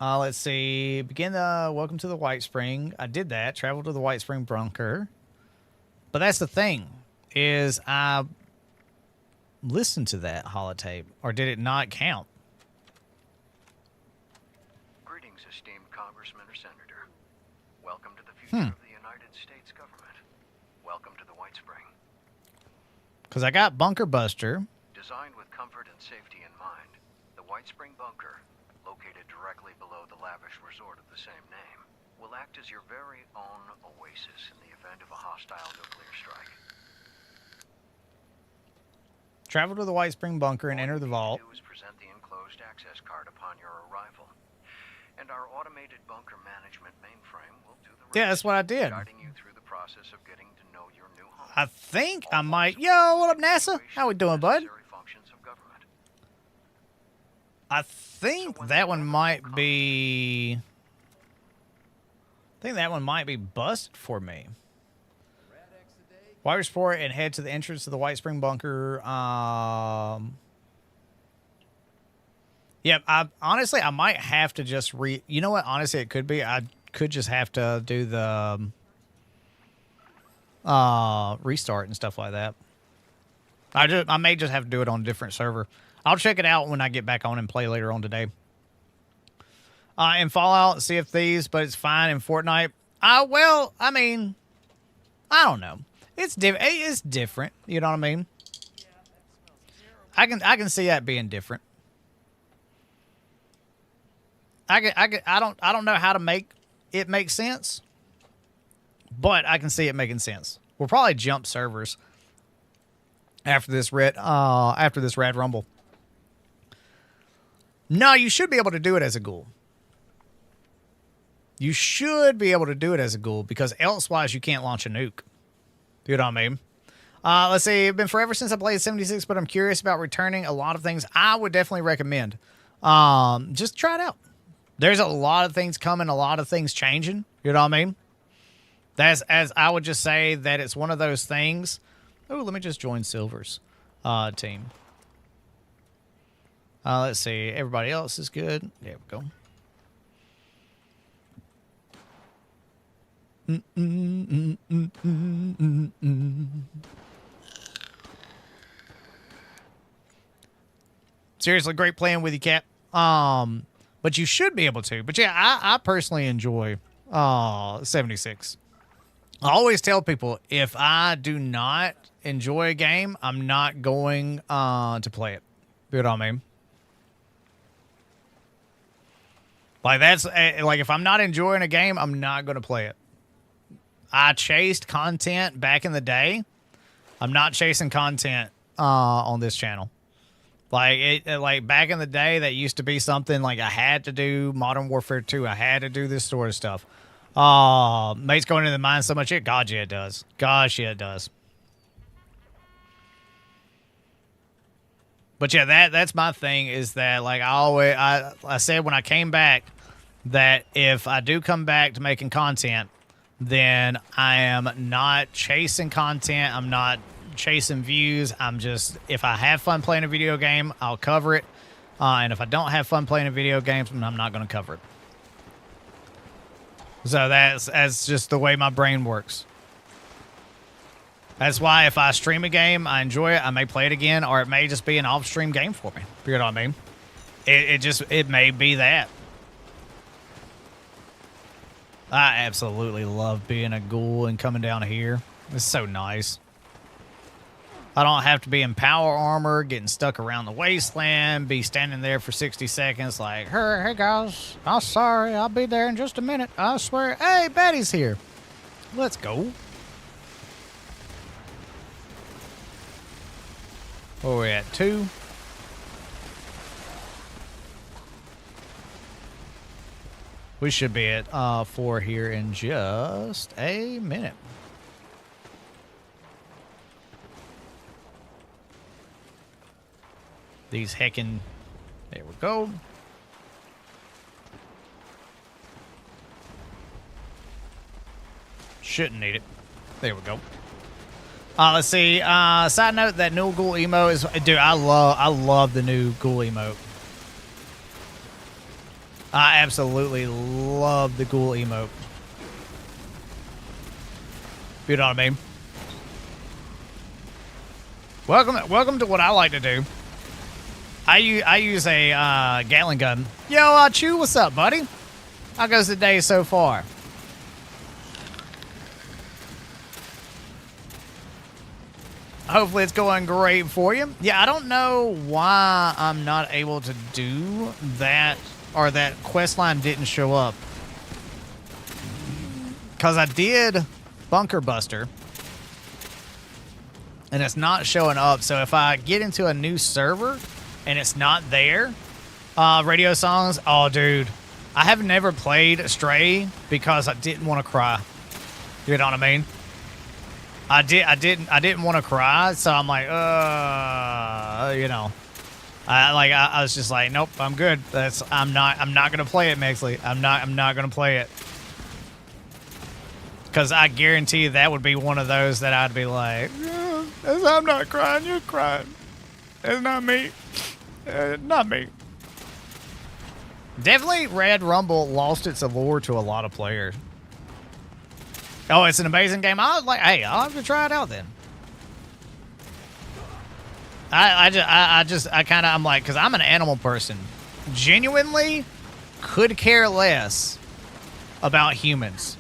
Let's see. Begin the welcome to the White Spring. I did that. Travel to the White Spring bunker. But that's the thing. Is I listened to that holotape. Or did it not count? Greetings, esteemed Congressman or Senator. Welcome to the future of the United States government. Welcome to the White Spring. Because I got Bunker Buster. Designed with comfort and safety in mind, the White Spring Bunker, located directly below the lavish resort of the same name, will act as your very own oasis in the event of a hostile nuclear strike. Travel to the White Spring Bunker and enter the vault. All you do is present the enclosed access card upon your arrival. And our automated bunker management mainframe will do the rest. Yeah, that's what I did. Guiding you through the process of getting to know your new home. I think I might. Yo, what up, NASA? How we doing, bud? I think that one might be. I think that one might be busted for me. Wire sport and head to the entrance to the White Spring Bunker. Yep. Honestly, I might have to just You know what? Honestly, it could be. I could just have to do the restart and stuff like that. I may just have to do it on a different server. I'll check it out when I get back on and play later on today. In Fallout, Sea of Thieves, but it's fine in Fortnite. Well, I mean, I don't know. It's different. You know what I mean? I can see that being different. I don't know how to make it make sense, but I can see it making sense. We'll probably jump servers after this Rad Rumble. No, you should be able to do it as a ghoul. You should be able to do it as a ghoul because elsewise you can't launch a nuke. You know what I mean? Let's see. It's been forever since I played 76, but I'm curious about returning a lot of things. I would definitely recommend. Just try it out. There's a lot of things coming, a lot of things changing. You know what I mean? As I would just say that it's one of those things. Oh, let me just join Silver's team. Let's see. Everybody else is good. There we go. Seriously, great playing with you, Cap. But you should be able to. But yeah, I personally enjoy 76. I always tell people if I do not enjoy a game, I'm not going to play it. You know what I mean? Like that's like if I'm not enjoying a game, I'm not going to play it. I chased content back in the day. I'm not chasing content on this channel. Like like back in the day, that used to be something like I had to do Modern Warfare 2. I had to do this sort of stuff. Mate's going into the mine so much. God, yeah, it does. Gosh, yeah, it does. But yeah, that's my thing is that like I said when I came back that if I do come back to making content, then I am not chasing content. I'm not chasing views. I'm just, if I have fun playing a video game, I'll cover it. And if I don't have fun playing a video game, I'm not going to cover it. So that's just the way my brain works. That's why if I stream a game, I enjoy it, I may play it again, or it may just be an off-stream game for me. You know what I mean? It may be that. I absolutely love being a ghoul and coming down here. It's so nice. I don't have to be in power armor, getting stuck around the wasteland, be standing there for 60 seconds like, hey guys, I'm sorry, I'll be there in just a minute. I swear. Hey, Betty's here. Let's go. Where are we at? 2? We should be at 4 here in just a minute. These heckin'... There we go. Shouldn't need it. There we go. Let's see. Side note, that new Ghoul emo is... Dude, I love the new Ghoul emote. I absolutely love the Ghoul emote. You know what I mean? Welcome to what I like to do. I use a Gatling gun. Yo, Chew, what's up, buddy? How goes the day so far? Hopefully it's going great for you. Yeah, I don't know why I'm not able to do that, or that quest line didn't show up. Because I did Bunker Buster, and it's not showing up. So if I get into a new server and it's not there, radio songs, oh dude, I have never played Stray because I didn't want to cry. You know what I mean? I didn't want to cry, so I'm like, you know, I was just like, nope, I'm good. I'm not gonna play it, Mexley. I'm not gonna play it, because I guarantee you that would be one of those that I'd be like, I'm not crying, you're crying. It's not me. Not me. Definitely, Red Rumble lost its allure to a lot of players. Oh, it's an amazing game. I was like, hey, I'll have to try it out then. I'm like, because I'm an animal person. Genuinely could care less about humans.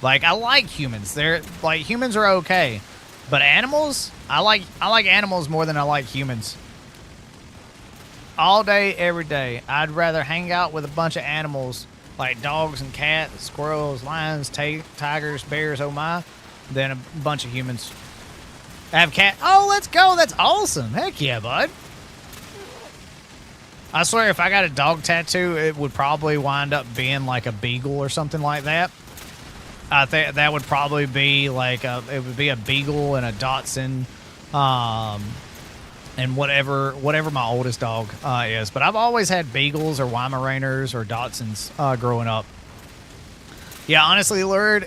Like, I like humans. They're like, humans are okay. But animals, I like animals more than I like humans. All day, every day. I'd rather hang out with a bunch of animals, like dogs and cats, squirrels, lions, tigers, bears, oh my, than a bunch of humans. I have cat. Oh, let's go. That's awesome. Heck yeah, bud. I swear, if I got a dog tattoo, it would probably wind up being like a beagle or something like that. I think that would probably be like it would be a beagle and a Dachshund, and whatever my oldest dog is. But I've always had beagles or Weimaraners or Dachshunds growing up. Yeah, honestly, Lord,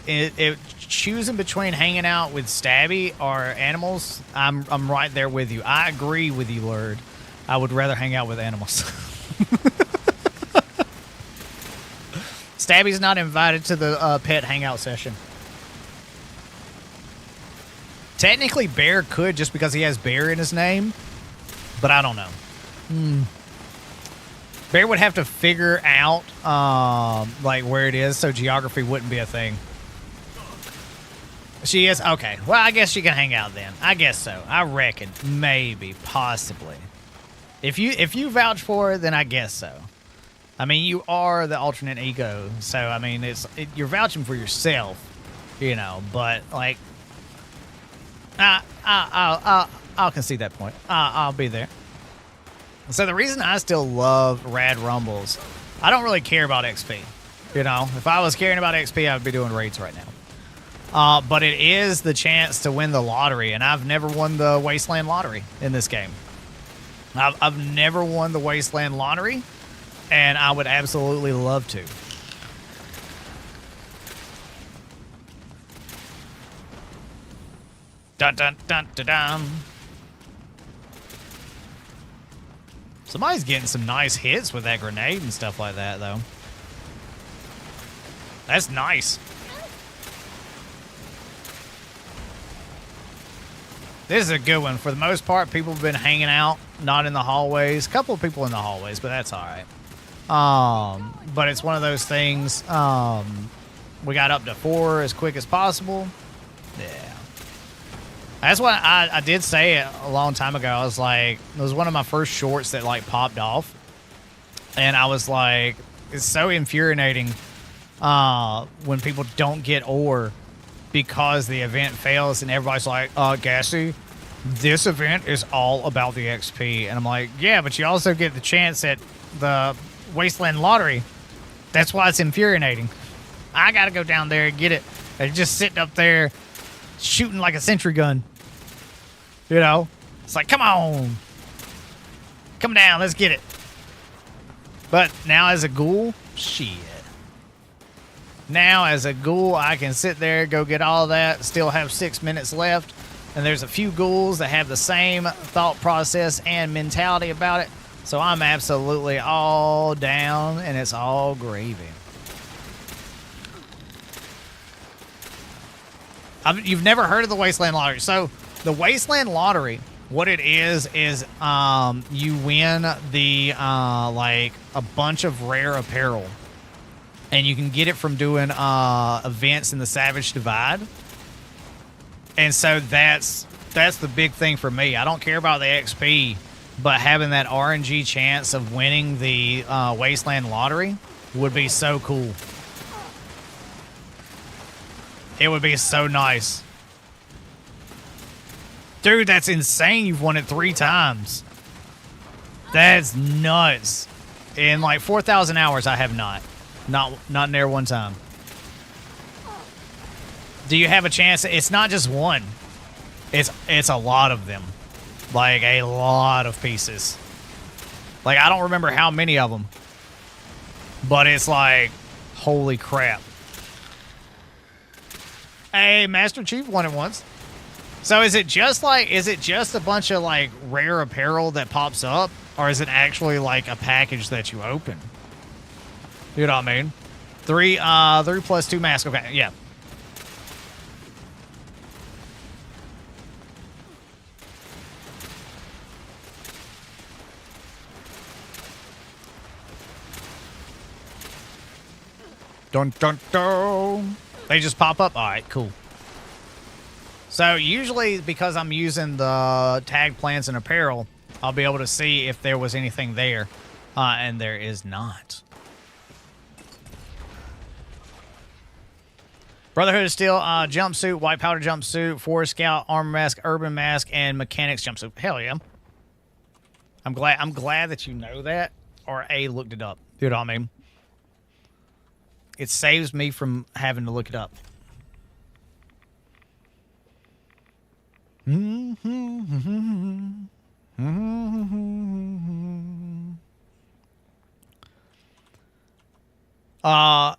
choosing between hanging out with Stabby or animals, I'm right there with you. I agree with you, Lord. I would rather hang out with animals. Stabby's not invited to the pet hangout session. Technically, Bear could just because he has Bear in his name, but I don't know. Bear would have to figure out like where it is, so geography wouldn't be a thing. She is? Okay. Well, I guess she can hang out then. I guess so. I reckon. Maybe. Possibly. If you vouch for it, then I guess so. I mean, you are the alternate ego, so, I mean, you're vouching for yourself, you know, but, like, I'll concede that point. I'll be there. So the reason I still love Rad Rumbles, I don't really care about XP, you know. If I was caring about XP, I would be doing raids right now. But it is the chance to win the lottery, and I've never won the Wasteland lottery in this game. I've never won the Wasteland lottery, and I would absolutely love to. Dun dun dun dun dun. Somebody's getting some nice hits with that grenade and stuff like that, though. That's nice. This is a good one. For the most part, people have been hanging out, not in the hallways. A couple of people in the hallways, but that's all right. But it's one of those things. We got up to 4 as quick as possible. Yeah. That's what I did say it a long time ago. I was like, it was one of my first shorts that like popped off. And I was like, it's so infuriating when people don't get ore because the event fails and everybody's like, Gassy, this event is all about the XP. And I'm like, yeah, but you also get the chance at the Wasteland lottery. That's why it's infuriating. I got to go down there and get it. And just sitting up there shooting like a sentry gun. You know? It's like, come on. Come down, let's get it. But now as a ghoul, shit. Now, as a ghoul, I can sit there, go get all that, still have 6 minutes left. And there's a few ghouls that have the same thought process and mentality about it. So I'm absolutely all down, and it's all gravy. You've never heard of the Wasteland Lottery. So the Wasteland Lottery, what it is you win the, like, a bunch of rare apparel. And you can get it from doing events in the Savage Divide. And so that's the big thing for me. I don't care about the XP, but having that RNG chance of winning the Wasteland Lottery would be so cool. It would be so nice. Dude, that's insane. You've won it 3 times. That's nuts. In like 4,000 hours, I have not. Not near one time. Do you have a chance? It's not just one. It's a lot of them. Like a lot of pieces. Like I don't remember how many of them. But it's like, holy crap. Hey, Master Chief won it once. So is it just a bunch of like rare apparel that pops up? Or is it actually like a package that you open? You know what I mean? 3 plus 2 masks. Okay, yeah. Dun dun dun. They just pop up. All right, cool. So usually because I'm using the tag plants and apparel, I'll be able to see if there was anything there, and there is not. Brotherhood of Steel jumpsuit, white powder jumpsuit, Forest Scout, armor mask, urban mask, and mechanics jumpsuit. Hell yeah! I'm glad that you know that or looked it up. You know what I mean? It saves me from having to look it up.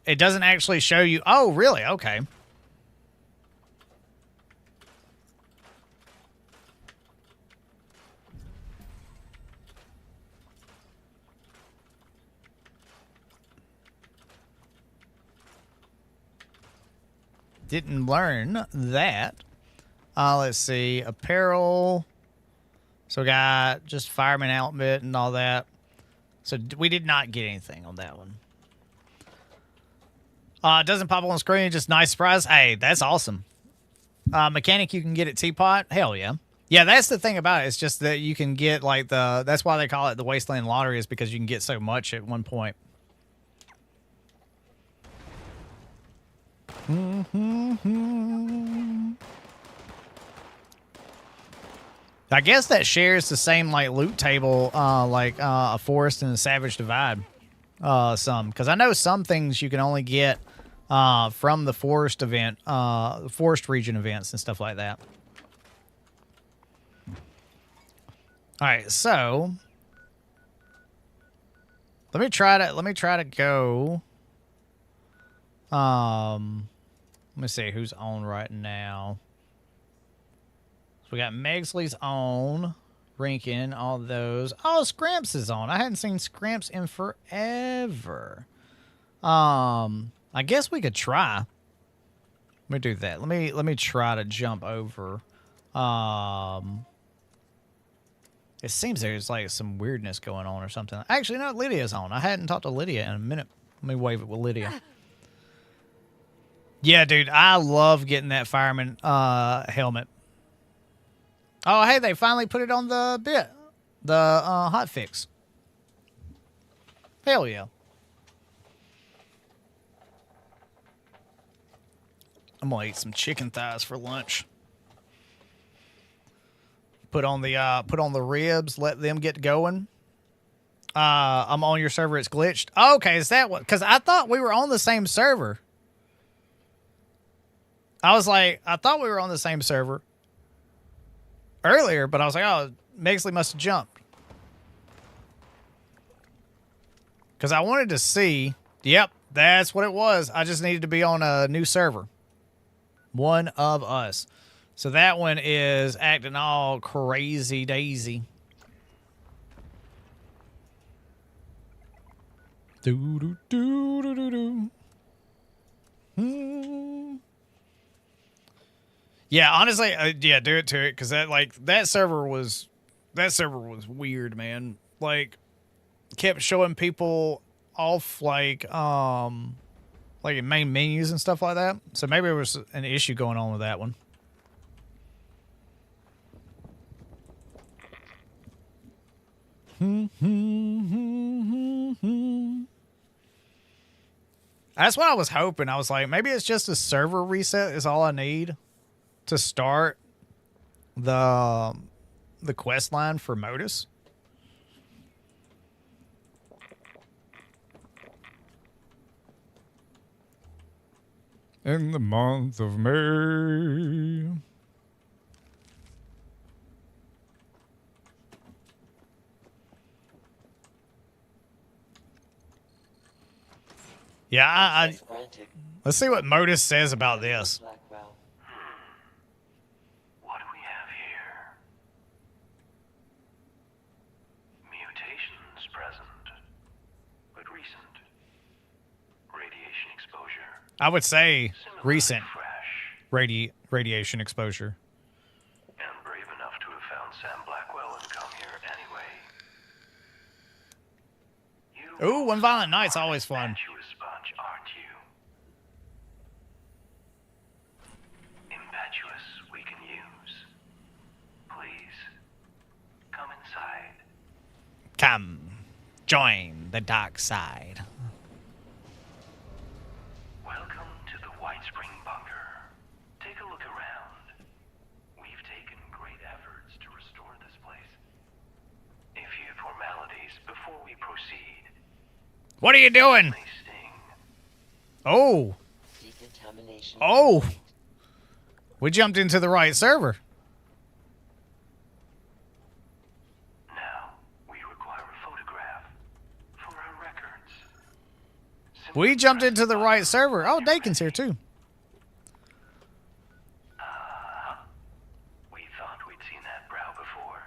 It doesn't actually show you. Oh, really? Okay. didn't learn that. Let's see. Apparel. So we got just fireman outfit and all that. So we did not get anything on that one. It doesn't pop on the screen. Just nice surprise. Hey, that's awesome. Mechanic you can get at Teapot. Hell yeah. Yeah, that's the thing about it. It's just that you can get like that's why they call it the Wasteland Lottery, is because you can get so much at one point. I guess that shares the same like loot table like a Forest and a Savage Divide. Some, because I know some things you can only get from the Forest event, Forest region events and stuff like that. All right, so let me try to go. Let me see who's on right now. So we got Megsley's on, Rinkin, all those. Oh, Scramps is on. I hadn't seen Scramps in forever. I guess we could try. Let me do that. Let me try to jump over. It seems there's like some weirdness going on or something. Actually, no, Lydia's on. I hadn't talked to Lydia in a minute. Let me wave it with Lydia. Yeah, dude, I love getting that fireman helmet. Oh, hey, they finally put it on the hot fix. Hell yeah. I'm gonna eat some chicken thighs for lunch. Put on the ribs, let them get going. I'm on your server, it's glitched. Oh, okay, is that what? Because I thought we were on the same server. I thought we were on the same server earlier, but I was like, oh, Megsley must have jumped. Because I wanted to see. Yep, that's what it was. I just needed to be on a new server. One of us. So that one is acting all crazy daisy. Do do do do do do. Yeah, honestly, yeah, do it to it, because that server was weird, man. Like, kept showing people off like in main menus and stuff like that. So maybe there was an issue going on with that one. That's what I was hoping. I was like, maybe it's just a server reset is all I need to start the quest line for Modus. In the month of May. Yeah, let's see what Modus says about this. What do we have here? Mutations present, but recent. Radiation exposure. I would say recent radiation exposure. And brave enough to have found Sam Blackwell and come here anyway. Ooh, One Violent Night's always fun. Sponge, aren't you? Impetuous we can use. Please, come inside. Come, join the dark side. Welcome to the White Spring Bunker. Take a look around. We've taken great efforts to restore this place. A few formalities before we proceed. What are you doing? Oh. Oh. We jumped into the right server. Now, we require a photograph for our records. We jumped into the right server. Oh, Dakin's here too. We thought we'd seen that brow before.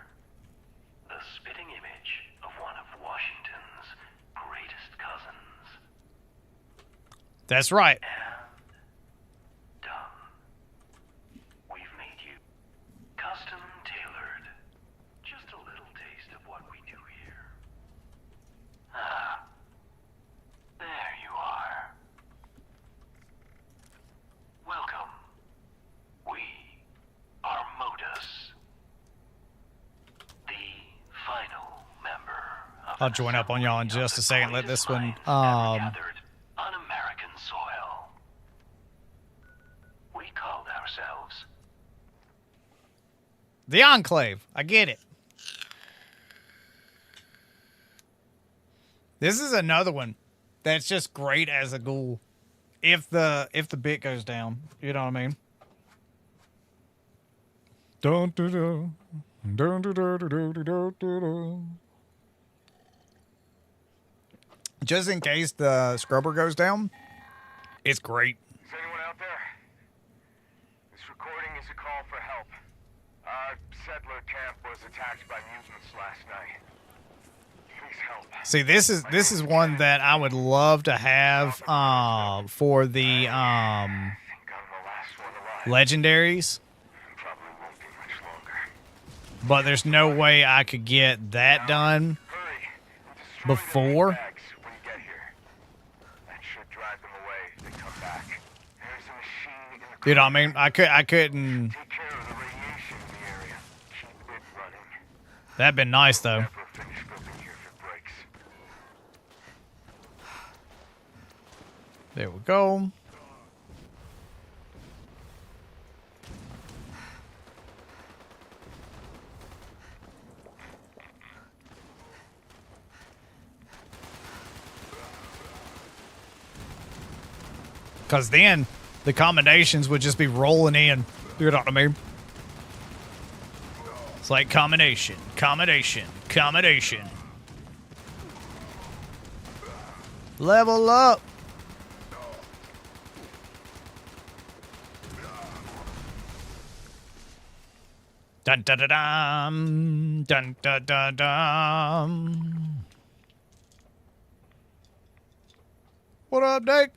The spitting image of one of Washington's greatest cousins. That's right. Done. I'll join up on y'all in just a second. Let this one. On American soil. We called ourselves The Enclave. I get it. This is another one that's just great as a ghoul. If the bit goes down, you know what I mean? Dun, dun, dun. Dun, dun, dun, dun, dun, dun, dun. Just in case the scrubber goes down, it's great. Is anyone out there? This recording is a call for help. Our settler camp was attacked by mutants last night. Please help. See, this is one that I would love to have for the legendaries. But there's no way I could get that done before. You know what I mean? I couldn't. That'd been nice though. There we go. Because then the combinations would just be rolling in. You know what I mean? It's like combination, combination, combination. Level up. Dun dun dun dun dun dun dun dun. What up, Dick?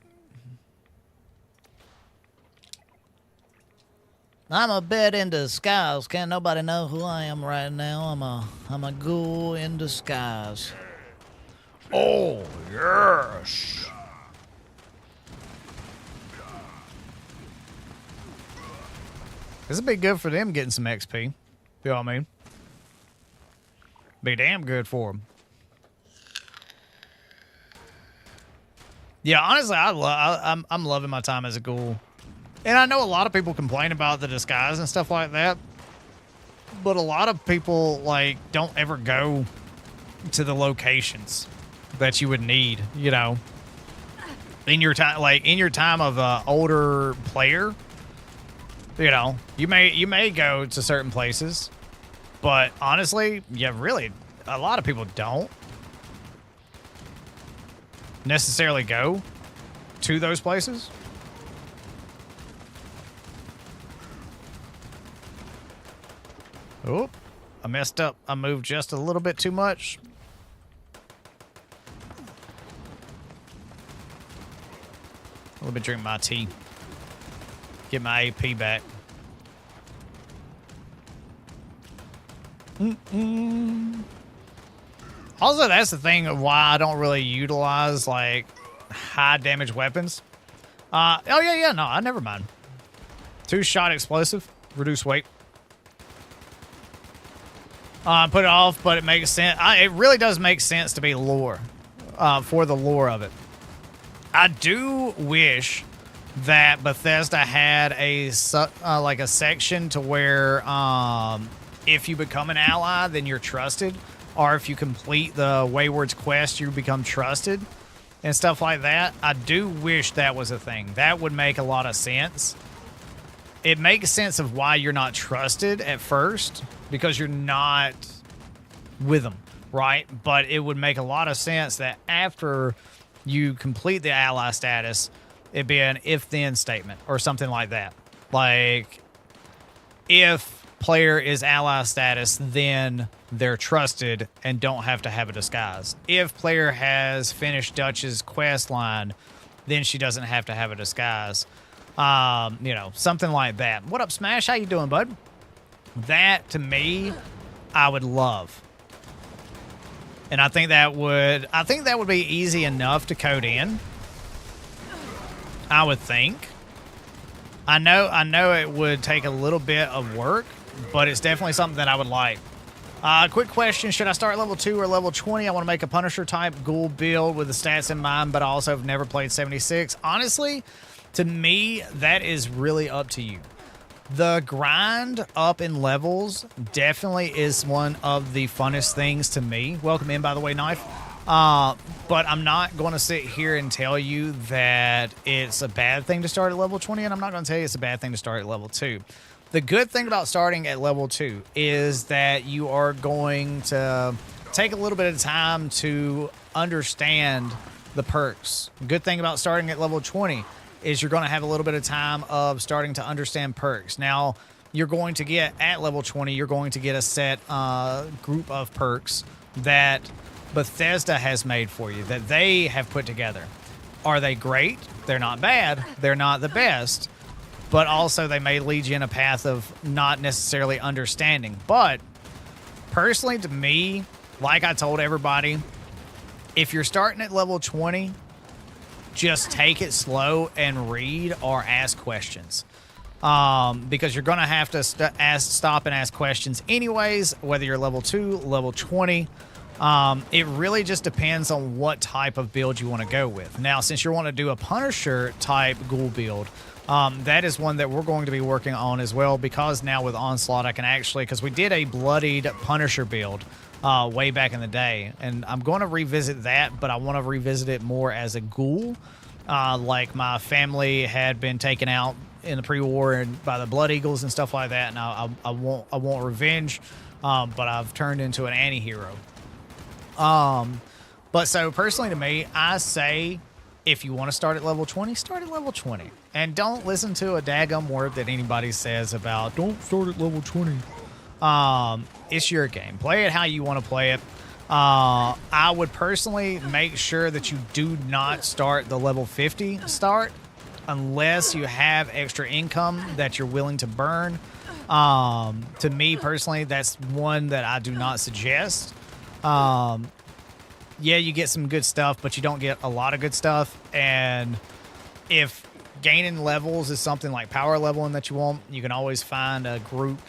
I'm a bit in disguise. Can't nobody know who I am right now. I'm a ghoul in disguise. Oh yes. This would be good for them getting some XP. You know what I mean? Be damn good for them. Yeah, honestly, I'm loving my time as a ghoul. And I know a lot of people complain about the disguise and stuff like that. But a lot of people, like, don't ever go to the locations that you would need, you know. In your time, like, in your time of older player, you know, you may go to certain places. But honestly, yeah, really, a lot of people don't necessarily go to those places. Oh, I messed up. I moved just a little bit too much. Let me drink my tea. Get my AP back. Also, that's the thing of why I don't really utilize, like, high damage weapons. Oh, yeah, no, I never mind. 2-shot explosive. Reduce weight. Put it off, but it makes sense. It really does make sense to be lore, for the lore of it. I do wish that Bethesda had a like a section to where if you become an ally, then you're trusted, or if you complete the Wayward's quest, you become trusted, and stuff like that. I do wish that was a thing. That would make a lot of sense. It makes sense of why you're not trusted at first, because you're not with them, right? But it would make a lot of sense that after you complete the ally status, it'd be an if-then statement or something like that. Like, if player is ally status, then they're trusted and don't have to have a disguise. If player has finished Dutch's quest line, then she doesn't have to have a disguise. You know, something like that. What up, Smash? How you doing, bud? That, to me, I would love. And I think that would be easy enough to code in. I would think. I know it would take a little bit of work, but it's definitely something that I would like. Quick question. Should I start level 2 or level 20? I want to make a Punisher type Ghoul build with the stats in mind, but I also have never played 76. Honestly, to me, that is really up to you. The grind up in levels definitely is one of the funnest things to me. Welcome in, by the way, Knife. But I'm not going to sit here and tell you that it's a bad thing to start at level 20, and I'm not going to tell you it's a bad thing to start at level 2. The good thing about starting at level 2 is that you are going to take a little bit of time to understand the perks. Good thing about starting at level 20 is you're going to have a little bit of time of starting to understand perks. Now, you're going to get, at level 20, you're going to get a set group of perks that Bethesda has made for you, that they have put together. Are they great? They're not bad. They're not the best. But also they may lead you in a path of not necessarily understanding. But personally, to me, like I told everybody, if you're starting at level 20, just take it slow and read or ask questions. Because you're going to have to stop and ask questions anyways, whether you're level 2, level 20. It really just depends on what type of build you want to go with. Now, since you want to do a Punisher type Ghoul build, that is one that we're going to be working on as well, because now with Onslaught, I can actually, because we did a bloodied Punisher build way back in the day, and I'm going to revisit that, but I want to revisit it more as a Ghoul. Like my family had been taken out in the pre-war and by the Blood Eagles and stuff like that, and I want revenge, but I've turned into an anti-hero. But so personally to me, I say if you want to start at level 20, start at level 20. And don't listen to a daggum word that anybody says about don't start at level 20. It's your game. Play it how you want to play it. I would personally make sure that you do not start the level 50 start unless you have extra income that you're willing to burn. To me personally, that's one that I do not suggest. Yeah, you get some good stuff, but you don't get a lot of good stuff. And if gaining levels is something like power leveling that you want, you can always find a group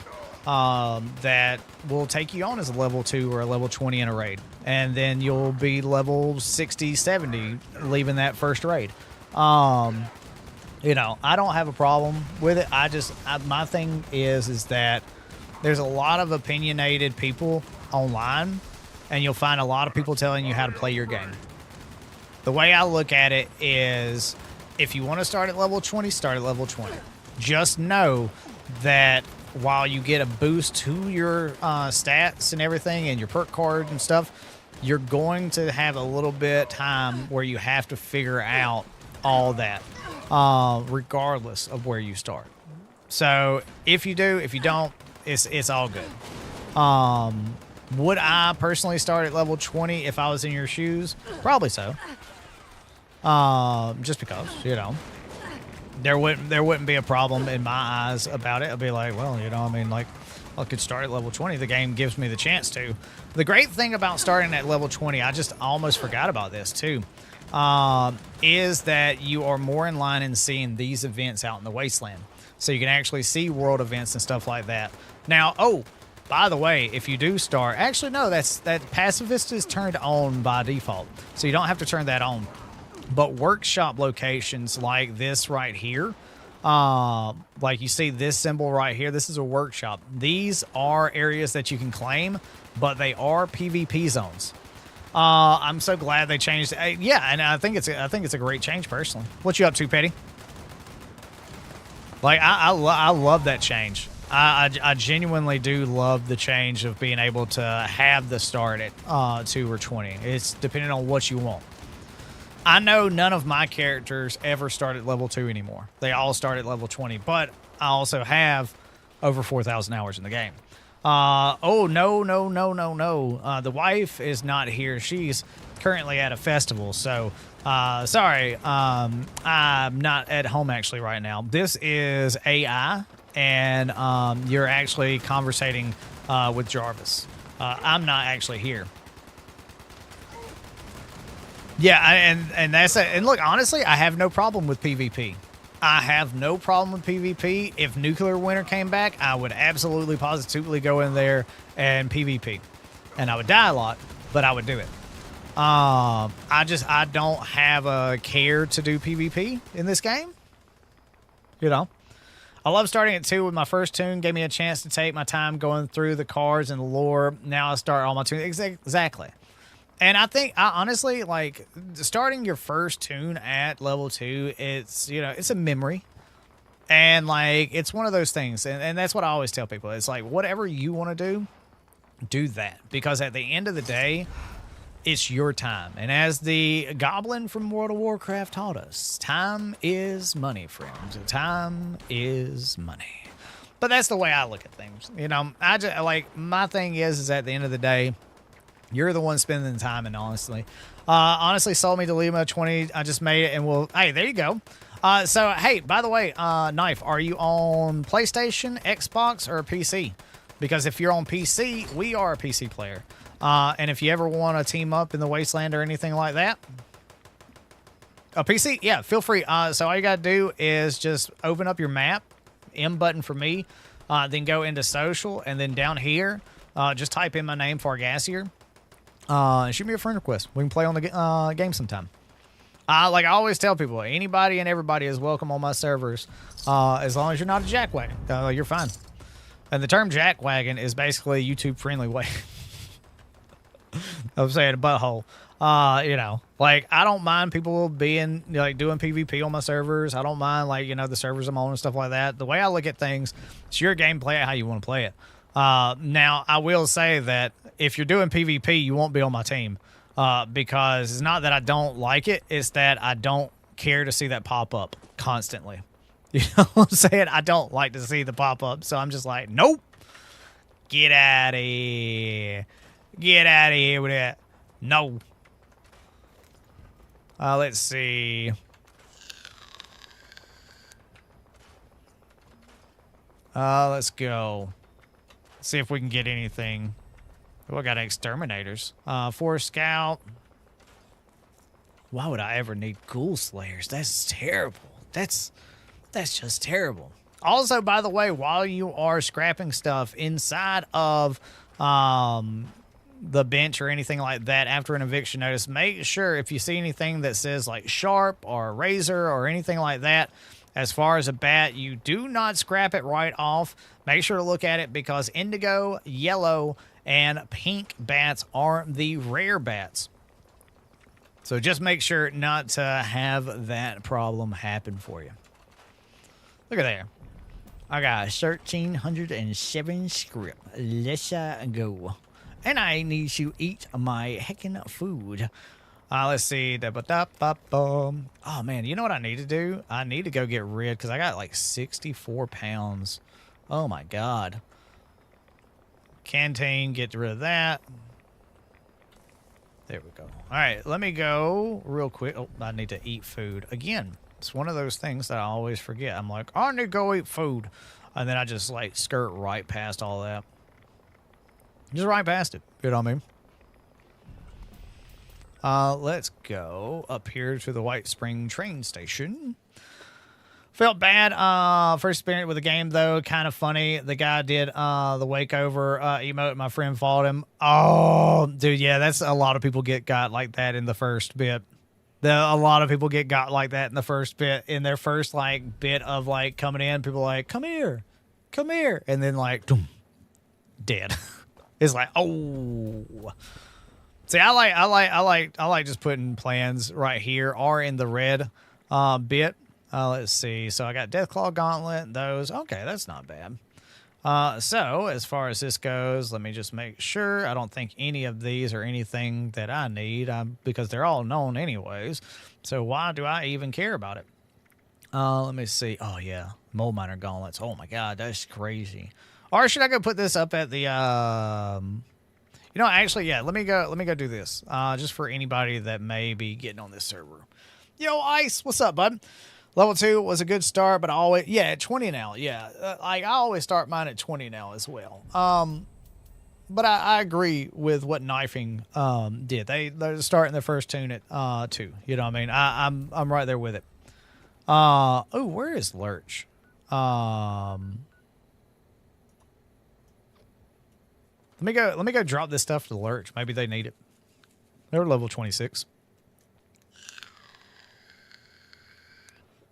that will take you on as a level 2 or a level 20 in a raid. And then you'll be level 60, 70 leaving that first raid. You know, I don't have a problem with it. My thing is that there's a lot of opinionated people online, and you'll find a lot of people telling you how to play your game. The way I look at it is, if you want to start at level 20, start at level 20. Just know that while you get a boost to your stats and everything and your perk card and stuff, you're going to have a little bit time where you have to figure out all that, regardless of where you start. So if you do, if you don't, it's all good. Would I personally start at level 20 if I was in your shoes? Probably so. Just because, you know, there wouldn't be a problem in my eyes about it. I'd be like, well, you know, I mean, like, I could start at level 20. The game gives me the chance to. The great thing about starting at level 20, I just almost forgot about this too, is that you are more in line in seeing these events out in the wasteland. So you can actually see world events and stuff like that. Now, oh, by the way, if you do start, actually no, that pacifist is turned on by default, so you don't have to turn that on. But workshop locations like this right here, like you see this symbol right here, this is a workshop. These are areas that you can claim, but they are PvP zones. I'm so glad they changed. Yeah, and I think it's a great change personally. What you up to, Petty? Like I love that change. I genuinely do love the change of being able to have the start at 2 or 20. It's depending on what you want. I know none of my characters ever start at level 2 anymore. They all start at level 20, but I also have over 4,000 hours in the game. Oh, no. The wife is not here. She's currently at a festival, so sorry. I'm not at home actually right now. This is AI, and you're actually conversating with Jarvis. I'm not actually here. Yeah, and that's it. And look, honestly, I have no problem with PvP. I have no problem with PvP. If Nuclear Winter came back, I would absolutely positively go in there and PvP. And I would die a lot, but I would do it. I don't have a care to do PvP in this game. You know, I love starting at 2 with my first tune. Gave me a chance to take my time going through the cards and the lore. Now I start all my tunes. Exactly. And I think, honestly, like, starting your first tune at level 2, it's, you know, it's a memory. And, like, it's one of those things. And that's what I always tell people. It's like, whatever you want to do that. Because at the end of the day, it's your time. And as the goblin from World of Warcraft taught us, time is money, friends. Time is money. But that's the way I look at things. You know, I just, like, my thing is at the end of the day, you're the one spending the time, and honestly sold me to Lima 20. I just made it, and hey, there you go. So, hey, by the way, Knife, are you on PlayStation, Xbox, or PC? Because if you're on PC, we are a PC player. And if you ever want to team up in the Wasteland or anything like that, a PC, yeah, feel free. So all you got to do is just open up your map, M button for me, then go into social, and then down here, just type in my name, Fargassier. Shoot me a friend request. We can play on the game sometime. Like I always tell people, anybody and everybody is welcome on my servers, as long as you're not a jackwagon. You're fine. And the term jackwagon is basically a YouTube-friendly way. I'm saying a butthole. You know, like I don't mind people being like doing PvP on my servers. I don't mind like, you know, the servers I'm on and stuff like that. The way I look at things, it's your game, play it how you want to play it. Now I will say that if you're doing PvP, you won't be on my team. Because it's not that I don't like it, it's that I don't care to see that pop up constantly. You know what I'm saying? I don't like to see the pop up, so I'm just like, nope. Get out of here. Get out of here with that. No. Let's see. Let's go. See if we can get anything. Oh, I got exterminators. Forest Scout. Why would I ever need Ghoul Slayers? That's terrible. That's just terrible. Also, by the way, while you are scrapping stuff inside of the bench or anything like that after an eviction notice, make sure if you see anything that says like sharp or razor or anything like that, as far as a bat, you do not scrap it right off. Make sure to look at it because indigo, yellow, and pink bats are the rare bats. So just make sure not to have that problem happen for you. Look at there. I got 1,307 script. Let's go. And I need to eat my heckin' food. Let's see. Oh, man. You know what I need to do? I need to go get rid because I got like 64 pounds. Oh, my God. Canteen. Get rid of that. There we go. All right. Let me go real quick. Oh, I need to eat food. Again, it's one of those things that I always forget. I'm like, I need to go eat food. And then I just like skirt right past all that. Just right past it. You know what I mean? Let's go up here to the White Spring train station. Felt bad. First experience with the game, though. Kind of funny. The guy did the wake over emote. My friend fought him. Oh, dude, yeah, that's a lot of people got like that in the first bit. A lot of people got like that in the first bit. In their first, like, bit of, like, coming in, people are like, come here. Come here. And then, like, boom, dead. It's like, oh. See, I like just putting plans right here or in the red bit. Let's see. So I got Deathclaw Gauntlet, those. Okay, that's not bad. So as far as this goes, let me just make sure. I don't think any of these are anything that I need because they're all known anyways. So why do I even care about it? Let me see. Oh, yeah. Mold Miner Gauntlets. Oh, my God. That's crazy. Or should I go put this up at the... You know, actually, yeah. Let me go do this. Just for anybody that may be getting on this server. Yo, Ice. What's up, bud? Level 2 was a good start, but I always... Yeah, at 20 now. Yeah. I always start mine at 20 now as well. But I agree with what Knifing did. They're starting their first tune at 2. You know what I mean? I'm right there with it. Oh, where is Lurch? Let me go drop this stuff to Lurch. Maybe they need it. They're level 26.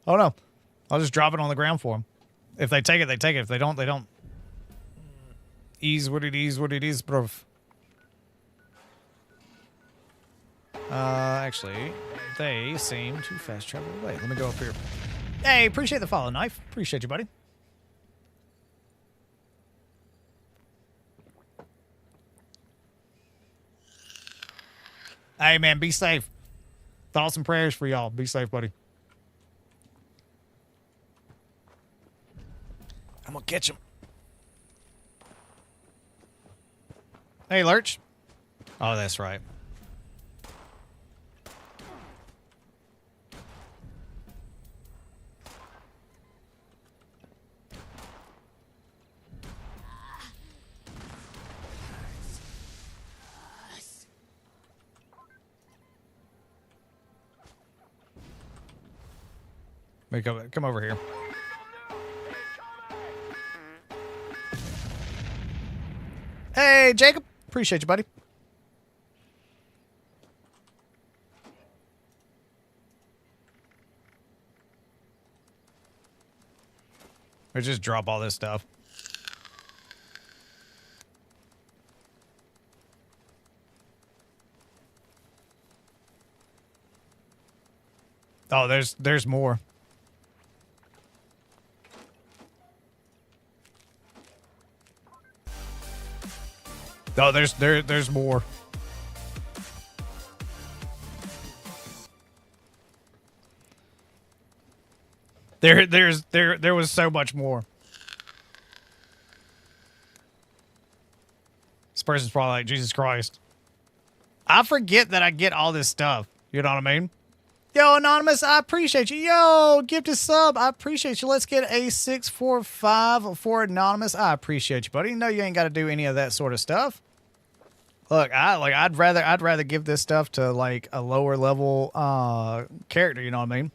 Oh no. I'll just drop it on the ground for them. If they take it, they take it. If they don't, they don't. Ease what it is, bro. Actually, they seem to fast travel away. Let me go up here. Hey, appreciate the follow, Knife. Appreciate you, buddy. Hey, man, be safe. Thoughts and prayers for y'all. Be safe, buddy. I'm gonna catch him. Hey, Lurch. Oh, that's right. Come over here. Hey, Jacob. Appreciate you, buddy. Or just drop all this stuff. Oh, there's more. Oh, there's more. There was so much more. This person's probably like, Jesus Christ. I forget that I get all this stuff. You know what I mean? Yo, Anonymous, I appreciate you. Yo, gift a sub. I appreciate you. Let's get a 645 for Anonymous. I appreciate you, buddy. You know you ain't got to do any of that sort of stuff. Look, I'd rather give this stuff to like a lower level character, you know what I mean?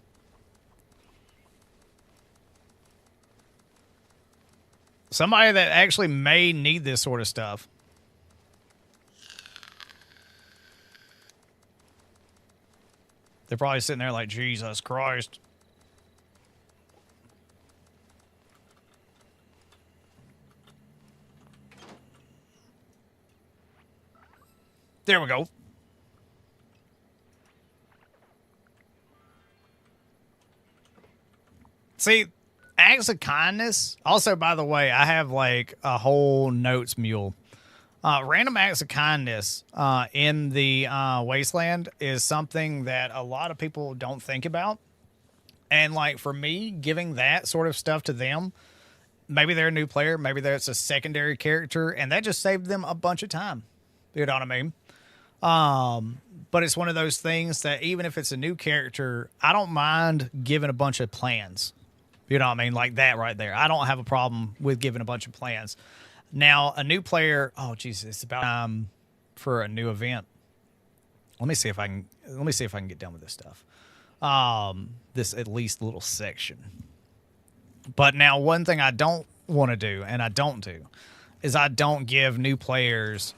Somebody that actually may need this sort of stuff. They're probably sitting there like, Jesus Christ. There we go. See, acts of kindness. Also, by the way, I have like a whole notes mule. Random acts of kindness in the wasteland is something that a lot of people don't think about. And like for me, giving that sort of stuff to them, maybe they're a new player, maybe that's a secondary character, and that just saved them a bunch of time. You know what I mean? But it's one of those things that even if it's a new character, I don't mind giving a bunch of plans. You know what I mean? Like that right there. I don't have a problem with giving a bunch of plans. Now, a new player, oh Jesus, it's about for a new event. Let me see if I can get done with this stuff. This at least little section. But now one thing I don't want to do, and I don't do, is I don't give new players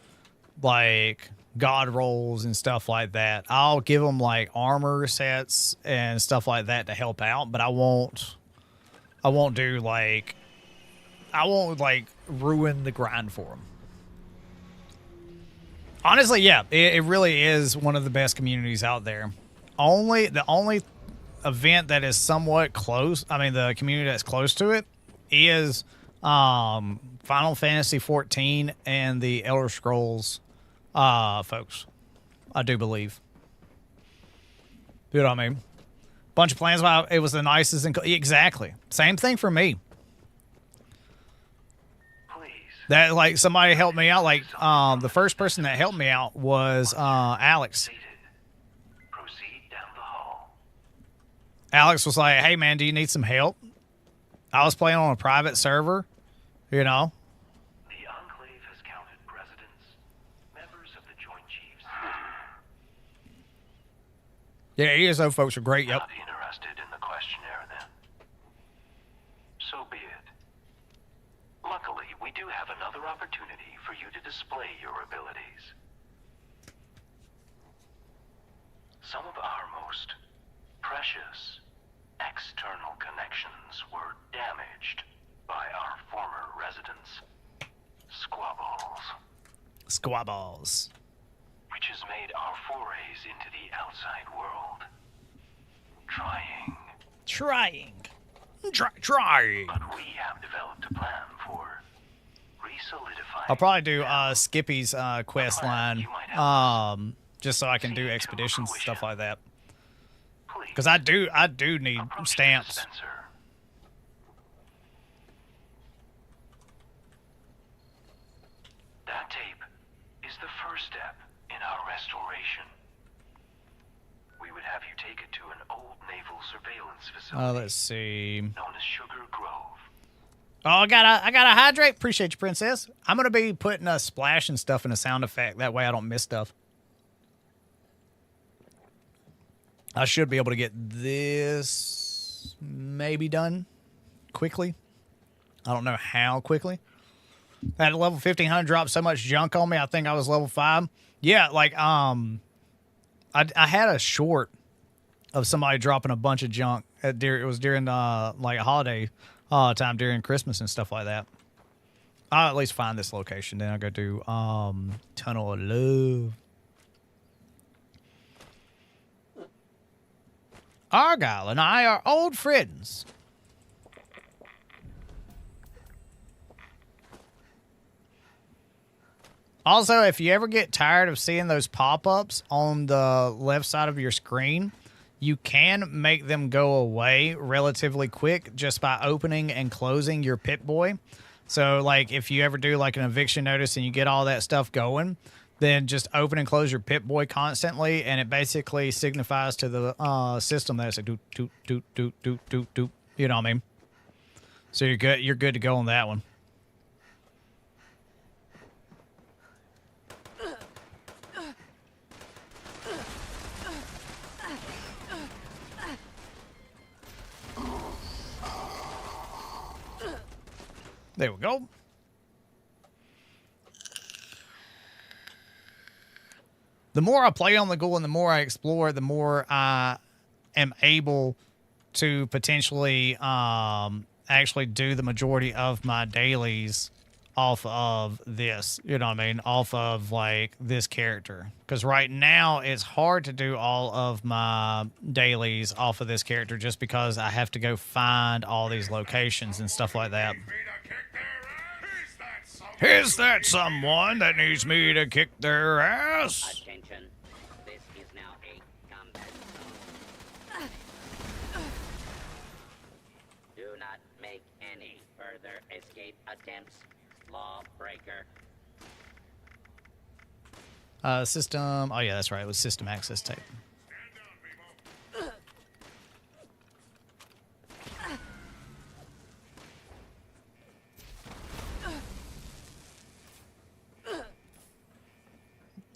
like god rolls and stuff like that. I'll give them like armor sets and stuff like that to help out, but I won't do like, I won't like ruin the grind for them. Honestly, yeah, it really is one of the best communities out there. The only event that is somewhat close, I mean the community that's close to it, is Final Fantasy 14 and the Elder Scrolls folks, I do believe. You know what I mean? Bunch of plans. It was the nicest and exactly same thing for me. Please. That like somebody helped me out. Like the first person that helped me out was Alex. Proceed down the hall. Alex was like, "Hey man, do you need some help?" I was playing on a private server, you know. The Yeah, ESO folks are great. Yep. Not interested in the questionnaire then. you have another opportunity for you to display your abilities. Some of our most precious external connections were damaged by our former residents, Squabbles. Squabbles. Which has made our forays into the outside world trying. Trying. But we have developed a plan for resolidifying. I'll probably do Skippy's quest line, just so I can do expeditions and stuff like that. Because I do need stamps. That tape is the first step in our restoration. We would have you take it to an old naval surveillance facility. Let's see. Known as Sugar Grove. Oh, I gotta hydrate. Appreciate you, princess. I'm gonna be putting a splash and stuff in a sound effect. That way I don't miss stuff. I should be able to get this maybe done quickly. I don't know how quickly. At level 1500 dropped so much junk on me. I think I was level 5. Yeah, like I had a short of somebody dropping a bunch of junk. It was during like a holiday time during Christmas and stuff like that. I'll at least find this location. Then I'll go do Tunnel of Love. Argyle and I are old friends. Also, if you ever get tired of seeing those pop-ups on the left side of your screen, you can make them go away relatively quick just by opening and closing your Pip-Boy. So, like, if you ever do, like, an eviction notice and you get all that stuff going, then just open and close your Pip-Boy constantly, and it basically signifies to the system that it's like, doot, doot, doot, doot, doot, doot, doot. You know what I mean? So you're good. You're good to go on that one. There we go. The more I play on the Ghoul and the more I explore, the more I am able to potentially actually do the majority of my dailies off of this. You know what I mean? Off of, like, this character. Because right now, it's hard to do all of my dailies off of this character just because I have to go find all these locations and stuff like that. Is that someone that needs me to kick their ass? Attention. This is now a combat zone. Do not make any further escape attempts, lawbreaker. System. Oh, yeah, that's right. It was system access tape.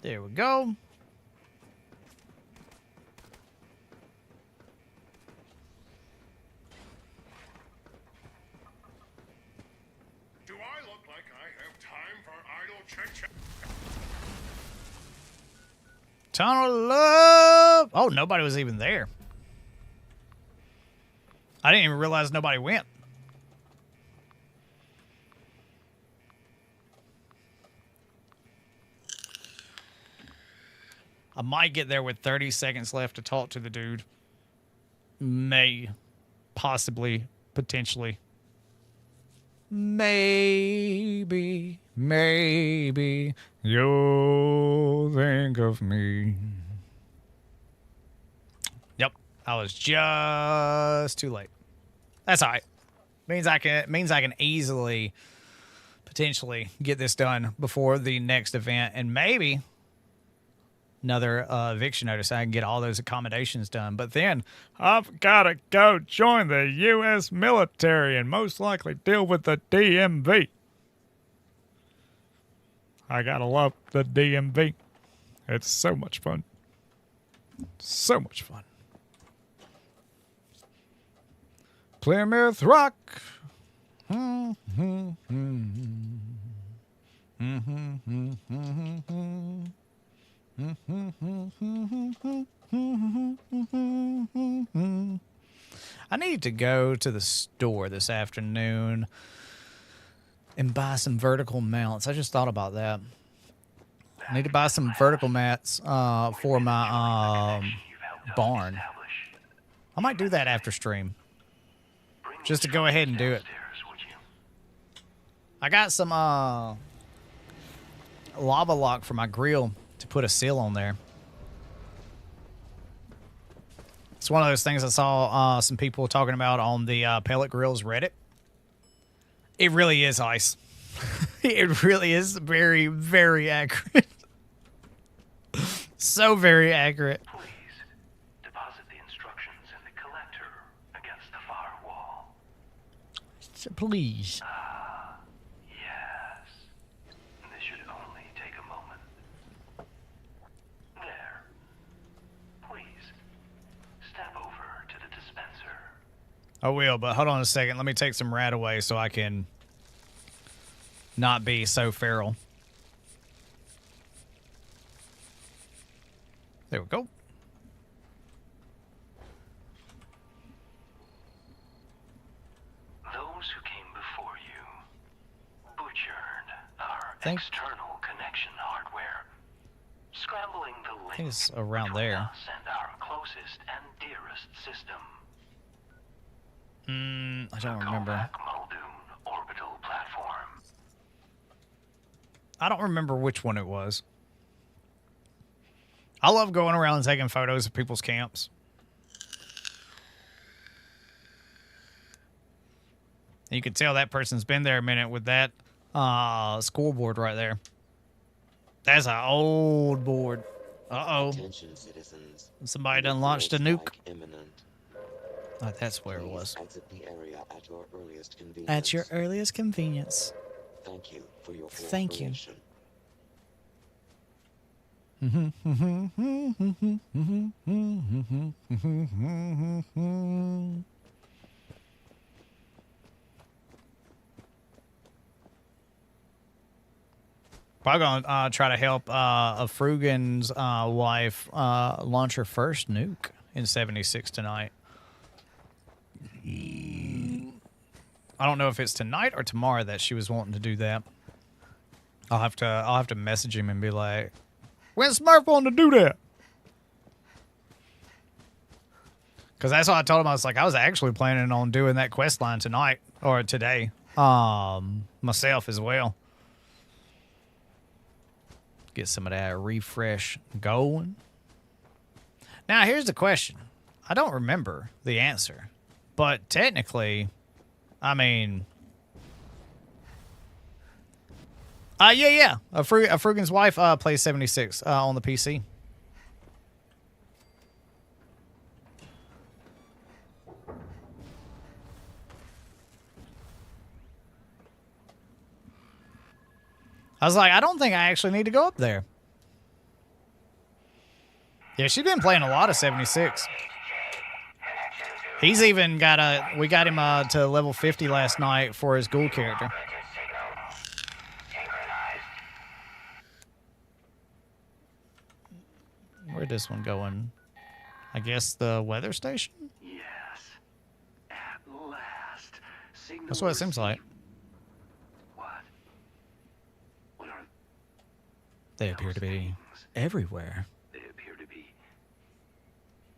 There we go. Do I look like I have time for idle chit-chat? Tunnel of Love. Oh, nobody was even there. I didn't even realize nobody went. I might get there with 30 seconds left to talk to the dude. May. Possibly. Potentially. Maybe. Maybe. You'll think of me. Yep. I was just too late. That's all right. Means I can easily, potentially get this done before the next event, and maybe another eviction notice. I can get all those accommodations done. But then I've got to go join the U.S. military and most likely deal with the DMV. I got to love the DMV. It's so much fun. So much fun. Plymouth Rock. need to go to the store this afternoon and buy some vertical mounts. I just thought about that. I need to buy some vertical mats for my barn. I might do that after stream. Just to go ahead and do it. I got some lava lock for my grill to put a seal on there. It's one of those things I saw some people talking about on the Pellet Grills Reddit. It really is ice. It really is very, very accurate. So very accurate. Deposit the instructions in the collector against the far wall. Please. Yes. This should only take a moment. There. Please, step over to the dispenser. I will, but hold on a second. Let me take some rat away so I can not be so feral. There we go. Those who came before you butchered our Think- external connection hardware, scrambling the I think link it's around between there. us and our closest and dearest system. I don't remember. Muldoon orbital platform. I don't remember which one it was. I love going around and taking photos of people's camps. And you can tell that person's been there a minute with that scoreboard right there. That's an old board. Uh-oh. Attention, citizens. Somebody done launched a nuke. Imminent. Oh, that's where it was. Exit the area at your earliest convenience. At your earliest convenience. Thank you for your Thank you. cooperation. Probably gonna try to help a Frugan's wife launch her first nuke in 76 tonight. I don't know if it's tonight or tomorrow that she was wanting to do that. I'll have to message him and be like, "When's Smurf wanting to do that?" Because that's what I told him. I was like, I was actually planning on doing that quest line tonight or today, myself as well. Get some of that refresh going. Now, here's the question. I don't remember the answer, but technically, I mean, yeah. A Frugan's wife plays 76 on the PC. I was like, I don't think I actually need to go up there. Yeah, she's been playing a lot of 76. He's even got we got him to level 50 last night for his Ghoul character. Where'd this one going? I guess the weather station? Yes. At last. Signal That's what it seems like. What are They appear to be everywhere. they appear to be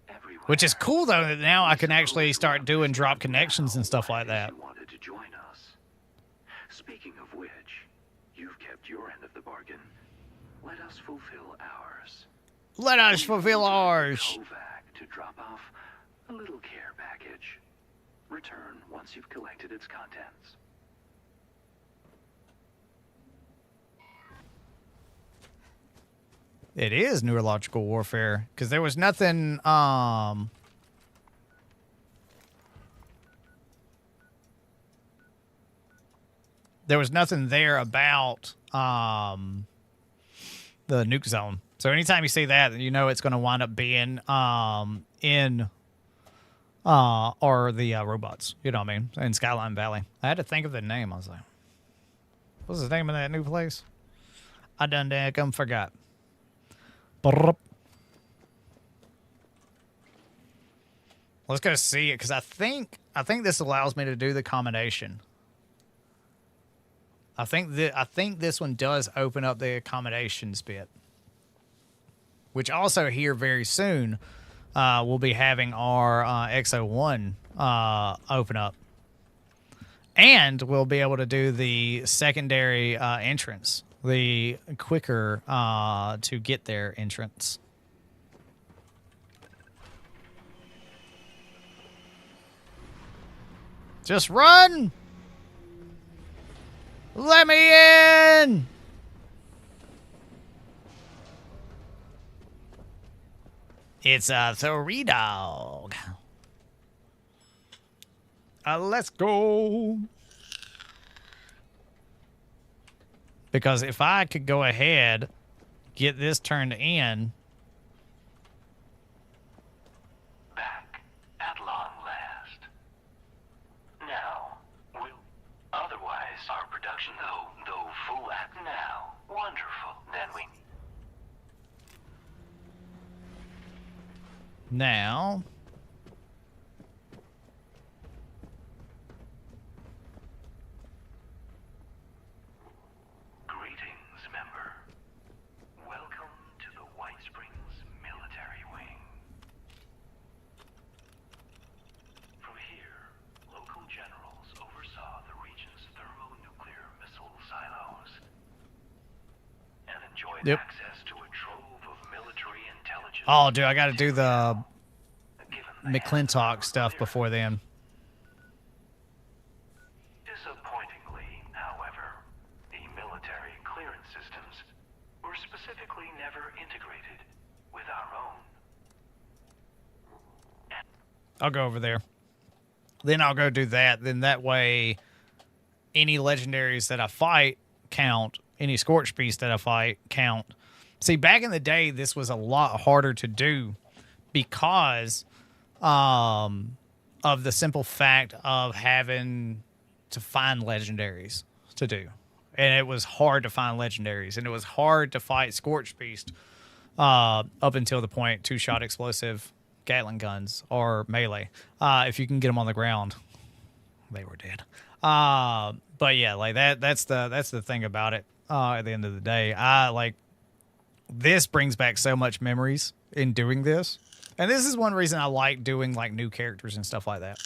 everywhere. Which is cool, though, that now I can actually start doing drop connections and stuff like that. You wanted to join us. Speaking of which, you've kept your end of the bargain. Let us fulfill ours. Let us fulfill ours. Kovac to drop off a little care package. Return once you've collected its contents. It is neurological warfare because there was nothing. There was nothing there about the nuke zone. So anytime you see that, you know it's going to wind up being in or the robots. You know what I mean? In Skyline Valley. I had to think of the name. I was like, what's the name of that new place? I done that. Forgot. Let's go see it, because I think this allows me to do the combination. I think this one does open up the accommodations bit. Which also here very soon, we'll be having our XO1 open up. And we'll be able to do the secondary entrance, the quicker to get there entrance. Just run! Let me in! It's a three dog. Let's go. Because if I could go ahead, get this turned in. Back at long last. Now, we'll... Otherwise, our production, though full act now. Wonderful. Then we... Now... Yep. Oh, dude, I got to do the McClintock stuff before then. Disappointingly, however, the military clearance systems were specifically never integrated with our own. I'll go over there. Then I'll go do that. Then that way, any legendaries that I fight count. Any Scorch Beast that I fight count. See, back in the day, this was a lot harder to do because of the simple fact of having to find legendaries to do. And it was hard to find legendaries. And it was hard to fight Scorch Beast up until the point two-shot explosive Gatling guns or melee. If you can get them on the ground, they were dead. But yeah, like that's the thing about it. At the end of the day, this brings back so much memories in doing this, and this is one reason I like doing like new characters and stuff like that.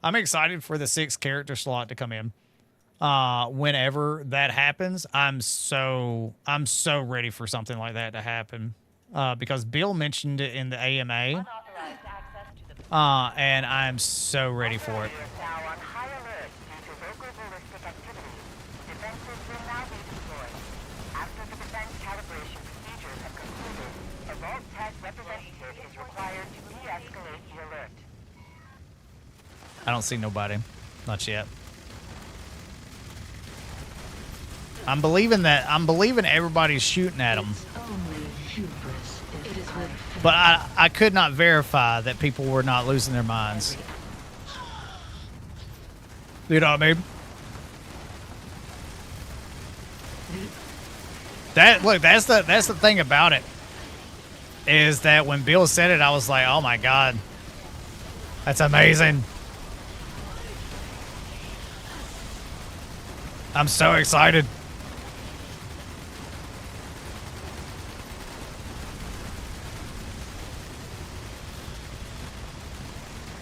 I'm excited for the 6th character slot to come in. Whenever that happens, I'm so ready for something like that to happen. Because Bill mentioned it in the AMA, and I'm so ready for it. I don't see nobody. Not yet. I'm believing everybody's shooting at them. But I could not verify that people were not losing their minds. You know what I mean? That's the thing about it. Is that when Bill said it, I was like, oh my God. That's amazing. I'm so excited.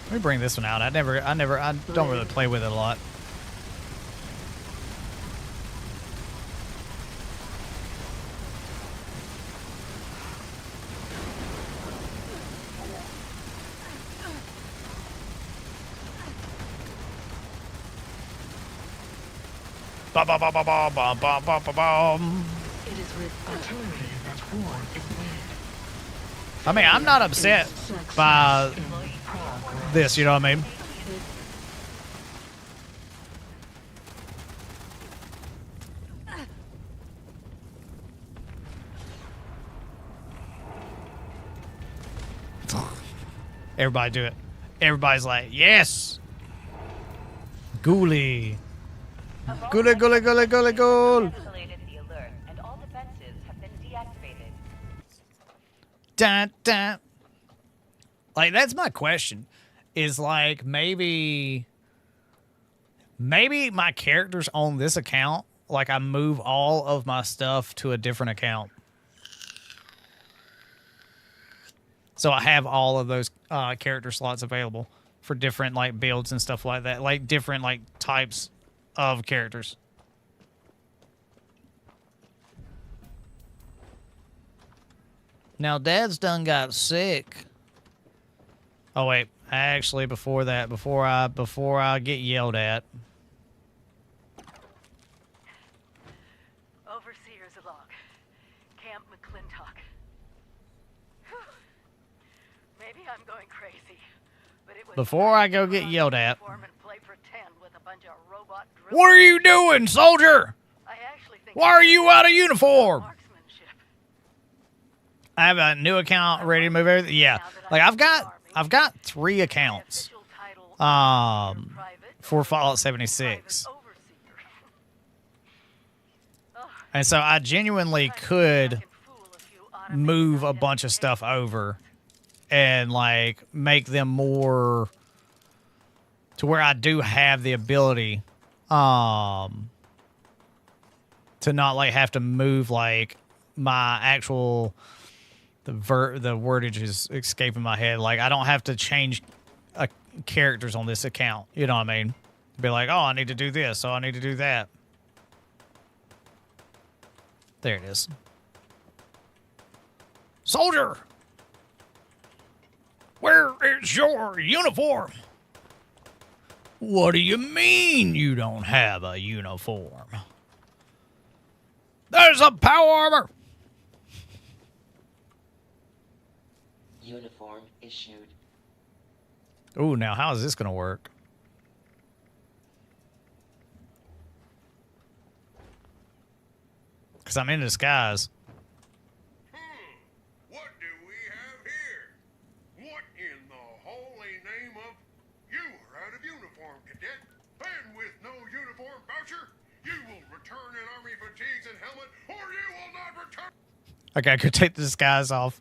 Let me bring this one out. I don't really play with it a lot. Ba ba ba ba ba ba ba ba ba ba. It is with artillery that war is made. I mean, I'm not upset by this, you know what I mean? Everybody do it. Everybody's like, yes! Ghoulie. Ghoulie, ghoulie, ghoulie, ghoulie, ghoul. Dun, dun. Like, that's my question. Is like maybe my characters on this account, like I move all of my stuff to a different account. So I have all of those character slots available for different like builds and stuff like that, like different like types of characters. Now Dad's done got sick. Oh wait, actually before that, before I get yelled at. Overseer's log. Camp McClintock. Maybe I'm going crazy, but it was Before I go get yelled at. and play pretend with a bunch of robot What are you doing, soldier? Why are you out of uniform? I have a new account ready to move everything. Yeah, like I've got 3 accounts for Fallout 76. And so I genuinely could move a bunch of stuff over and like make them more to where I do have the ability to not like have to move like my actual the wordage is escaping my head. Like I don't have to change characters on this account. You know what I mean? Be like, oh, I need to do this, so I need to do that. There it is. Soldier! Where is your uniform? What do you mean you don't have a uniform? There's a power armor! Uniform issued. Ooh, now how is this going to work? Because I'm in disguise. What do we have here? What in the holy name of... You are out of uniform, cadet. And with no uniform voucher, you will return in army fatigues and helmet, or you will not return... Okay, I could take the disguise off.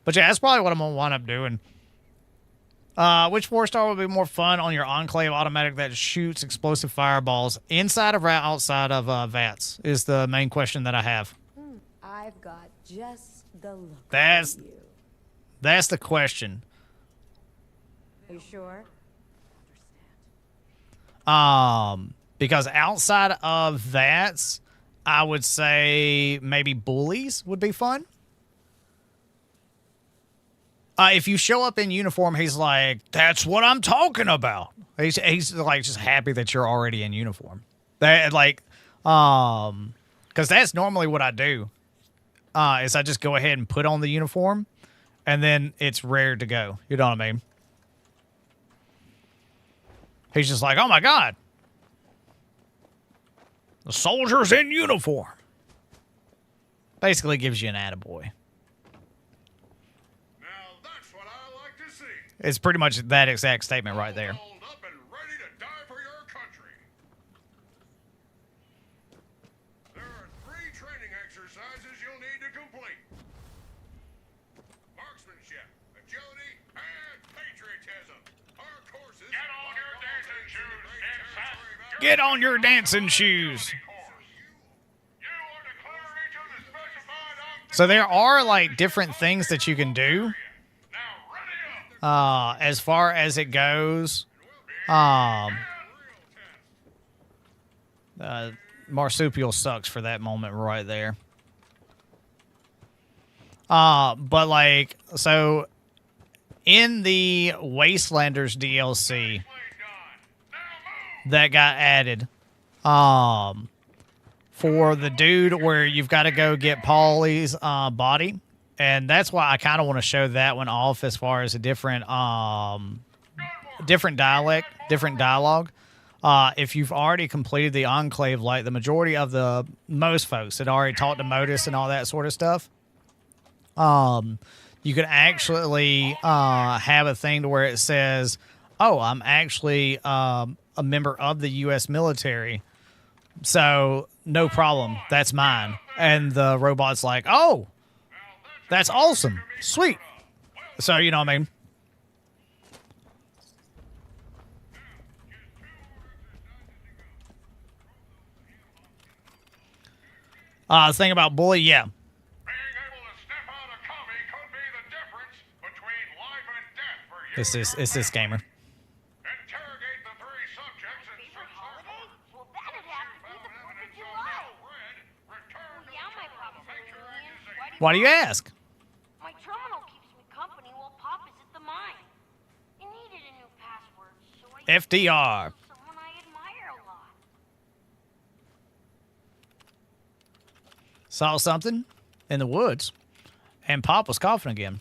But yeah, that's probably what I'm going to wind up doing. Which 4-star would be more fun on your Enclave automatic that shoots explosive fireballs inside of or outside of VATS is the main question that I have. I've got just the look. That's the question. You sure? Because outside of VATS, I would say maybe bullies would be fun. If you show up in uniform, he's like, that's what I'm talking about. He's like just happy that you're already in uniform. That like, because that's normally what I do. Is I just go ahead and put on the uniform, and then it's rare to go. You know what I mean? He's just like, oh my god, the soldier's in uniform. Basically gives you an attaboy. It's pretty much that exact statement right there. There are 3 training exercises you'll need to complete. Marksmanship, agility, and patriotism. Our courses... Get on your dancing shoes, Get on your dancing shoes. So there are like different things that you can do. As far as it goes, Marsupial sucks for that moment right there. But like, so in the Wastelanders DLC that got added, for the dude where you've got to go get Paulie's body. And that's why I kind of want to show that one off as far as a different dialogue. If you've already completed the Enclave, like the majority of most folks had already talked to Modus and all that sort of stuff, you can actually have a thing to where it says, oh, I'm actually a member of the U.S. military, so no problem, that's mine. And the robot's like, oh, That's awesome. Sweet. So, you know what I mean? The thing about bully, yeah. It's this gamer. Why do you ask? My terminal keeps me company while Pop is at the mine. It needed a new password, so I FDR. someone I admire a lot. Saw something in the woods, and Pop was coughing again.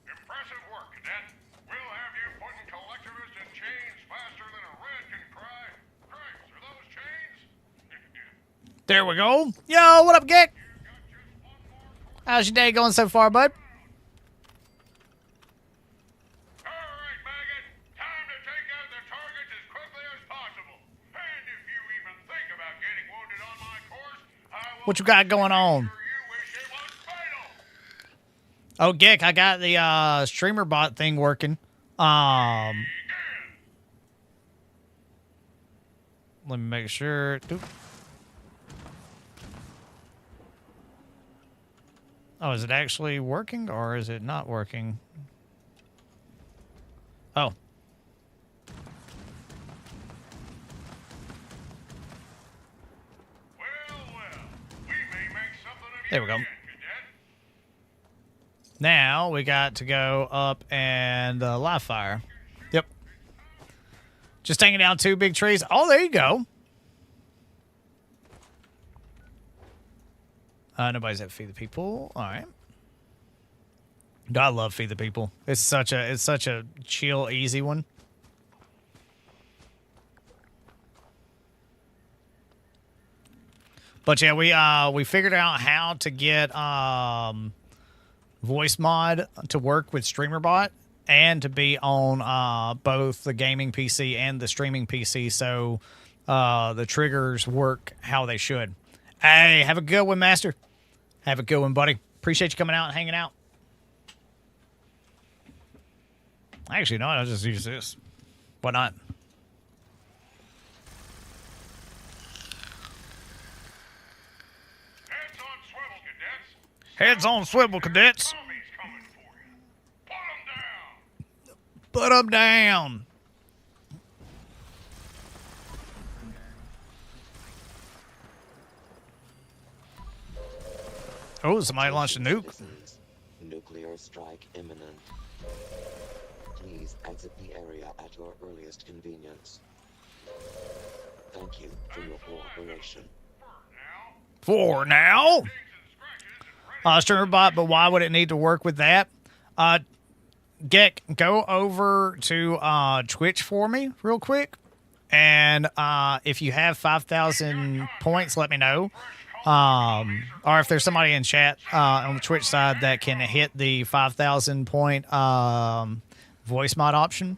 Impressive work, Cadet. We'll have you putting collectivists in chains faster than a red can cry. Christ, are those chains? There we go. Yo, what up, Geck? How's your day going so far, bud? What you got going on? Oh, Geck, I got the streamer bot thing working. Let me make sure. Oop. Oh, is it actually working or is it not working? Oh. There we go. Now we got to go up and live fire. Yep. Just taking down 2 big trees. Oh, there you go. Nobody's at Feed the People. All right. I love Feed the People. It's such a chill, easy one. But yeah, we figured out how to get voice mod to work with StreamerBot and to be on both the gaming PC and the streaming PC, so the triggers work how they should. Hey, have a good one, Master. Have a good one, buddy. Appreciate you coming out and hanging out. Actually, no, I'll just use this. Why not? Heads on swivel, cadets. Put them down. Oh, somebody launched a nuke. Nuclear strike imminent. Please exit the area at your earliest convenience. Thank you for your cooperation. For now. StreamerBot, but why would it need to work with that? Geck, go over to Twitch for me real quick. And if you have 5,000 points, let me know. Or if there's somebody in chat on the Twitch side that can hit the 5,000 point voice mod option.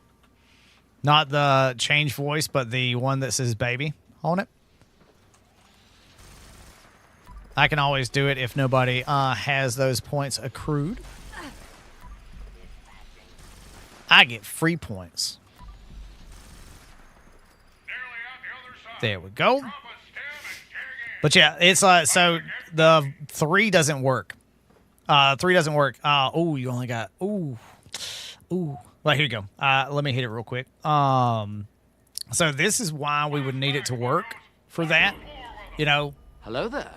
Not the change voice, but the one that says baby on it. I can always do it if nobody has those points accrued. I get free points. There we go. But yeah, it's so the 3 doesn't work. 3 doesn't work. Oh, you only got ooh. Well, here you go. Let me hit it real quick. So this is why we would need it to work for that. You know. Hello there.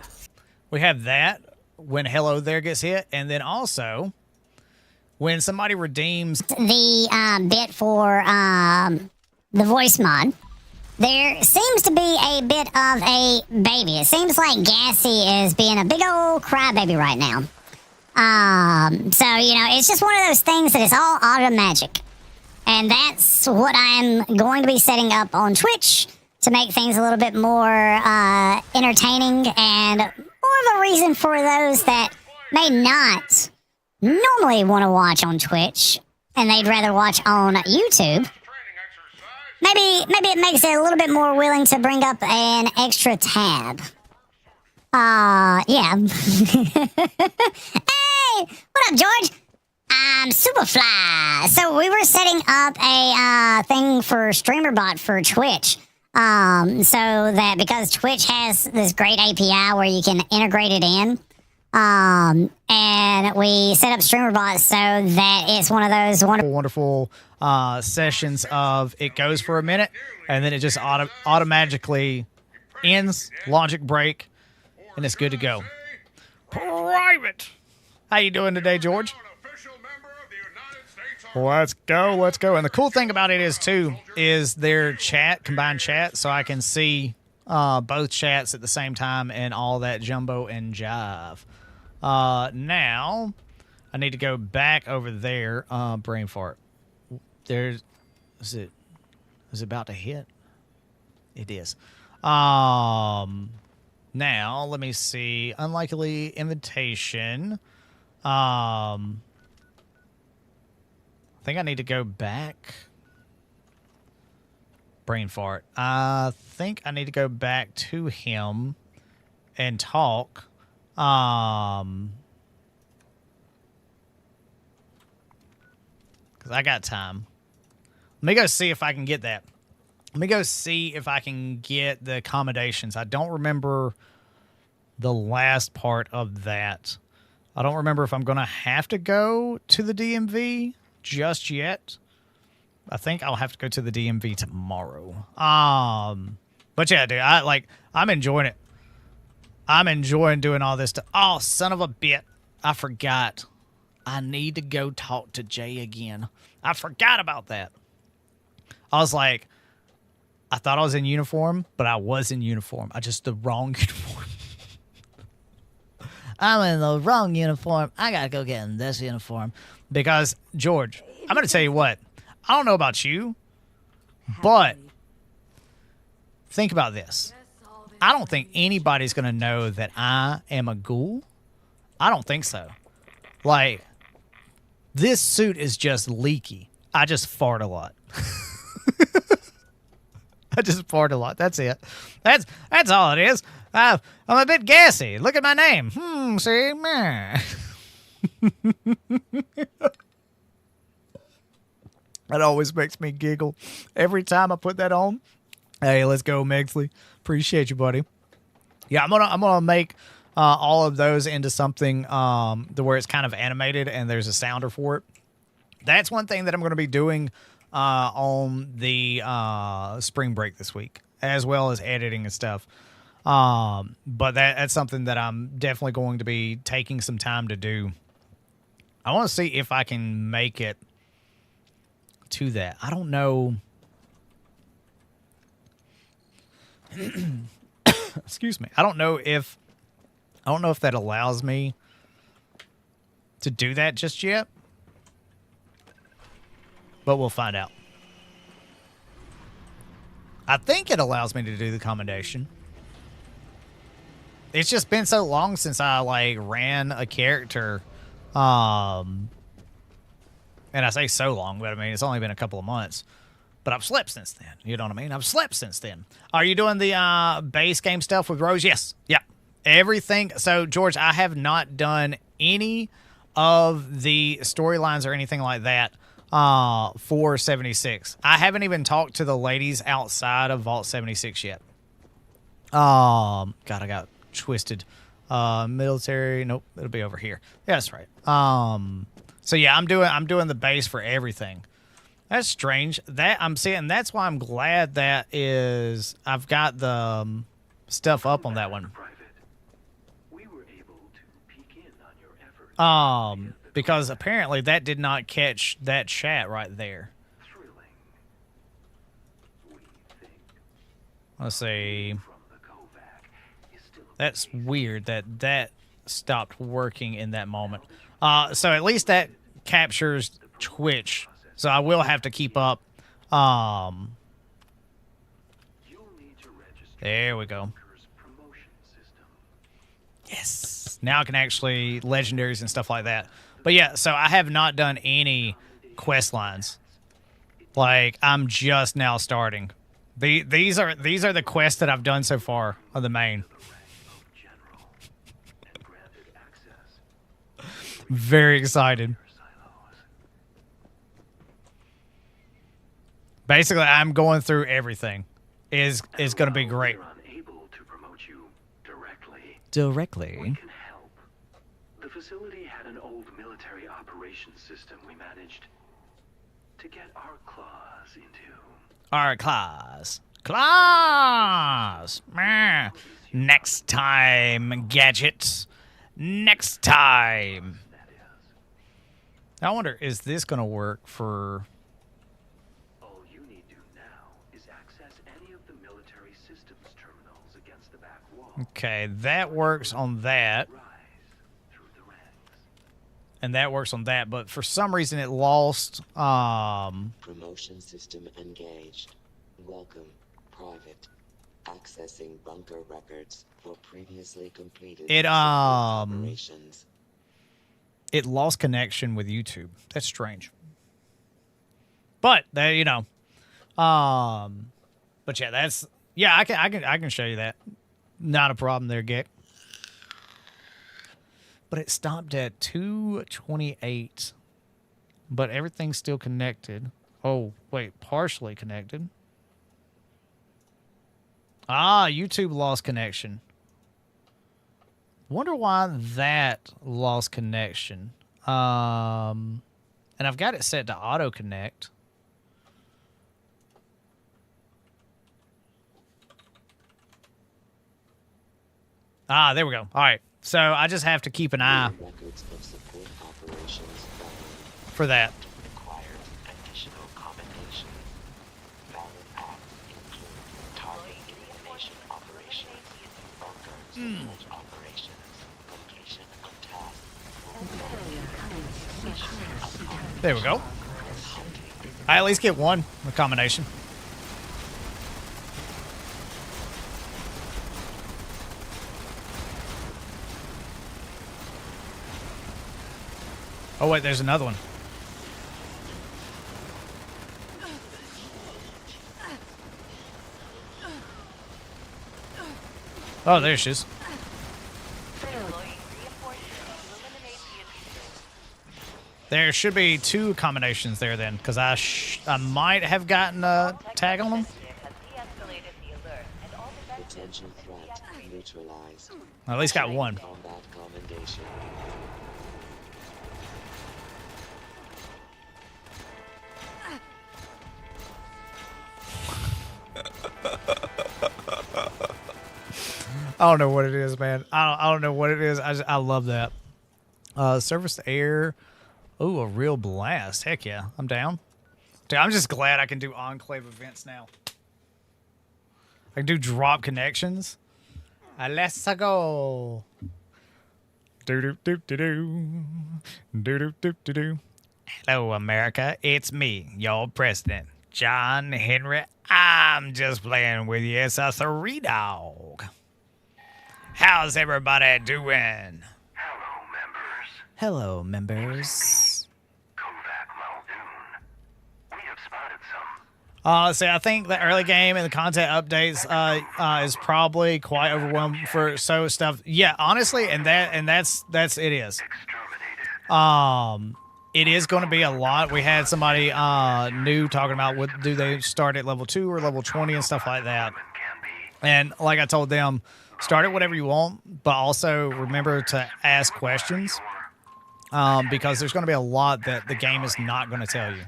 We have that when hello there gets hit, and then also when somebody redeems the bit for the voice mod. There seems to be a bit of a baby. It seems like Gassy is being a big old crybaby right now. So, you know, it's just one of those things that is all auto magic. And that's what I'm going to be setting up on Twitch to make things a little bit more entertaining and more of a reason for those that may not normally want to watch on Twitch and they'd rather watch on YouTube. maybe it makes it a little bit more willing to bring up an extra tab. Yeah. Hey, what up, George? I'm Superfly. So we were setting up a thing for StreamerBot for Twitch. So that because Twitch has this great API where you can integrate it in. And we set up StreamerBot so that it's one of those wonderful sessions of it goes for a minute and then it just automatically ends, logic break, and it's good to go. Private. How you doing today, George? Let's go, let's go. And the cool thing about it is, too, is their chat, combined chat, so I can see both chats at the same time and all that jumbo and jive. Now, I need to go back over there. Brain fart. Is it about to hit? It is. Now, let me see. Unlikely invitation. I think I need to go back. Brain fart. I think I need to go back to him and talk. Because I got time. Let me go see if I can get that. Let me go see if I can get the accommodations. I don't remember the last part of that. I don't remember if I'm going to have to go to the DMV just yet. I think I'll have to go to the DMV tomorrow. But yeah, dude, I'm enjoying it. I'm enjoying doing all this stuff. Oh, son of a bit. I forgot. I need to go talk to Jay again. I forgot about that. I was like, I thought I was in uniform, but I was in uniform. I just the wrong uniform. I'm in the wrong uniform. I gotta go get in this uniform. Because, George, I'm gonna tell you what. I don't know about you, but think about this. I don't think anybody's gonna know that I am a ghoul. I don't think so. Like, this suit is just leaky. I just fart a lot. I just fart a lot. That's it. That's all it is. I'm a bit gassy. Look at my name. See? Meh. That always makes me giggle. Every time I put that on. Hey, let's go, Megsley. Appreciate you, buddy. Yeah, I'm gonna make all of those into something where it's kind of animated and there's a sounder for it. That's one thing that I'm going to be doing on the spring break this week, as well as editing and stuff. But that's something that I'm definitely going to be taking some time to do. I want to see if I can make it to that. I don't know. Excuse me. I don't know if that allows me to do that just yet. But we'll find out. I think it allows me to do the commendation. It's just been so long since I ran a character. And I say so long, but I mean it's only been a couple of months. But I've slept since then. You know what I mean? I've slept since then. Are you doing the base game stuff with Rose? Yes. Yeah. Everything. So, George, I have not done any of the storylines or anything like that for 76. I haven't even talked to the ladies outside of Vault 76 yet. God, I got twisted. Military. Nope. It'll be over here. Yeah, that's right. So, yeah, I'm doing the base for everything. That's strange. That I'm seeing. That's why I'm glad that is. I've got the stuff up on that one. Because apparently that did not catch that chat right there. Let's see. That's weird that stopped working in that moment. So at least that captures Twitch. So I will have to keep up. There we go. Yes. Now I can actually legendaries and stuff like that. But yeah, so I have not done any quest lines. Like, I'm just now starting. These are the quests that I've done so far of the main. Very excited. Basically, I'm going through everything. Is going to be great. Directly. We can help. The facility had an old military operations system we managed to get our claws into. Our claws. Claws! Meh. Next time, gadgets. Next time. I wonder, is this going to work for... All you need to do now is access any of the military systems terminals against the back wall. Okay, that works on that. And that works on that, but for some reason it lost... Promotion system engaged. Welcome, private. Accessing bunker records for previously completed operations. It lost connection with YouTube. That's strange. But that, you know, but yeah, that's I can show you that. Not a problem there, Gek. But it stopped at 228. But everything's still connected. Oh, wait, partially connected. Ah, YouTube lost connection. Wonder why that lost connection. And I've got it set to auto connect. Ah, there we go. All right. So I just have to keep an eye for that. There we go. I at least get one combination. Oh wait, there's another one. Oh, there she is. There should be two combinations there then, because I might have gotten a tag on them. Potential threat neutralized. I at least got one. Combat commendation. I don't know what it is, man. I don't know what it is. I love that. Surface to air. Ooh, a real blast. Heck yeah. I'm down. Dude, I'm just glad I can do Enclave events now. I can do drop connections. Let's go. Do-do-do-do-do. Do-do-do-do-do. Hello, America. It's me, your president, John Henry. I'm just playing with you. It's a 3-dog. How's everybody doing? Hello, members. See, I think the early game and the content updates is probably quite overwhelming for so stuff. Yeah, honestly, that's it is. It is going to be a lot. We had somebody new talking about what do they start at level 2 or level 20 and stuff like that. And like I told them, start at whatever you want, but also remember to ask questions. Because there's going to be a lot that the game is not going to tell you.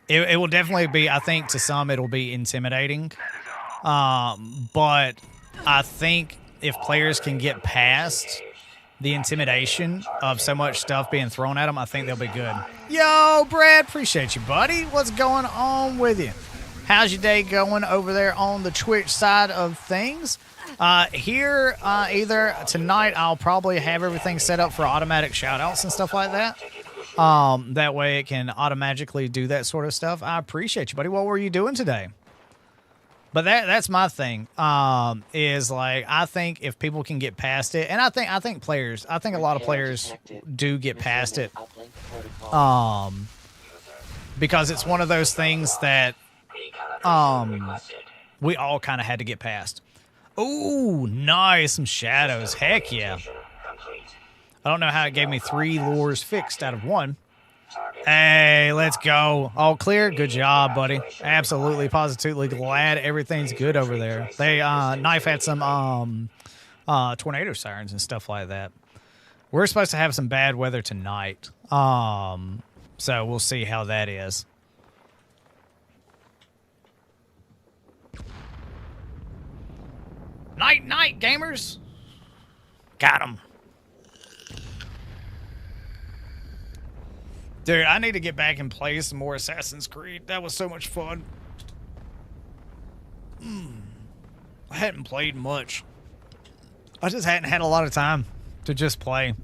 It will definitely be, I think to some it'll be intimidating. But I think if players can get past the intimidation of so much stuff being thrown at them, I think they'll be good. Yo, Brad, appreciate you, buddy. What's going on with you? How's your day going over there on the Twitch side of things? Here, either tonight, I'll probably have everything set up for automatic shoutouts and stuff like that. That way it can automatically do that sort of stuff. I appreciate you, buddy. What were you doing today? But that's my thing. Is like, I think if people can get past it, and I think a lot of players do get past it. because it's one of those things that we all kind of had to get past. Ooh, nice. Some shadows. Heck yeah. I don't know how it gave me 3 lures fixed out of 1. Hey, let's go. All clear? Good job, buddy. Absolutely, positively glad everything's good over there. They, Knife had some, tornado sirens and stuff like that. We're supposed to have some bad weather tonight. So we'll see how that is. Night, night, gamers. Got him. Dude, I need to get back and play some more Assassin's Creed. That was so much fun. I hadn't played much. I just hadn't had a lot of time to just play.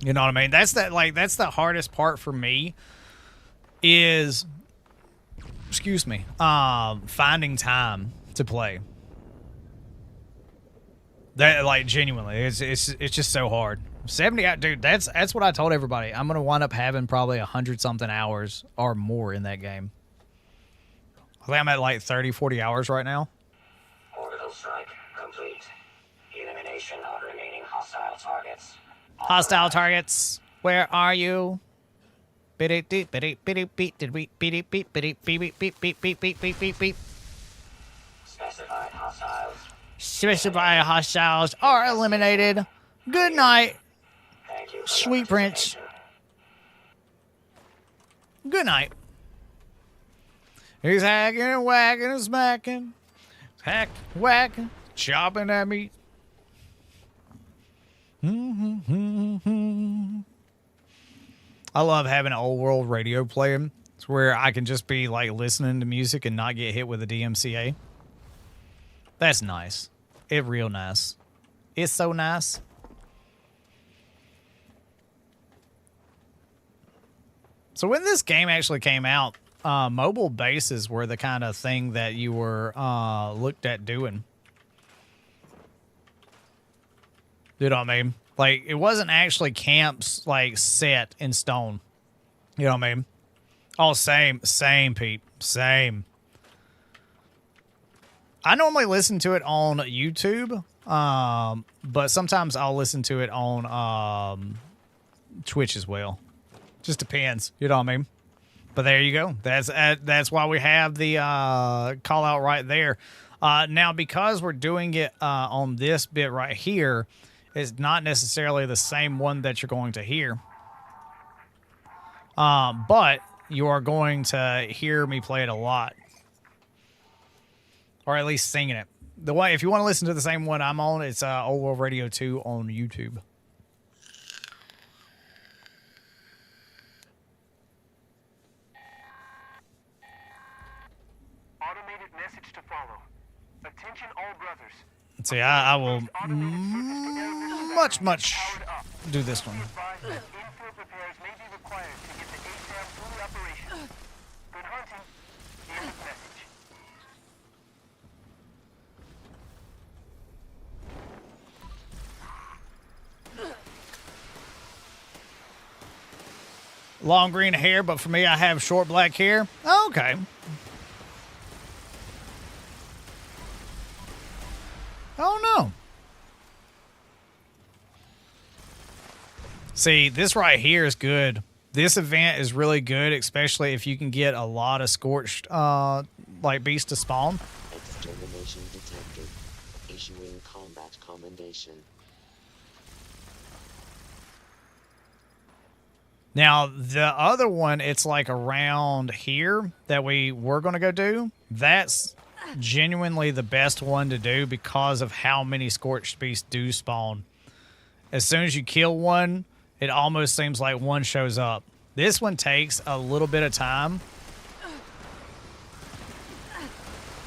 You know what I mean? That's the hardest part for me is, excuse me, finding time to play. That, like, genuinely, it's just so hard. 70 hours, dude, that's what I told everybody. I'm going to wind up having probably 100-something hours or more in that game. I think I'm at like 30, 40 hours right now. Orbital strike complete. Elimination of remaining hostile targets. Hostile targets, where are you? Specified hostiles. Specified hostiles are eliminated. Good night, sweet prince. Good night. He's hacking and whacking and smacking. Hack, whacking, chopping at me. I love having an old world radio playing. It's where I can just be like listening to music and not get hit with a DMCA. That's nice. It's real nice. It's so nice. So when this game actually came out, mobile bases were the kind of thing that you were looked at doing. You know what I mean? Like, it wasn't actually camps, like, set in stone. You know what I mean? Oh, same, Pete. Same. I normally listen to it on YouTube, but sometimes I'll listen to it on Twitch as well. Just depends. You know what I mean? But there you go. That's why we have the call out right there. Now, because we're doing it on this bit right here, it's not necessarily the same one that you're going to hear. But you are going to hear me play it a lot. Or at least singing it. The one, if you want to listen to the same one I'm on, it's Old World Radio 2 on YouTube. Automated message to follow. Attention all brothers. See, I will much do this one. Infield repairs may be required to get the ASAM fully operational. Good hunting. End of message. Long green hair, but for me, I have short black hair. Oh, okay. Oh, no. See, this right here is good. This event is really good, especially if you can get a lot of scorched, like, beasts to spawn. Extermination detected. Issuing combat commendation. Now, the other one, it's like around here that we were going to go do. That's genuinely the best one to do because of how many scorched beasts do spawn. As soon as you kill one, it almost seems like one shows up. This one takes a little bit of time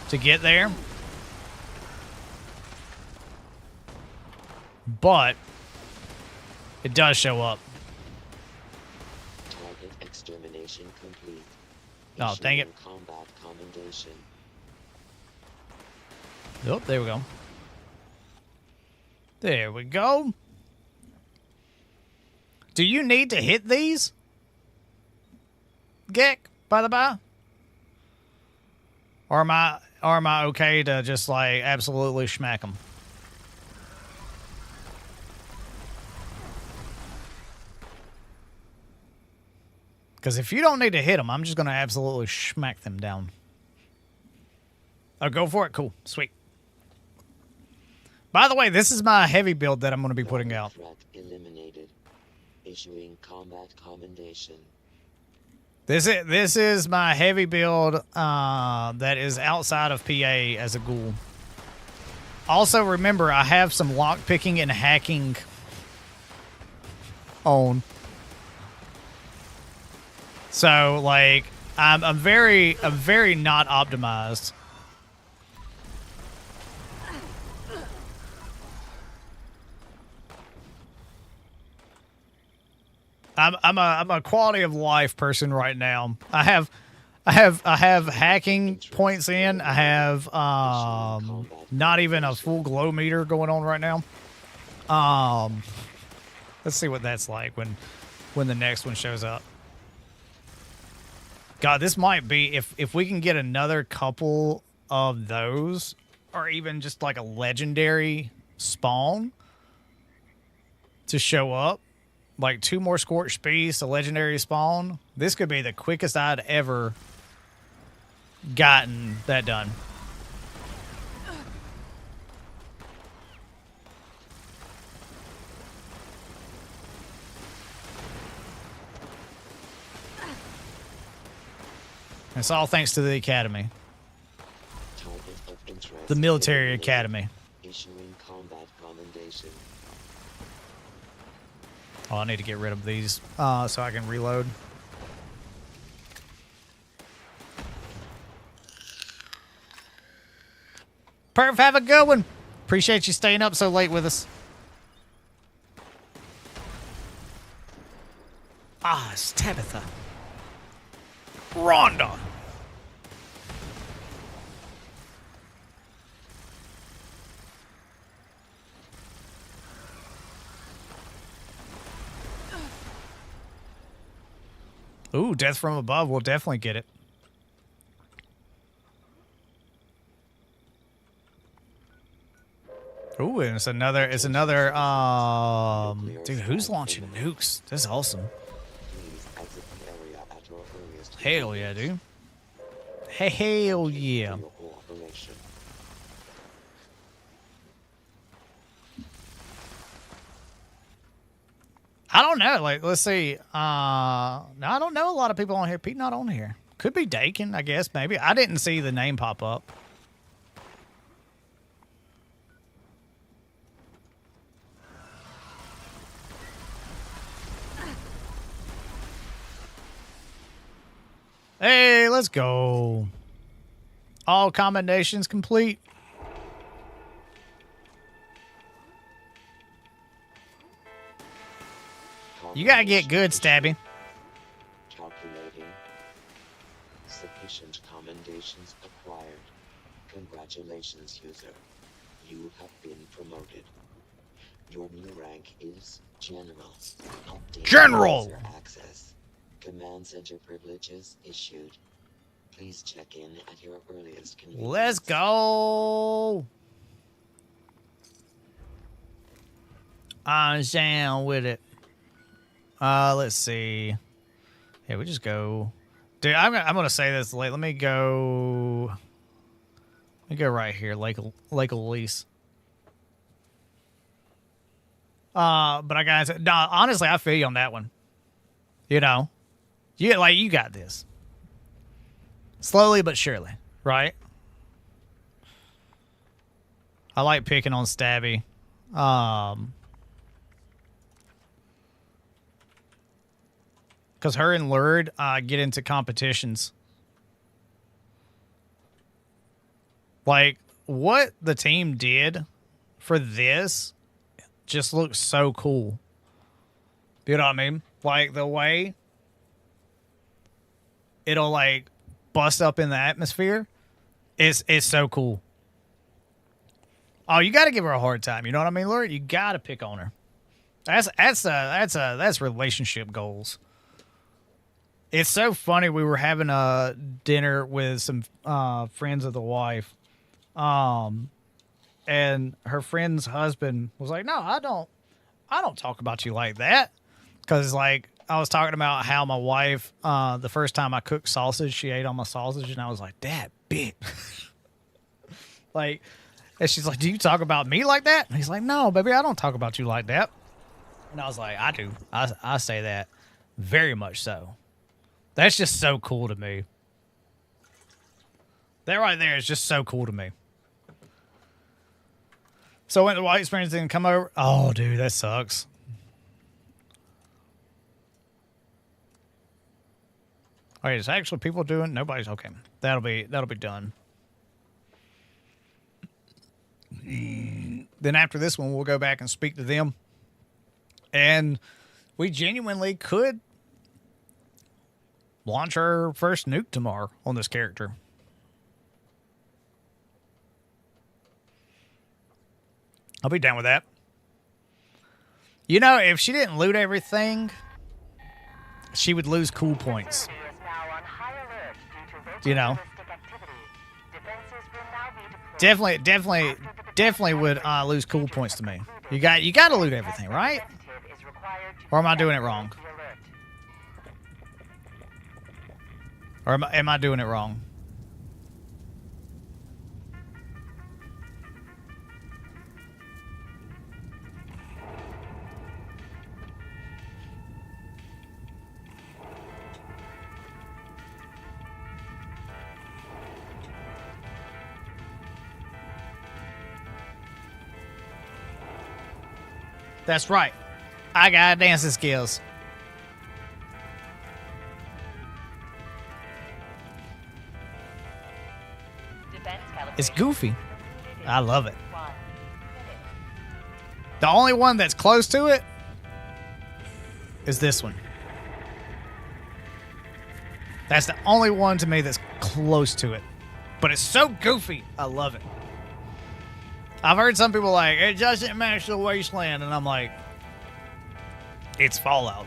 to get there. But it does show up. Target extermination complete. Oh, dang it. Combat commendation. Oh, there we go. There we go. Do you need to hit these? Gek? by the by? Or am I okay to just like absolutely smack them? Because if you don't need to hit them, I'm just going to absolutely smack them down. Oh, go for it. Cool. Sweet. By the way, this is my heavy build that I'm going to be putting out. Threat eliminated. Issuing combat commendation. This is my heavy build that is outside of PA as a ghoul. Also, remember, I have some lockpicking and hacking on. So, like, I'm very not optimized. I'm a quality of life person right now. I have hacking points in. I have not even a full glow meter going on right now. Let's see what that's like when the next one shows up. God, this might be if we can get another couple of those, or even just like a legendary spawn to show up. Like 2 more Scorched Beasts, a legendary spawn. This could be the quickest I'd ever gotten that done. It's all thanks to the academy. The military academy. Issuing combat commendation. Oh, I need to get rid of these so I can reload. Perf, have a good one. Appreciate you staying up so late with us. Ah, it's Tabitha. Rhonda. Ooh, Death from Above. We'll definitely get it. Ooh, and it's another, dude, who's launching nukes? That's awesome. Hell yeah, dude. Hell yeah. I don't know. Like, let's see. No, I don't know a lot of people on here. Pete not on here. Could be Dakin, I guess, maybe. I didn't see the name pop up. Hey, let's go. All commendations complete. You gotta get good, Stabby. Calculating. Sufficient commendations acquired. Congratulations, user. You have been promoted. Your new rank is General. Update General! user access. Command center privileges issued. Please check in at your earliest convenience. Let's go. I'm down with it. Let's see. Yeah, we just go. Dude, I'm gonna say this late. Let me go right here, Lake Elise. But I gotta say, no, honestly, I feel you on that one. You know, you got this. Slowly but surely, right? I like picking on Stabby. Because her and Lured get into competitions. Like, what the team did for this just looks so cool. You know what I mean? Like, the way it'll, like, bust up in the atmosphere is so cool. Oh, you got to give her a hard time. You know what I mean, Lured? You got to pick on her. That's relationship goals. It's so funny. We were having a dinner with some friends of the wife, and her friend's husband was like, "No, I don't talk about you like that," because like I was talking about how my wife, the first time I cooked sausage, she ate all my sausage, and I was like, "That bitch." Like, and she's like, "Do you talk about me like that?" And he's like, "No, baby, I don't talk about you like that." And I was like, "I do. I say that very much so." That's just so cool to me. That right there is just so cool to me. So when the white experience didn't come over, oh, dude, that sucks. All right, is actually people doing? Nobody's okay. That'll be done. Then after this one, we'll go back and speak to them, and we genuinely could launch our first nuke tomorrow on this character. I'll be down with that. You know, if she didn't loot everything, she would lose cool points. You know, definitely would lose cool points to me. You got to loot everything, right? Or am I doing it wrong? Or am I doing it wrong? That's right. I got dancing skills. It's goofy. I love it. The only one that's close to it is this one. That's the only one to me that's close to it. But it's so goofy. I love it. I've heard some people like, it doesn't match the Wasteland. And I'm like, it's Fallout.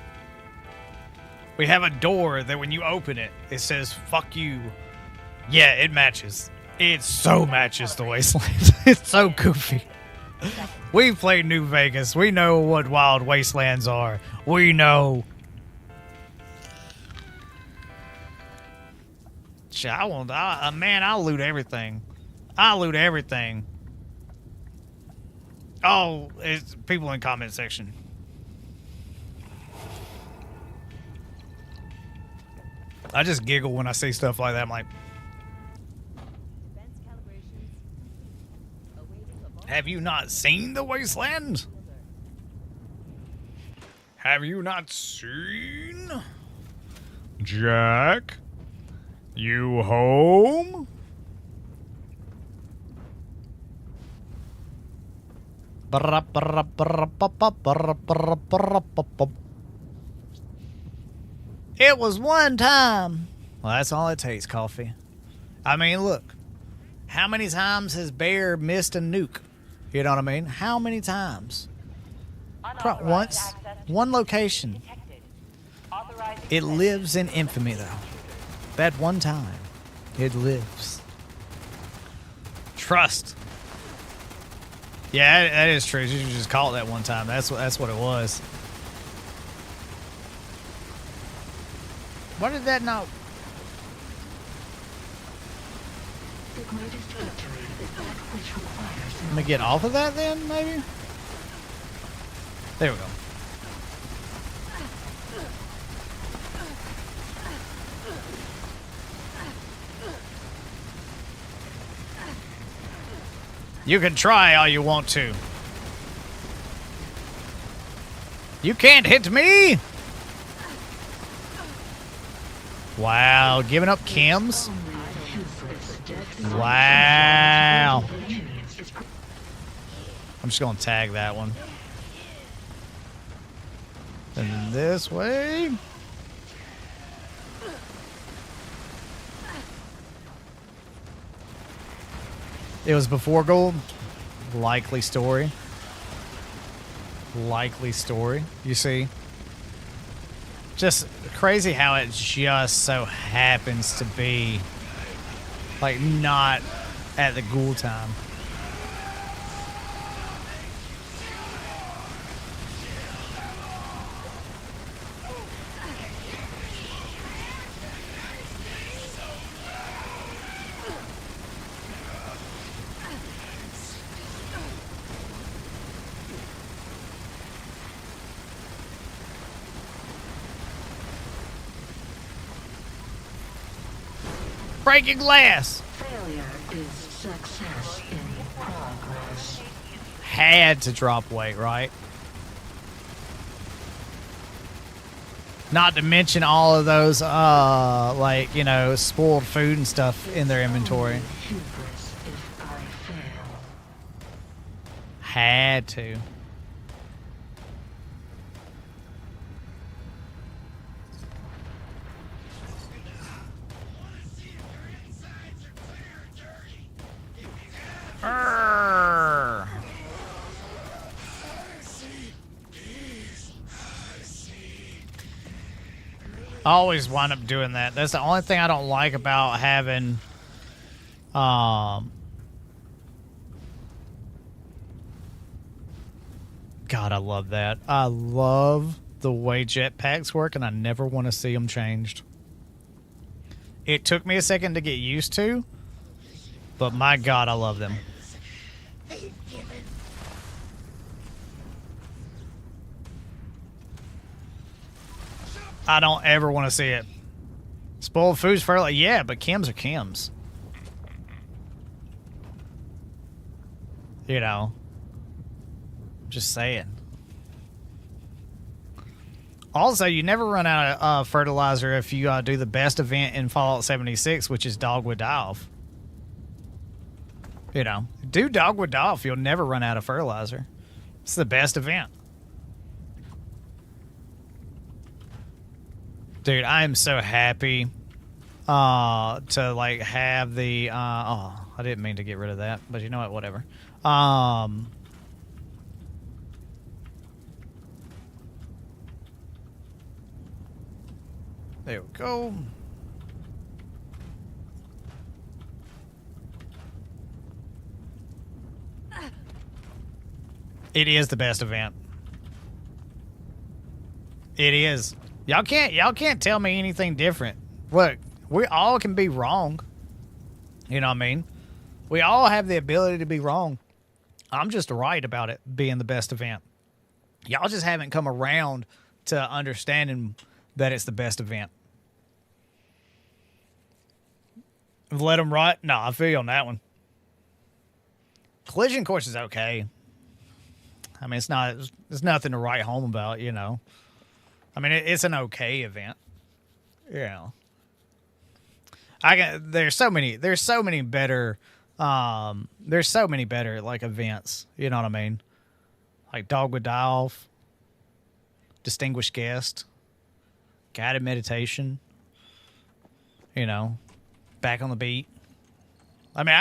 We have a door that when you open it, it says, fuck you. Yeah, it matches. It so matches the Wasteland. It's so goofy. We've played New Vegas. We know what wild wastelands are. We know. Shit, man, I'll loot everything. I'll loot everything. Oh, it's people in comment section. I just giggle when I see stuff like that. I'm like, have you not seen the Wasteland? Have you not seen? Jack? You home? It was one time. Well, that's all it takes, Coffee. I mean, look. How many times has Bear missed a nuke? You know what I mean? How many times? Once. One location. It lives in infamy, though. That one time. It lives. Trust. Yeah, that is true. You should just call it that one time. That's what it was. Why did that not... Let me get off of that then, maybe? There we go. You can try all you want to. You can't hit me! Wow, giving up chems? Wow. I'm just going to tag that one. And this way. It was before Ghoul. Likely story. Likely story. You see? Just crazy how it just so happens to be, like, not at the Ghoul time. Breaking glass. Failure is success in progress. Had to drop weight, right? Not to mention all of those, like, you know, spoiled food and stuff in their inventory. Hubris if I fail. Had to. Arrgh. I always wind up doing that. That's the only thing I don't like about having God, I love that. I love the way jetpacks work, and I never want to see them changed. It took me a second to get used to, but my God, I love them. I don't ever want to see it. Spoiled foods for, like, yeah, but chems are chems. You know. Just saying. Also, you never run out of fertilizer if you do the best event in Fallout 76, which is Dogwood Die-Off. You know, do Dogwood Die-Off, you'll never run out of fertilizer. It's the best event. Dude, I am so happy to, like, have the... oh, I didn't mean to get rid of that, but you know what? Whatever. There we go. It is the best event. It is. Y'all can't tell me anything different. Look, we all can be wrong. You know what I mean? We all have the ability to be wrong. I'm just right about it being the best event. Y'all just haven't come around to understanding that it's the best event. Let them rot? No, I feel you on that one. Collision course is okay. I mean, it's nothing to write home about, you know. I mean, it's an okay event. You know. There's so many better like events, you know what I mean? Like Dogwood Die-Off, Distinguished Guest, Guided Meditation, you know, Back on the Beat. I mean,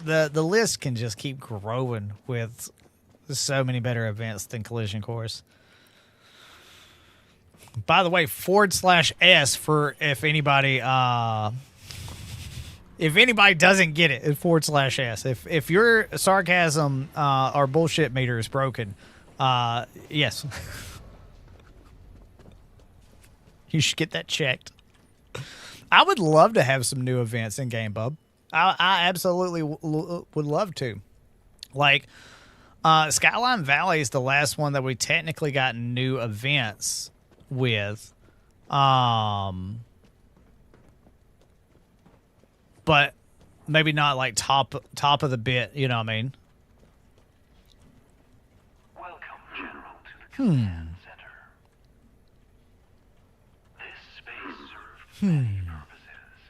the list can just keep growing with so many better events than Collision Course. By the way, /S for if anybody doesn't get it, /S. If your sarcasm or bullshit meter is broken, yes. You should get that checked. I would love to have some new events in Game Bub. I absolutely would love to. Like, Skyline Valley is the last one that we technically got new events with. But maybe not like top of the bit, you know what I mean? Welcome, General, to the Command Center. This space served many purposes.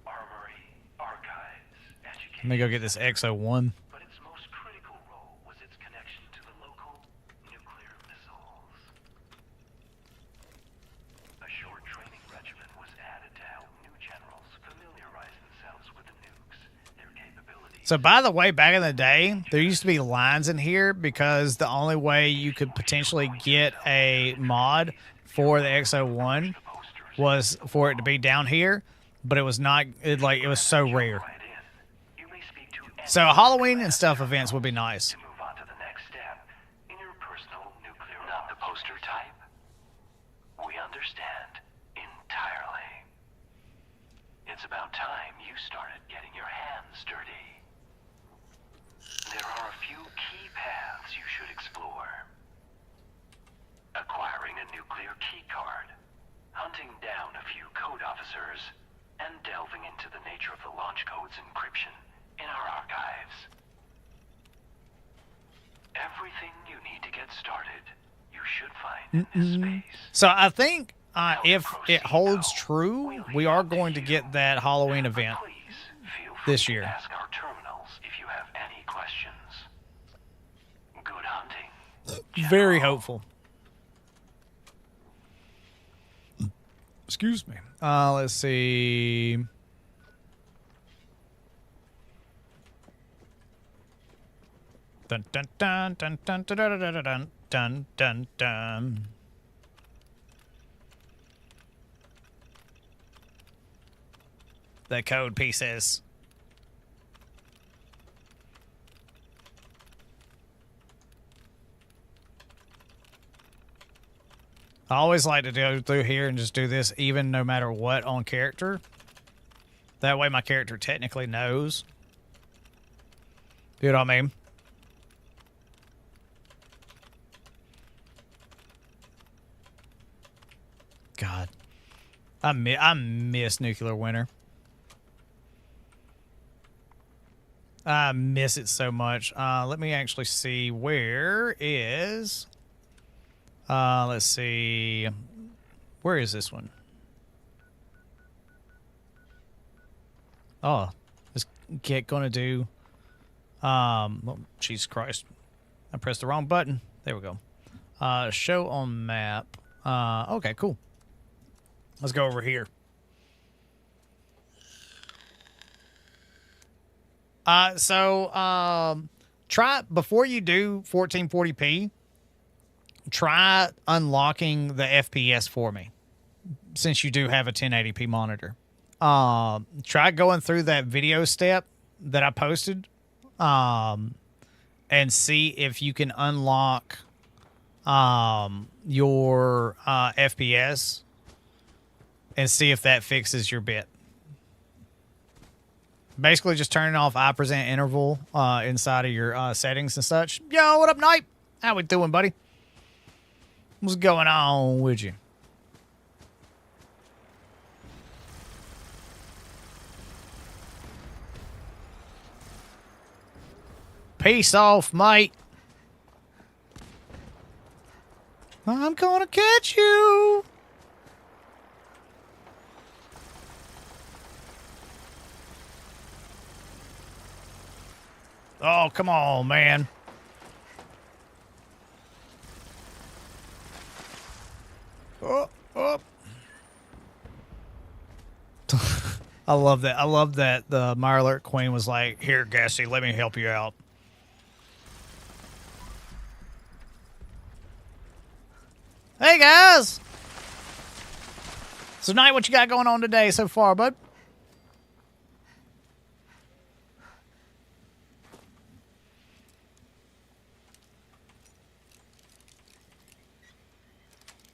Armory, archives, education. Let me go get this XO1. But its most critical role was its connection to the local nuclear missiles. A short training regimen was added to help new generals familiarize themselves with the nukes, their capabilities. So, by the way, back in the day, there used to be lines in here because the only way you could potentially get a mod for the XO1 was for it to be down here, but it was not. It was so rare. So Halloween and stuff events would be nice. Move on to the next step in your personal nuclear. Not the poster type. We understand entirely. It's about time you started getting your hands dirty. There are a few key paths you should explore. Acquiring a nuclear keycard, hunting down a few code officers, and delving into the nature of the launch code's encryption in our archives. Everything you need to get started, you should find in this space. So I think if it holds true, we are going to get that Halloween event this year. Ask our terminals if you have any questions. Good hunting. Very hopeful. Excuse me. Let's see. Dun dun dun dun dun dun dun dun dun dun dun dun. The code pieces. I always like to go through here and just do this even no matter what on character. That way my character technically knows. You know what I mean? God. I miss Nuclear Winter. I miss it so much. Let me actually see where is... let's see. Where is this one? Oh, this get gonna do. Oh, Jesus Christ! I pressed the wrong button. There we go. Show on map. Okay, cool. Let's go over here. Try before you do 1440p. Try unlocking the FPS for me, since you do have a 1080p monitor. Try going through that video step that I posted, and see if you can unlock your FPS, and see if that fixes your bit. Basically, just turning off I% interval inside of your settings and such. Yo, what up, Knight? How we doing, buddy? What's going on with you? Peace off, mate. I'm gonna catch you. Oh, come on, man. Oh, oh. I love that. I love that the Meyer Alert Queen was like, here, Gassy, let me help you out. Hey, guys. So, Knight, what you got going on today so far, bud?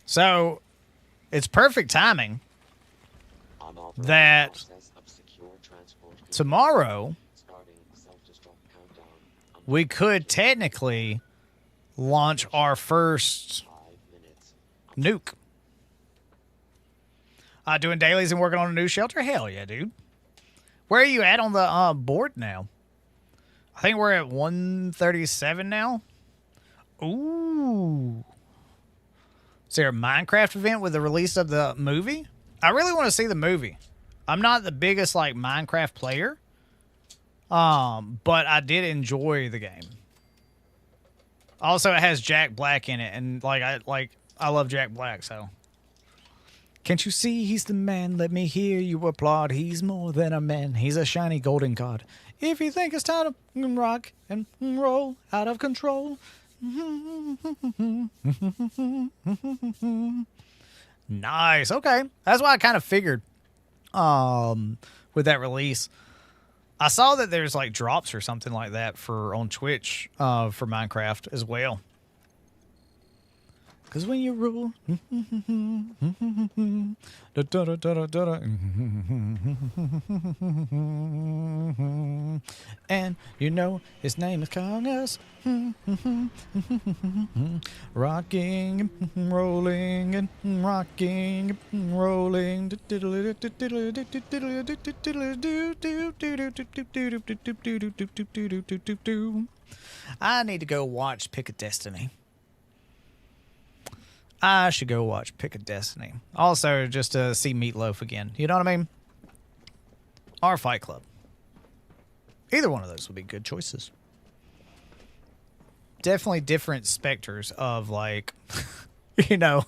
So, it's perfect timing that tomorrow we could technically launch our first nuke. Doing dailies and working on a new shelter? Hell yeah, dude. Where are you at on the board now? I think we're at 137 now. Ooh. Is there a Minecraft event with the release of the movie? I really want to see the movie. I'm not the biggest like Minecraft player, but I did enjoy the game. Also, it has Jack Black in it, and I love Jack Black. So, can't you see he's the man? Let me hear you applaud. He's more than a man. He's a shiny golden god. If you think it's time to rock and roll out of control. Nice. Okay. That's what I kind of figured with that release. I saw that there's like drops or something like that for on Twitch for Minecraft as well. Because when you rule, and you know his name is Congress, rocking and rolling and rocking and rolling. I need to go watch Pick a Destiny. I should go watch Pick a Destiny. Also, just to see Meatloaf again. You know what I mean? Or Fight Club. Either one of those would be good choices. Definitely different specters of, like, you know.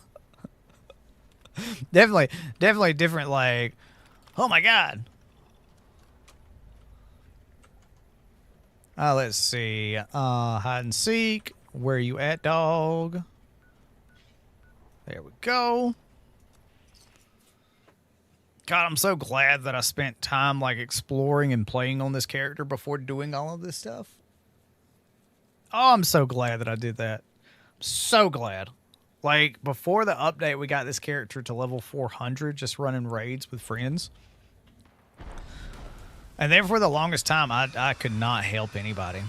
Definitely different, like, oh my God. Let's see. Hide and seek. Where you at, dog? There we go. God, I'm so glad that I spent time like exploring and playing on this character before doing all of this stuff. Oh, I'm so glad that I did that. I'm so glad. Like, before the update, we got this character to level 400 just running raids with friends. And then for the longest time, I could not help anybody.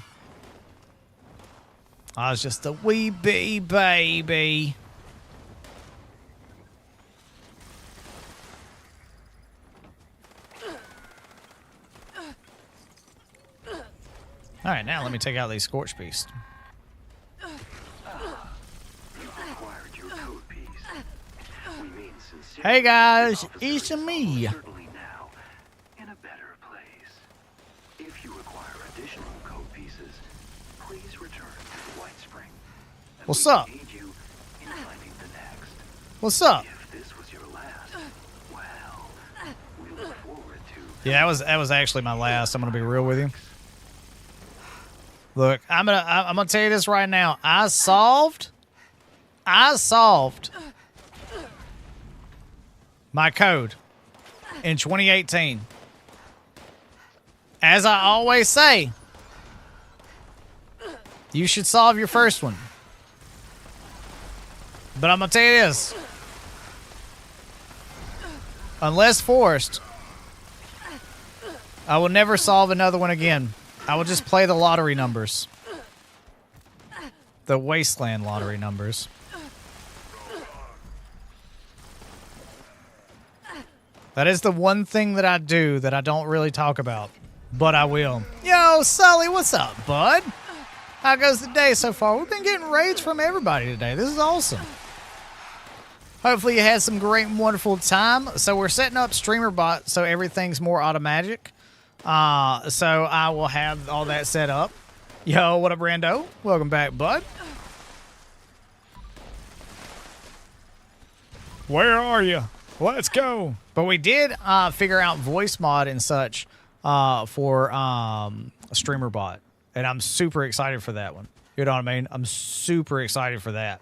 I was just a wee bitty baby. All right, now let me take out these Scorch Beasts. Hey guys, it's me. In a better place. If you require additional code pieces, please return to the White Spring. What's up? What's up? If this was your last, well, we look forward to. Yeah, that was actually my last. I'm gonna be real with you. Look, I'm gonna tell you this right now. I solved my code in 2018. As I always say, you should solve your first one. But I'm gonna tell you this. Unless forced, I will never solve another one again. I will just play the lottery numbers. The Wasteland lottery numbers. That is the one thing that I do that I don't really talk about. But I will. Yo, Sully, what's up, bud? How goes the day so far? We've been getting raids from everybody today. This is awesome. Hopefully you had some great and wonderful time. So we're setting up StreamerBot so everything's more automatic. So I will have all that set up. Yo, what up, Brando? Welcome back, bud. Where are you? Let's go. But we did figure out voice mod and such for StreamerBot. And I'm super excited for that one. You know what I mean? I'm super excited for that.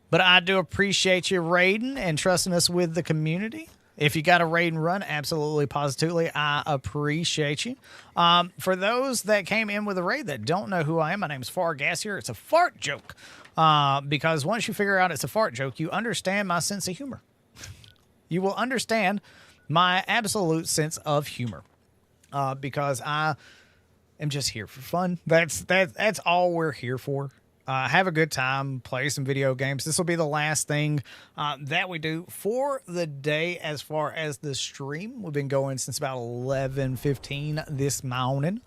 But I do appreciate you raiding and trusting us with the community. If you got a raid and run, absolutely, positively, I appreciate you. For those that came in with a raid that don't know who I am, my name is Fargassier. It's a fart joke. Because once you figure out it's a fart joke, you understand my sense of humor. You will understand my absolute sense of humor. Because I am just here for fun. That's all we're here for. Have a good time, play some video games. This will be the last thing that we do for the day as far as the stream. We've been going since about 11:15 this morning.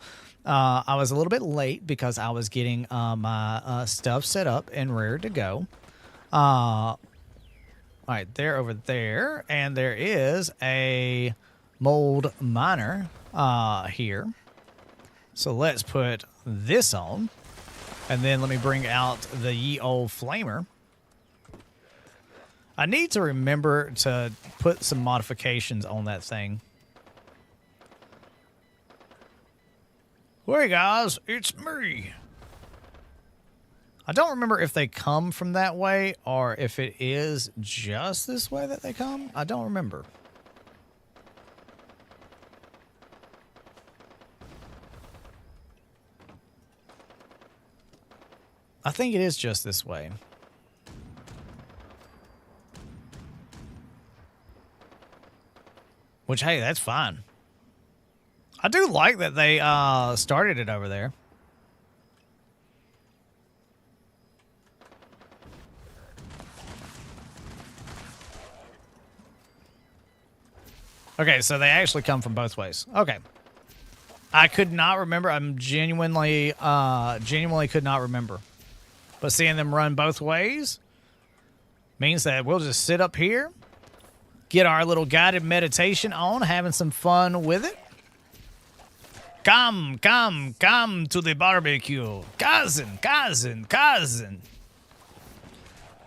I was a little bit late because I was getting my stuff set up and ready to go. All right, they're over there, and there is a mold miner here. So let's put this on. And then let me bring out the ye old flamer. I need to remember to put some modifications on that thing. Hey guys, it's me. I don't remember if they come from that way or if it is just this way that they come. I don't remember. I think it is just this way. Which, hey, that's fine. I do like that they started it over there. Okay, so they actually come from both ways. Okay. I could not remember. I'm genuinely could not remember. But seeing them run both ways means that we'll just sit up here, get our little guided meditation on, having some fun with it. Come to the barbecue. Cousin.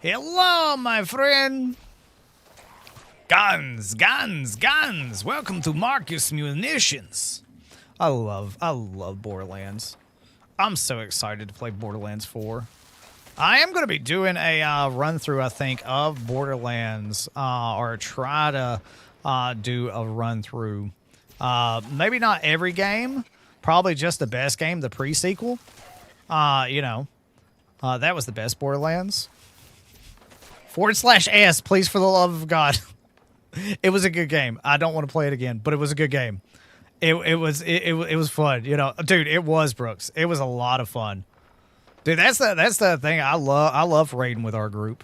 Hello, my friend. Guns. Welcome to Marcus Munitions. I love Borderlands. I'm so excited to play Borderlands 4. I am going to be doing a run-through, I think, of Borderlands, or try to do a run-through. Maybe not every game, probably just the best game, the pre-sequel. That was the best Borderlands. /S, please, for the love of God. It was a good game. I don't want to play it again, but it was a good game. It was fun, dude. It was, Brooks. It was a lot of fun. Dude, that's the thing I love raiding with our group.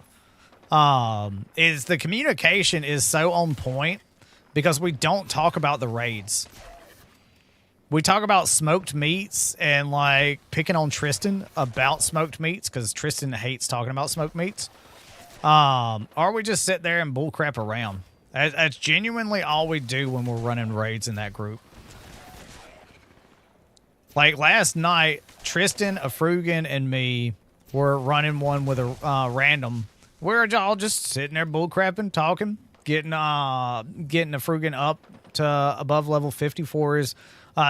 Is the communication is so on point because we don't talk about the raids. We talk about smoked meats and like picking on Tristan about smoked meats because Tristan hates talking about smoked meats. Or we just sit there and bullcrap around. That's genuinely all we do when we're running raids in that group. Like last night, Tristan, Afrugan, and me were running one with a random. We're all just sitting there bullcrapping, talking, getting Afrugan up to above level 50 for his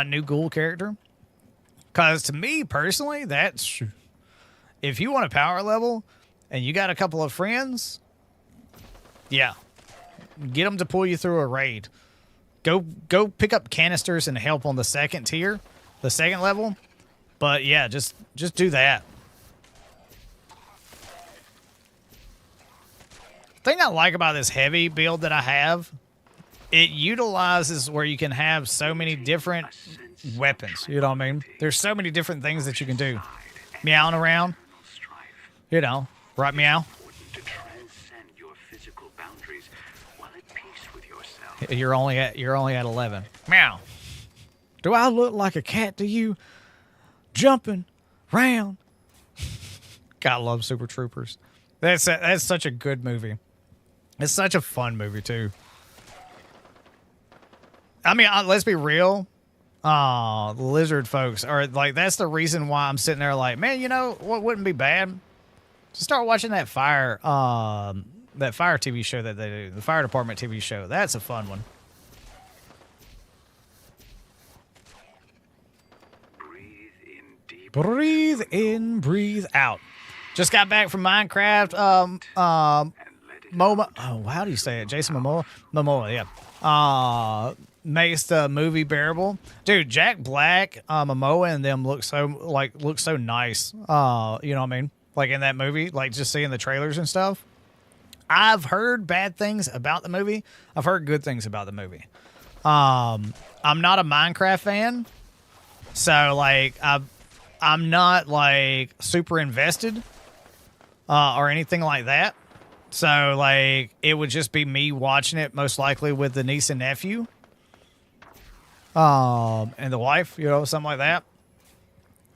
new Ghoul character. Because to me personally, that's if you want a power level and you got a couple of friends, yeah, get them to pull you through a raid. Go pick up canisters and help on the second tier. The second level, but yeah, just do that. The thing I like about this heavy build that I have, it utilizes where you can have so many different weapons. You know what I mean? There's so many different things that you can do. Meowing around, right? Meow. You're only at 11. Meow. Do I look like a cat to you? Jumping round. God, I love Super Troopers. That's such a good movie. It's such a fun movie too. I mean, let's be real. The lizard folks are like, that's the reason why I'm sitting there like, man, what wouldn't be bad? To start watching that fire TV show that they do, the fire department TV show. That's a fun one. Breathe in, breathe out. Just got back from Minecraft. Momoa. Oh, how do you say it? Jason Momoa? Momoa, yeah. Makes the movie bearable. Dude, Jack Black, Momoa, and them look so nice. You know what I mean? Like in that movie, like just seeing the trailers and stuff. I've heard bad things about the movie. I've heard good things about the movie. I'm not a Minecraft fan, so like I'm not like super invested or anything like that. So like it would just be me watching it most likely with the niece and nephew and the wife, something like that,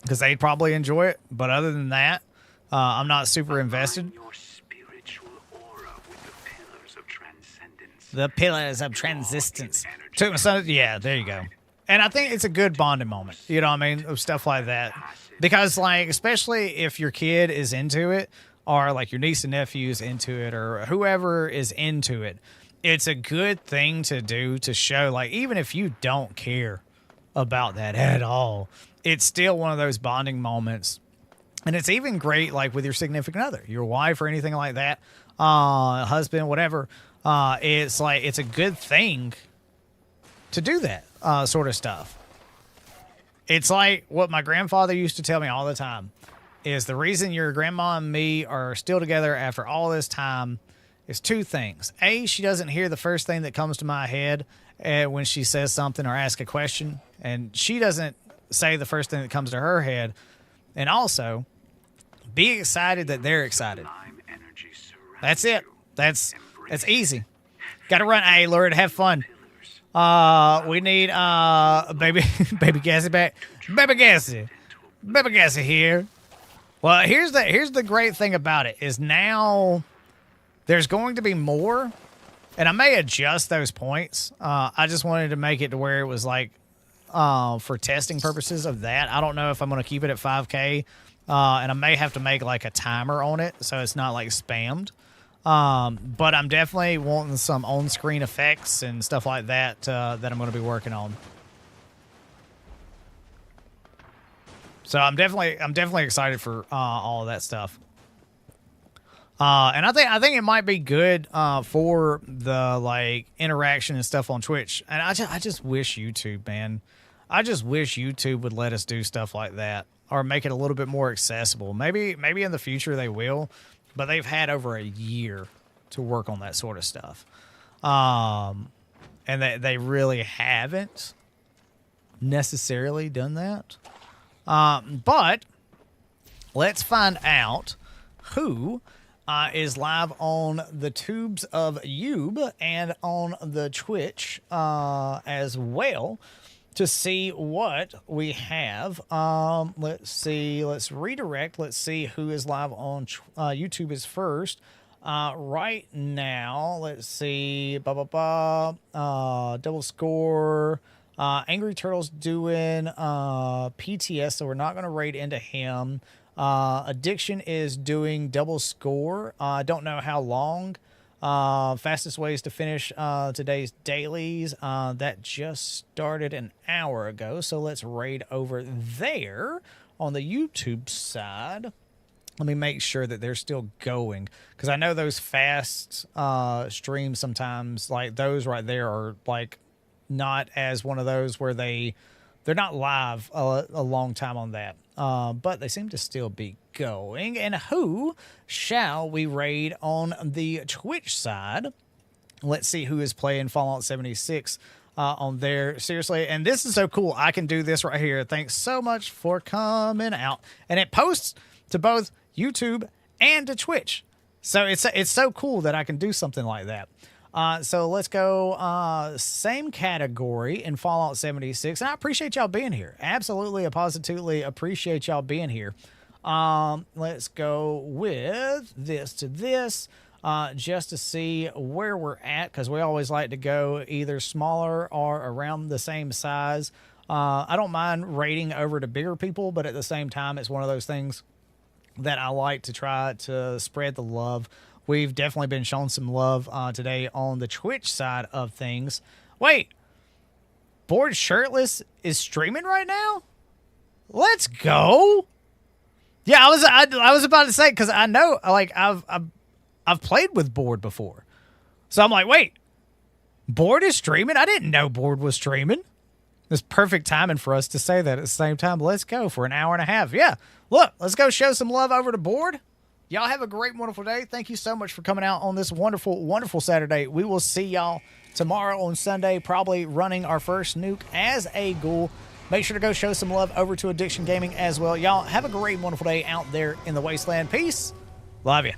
because they'd probably enjoy it. But other than that, I'm not super invested. The pillars of transistence. Yeah, there you go. And I think it's a good bonding moment, you know what I mean, of stuff like that. Because, like, especially if your kid is into it, or, like, your niece and nephew's into it, or whoever is into it, it's a good thing to do to show, like, even if you don't care about that at all, it's still one of those bonding moments And it's even great, like, with your significant other, your wife or anything like that, husband, whatever. It's like, it's a good thing to do that sort of stuff. It's like what my grandfather used to tell me all the time is the reason your grandma and me are still together after all this time is two things. A, she doesn't hear the first thing that comes to my head when she says something or asks a question. And she doesn't say the first thing that comes to her head. And also, be excited that they're excited. That's it. That's easy. Got to run. Hey, Lord, have fun. We need baby Gassy back. Baby Gassy here. Well, here's the great thing about it is now there's going to be more, and I may adjust those points. I just wanted to make it to where it was like for testing purposes of that. I don't know if I'm going to keep it at 5K, and I may have to make like a timer on it so it's not like spammed. But I'm definitely wanting some on-screen effects and stuff like that that I'm going to be working on. So I'm definitely excited for all of that stuff. And I think it might be good for the like interaction and stuff on Twitch. And I just wish YouTube, man. I just wish YouTube would let us do stuff like that or make it a little bit more accessible. Maybe in the future they will, but they've had over a year to work on that sort of stuff. And they really haven't necessarily done that. But let's find out who is live on the tubes of YouTube and on the Twitch as well to see what we have. Let's see. Let's redirect. Let's see who is live on YouTube is first. Right now, let's see. Double score. Angry Turtle's doing PTS, so we're not going to raid into him. Addiction is doing double score. I don't know how long. Fastest ways to finish today's dailies. That just started an hour ago, so let's raid over there on the YouTube side. Let me make sure that they're still going, because I know those fast streams sometimes, like those right there, are like not as one of those where they're not live a long time on that. But they seem to still be going. And who shall we raid on the Twitch side? Let's see who is playing Fallout 76 on there. Seriously, and this is so cool. I can do this right here. Thanks so much for coming out. And it posts to both YouTube and to Twitch. So it's so cool that I can do something like that. So let's go same category in Fallout 76. And I appreciate y'all being here. Absolutely, positively appreciate y'all being here. Let's go with this to this just to see where we're at, because we always like to go either smaller or around the same size. I don't mind raiding over to bigger people, but at the same time, it's one of those things that I like to try to spread the love. We've definitely been shown some love today on the Twitch side of things. Wait, Bored Shirtless is streaming right now? Let's go. Yeah, I was about to say, because I know, like, I've played with Bored before. So I'm like, wait, Bored is streaming? I didn't know Bored was streaming. It's perfect timing for us to say that at the same time. Let's go for an hour and a half. Yeah, look, let's go show some love over to Bored. Y'all have a great, wonderful day. Thank you so much for coming out on this wonderful, wonderful Saturday. We will see y'all tomorrow on Sunday, probably running our first nuke as a Ghoul. Make sure to go show some love over to Addiction Gaming as well. Y'all have a great, wonderful day out there in the wasteland. Peace. Love you.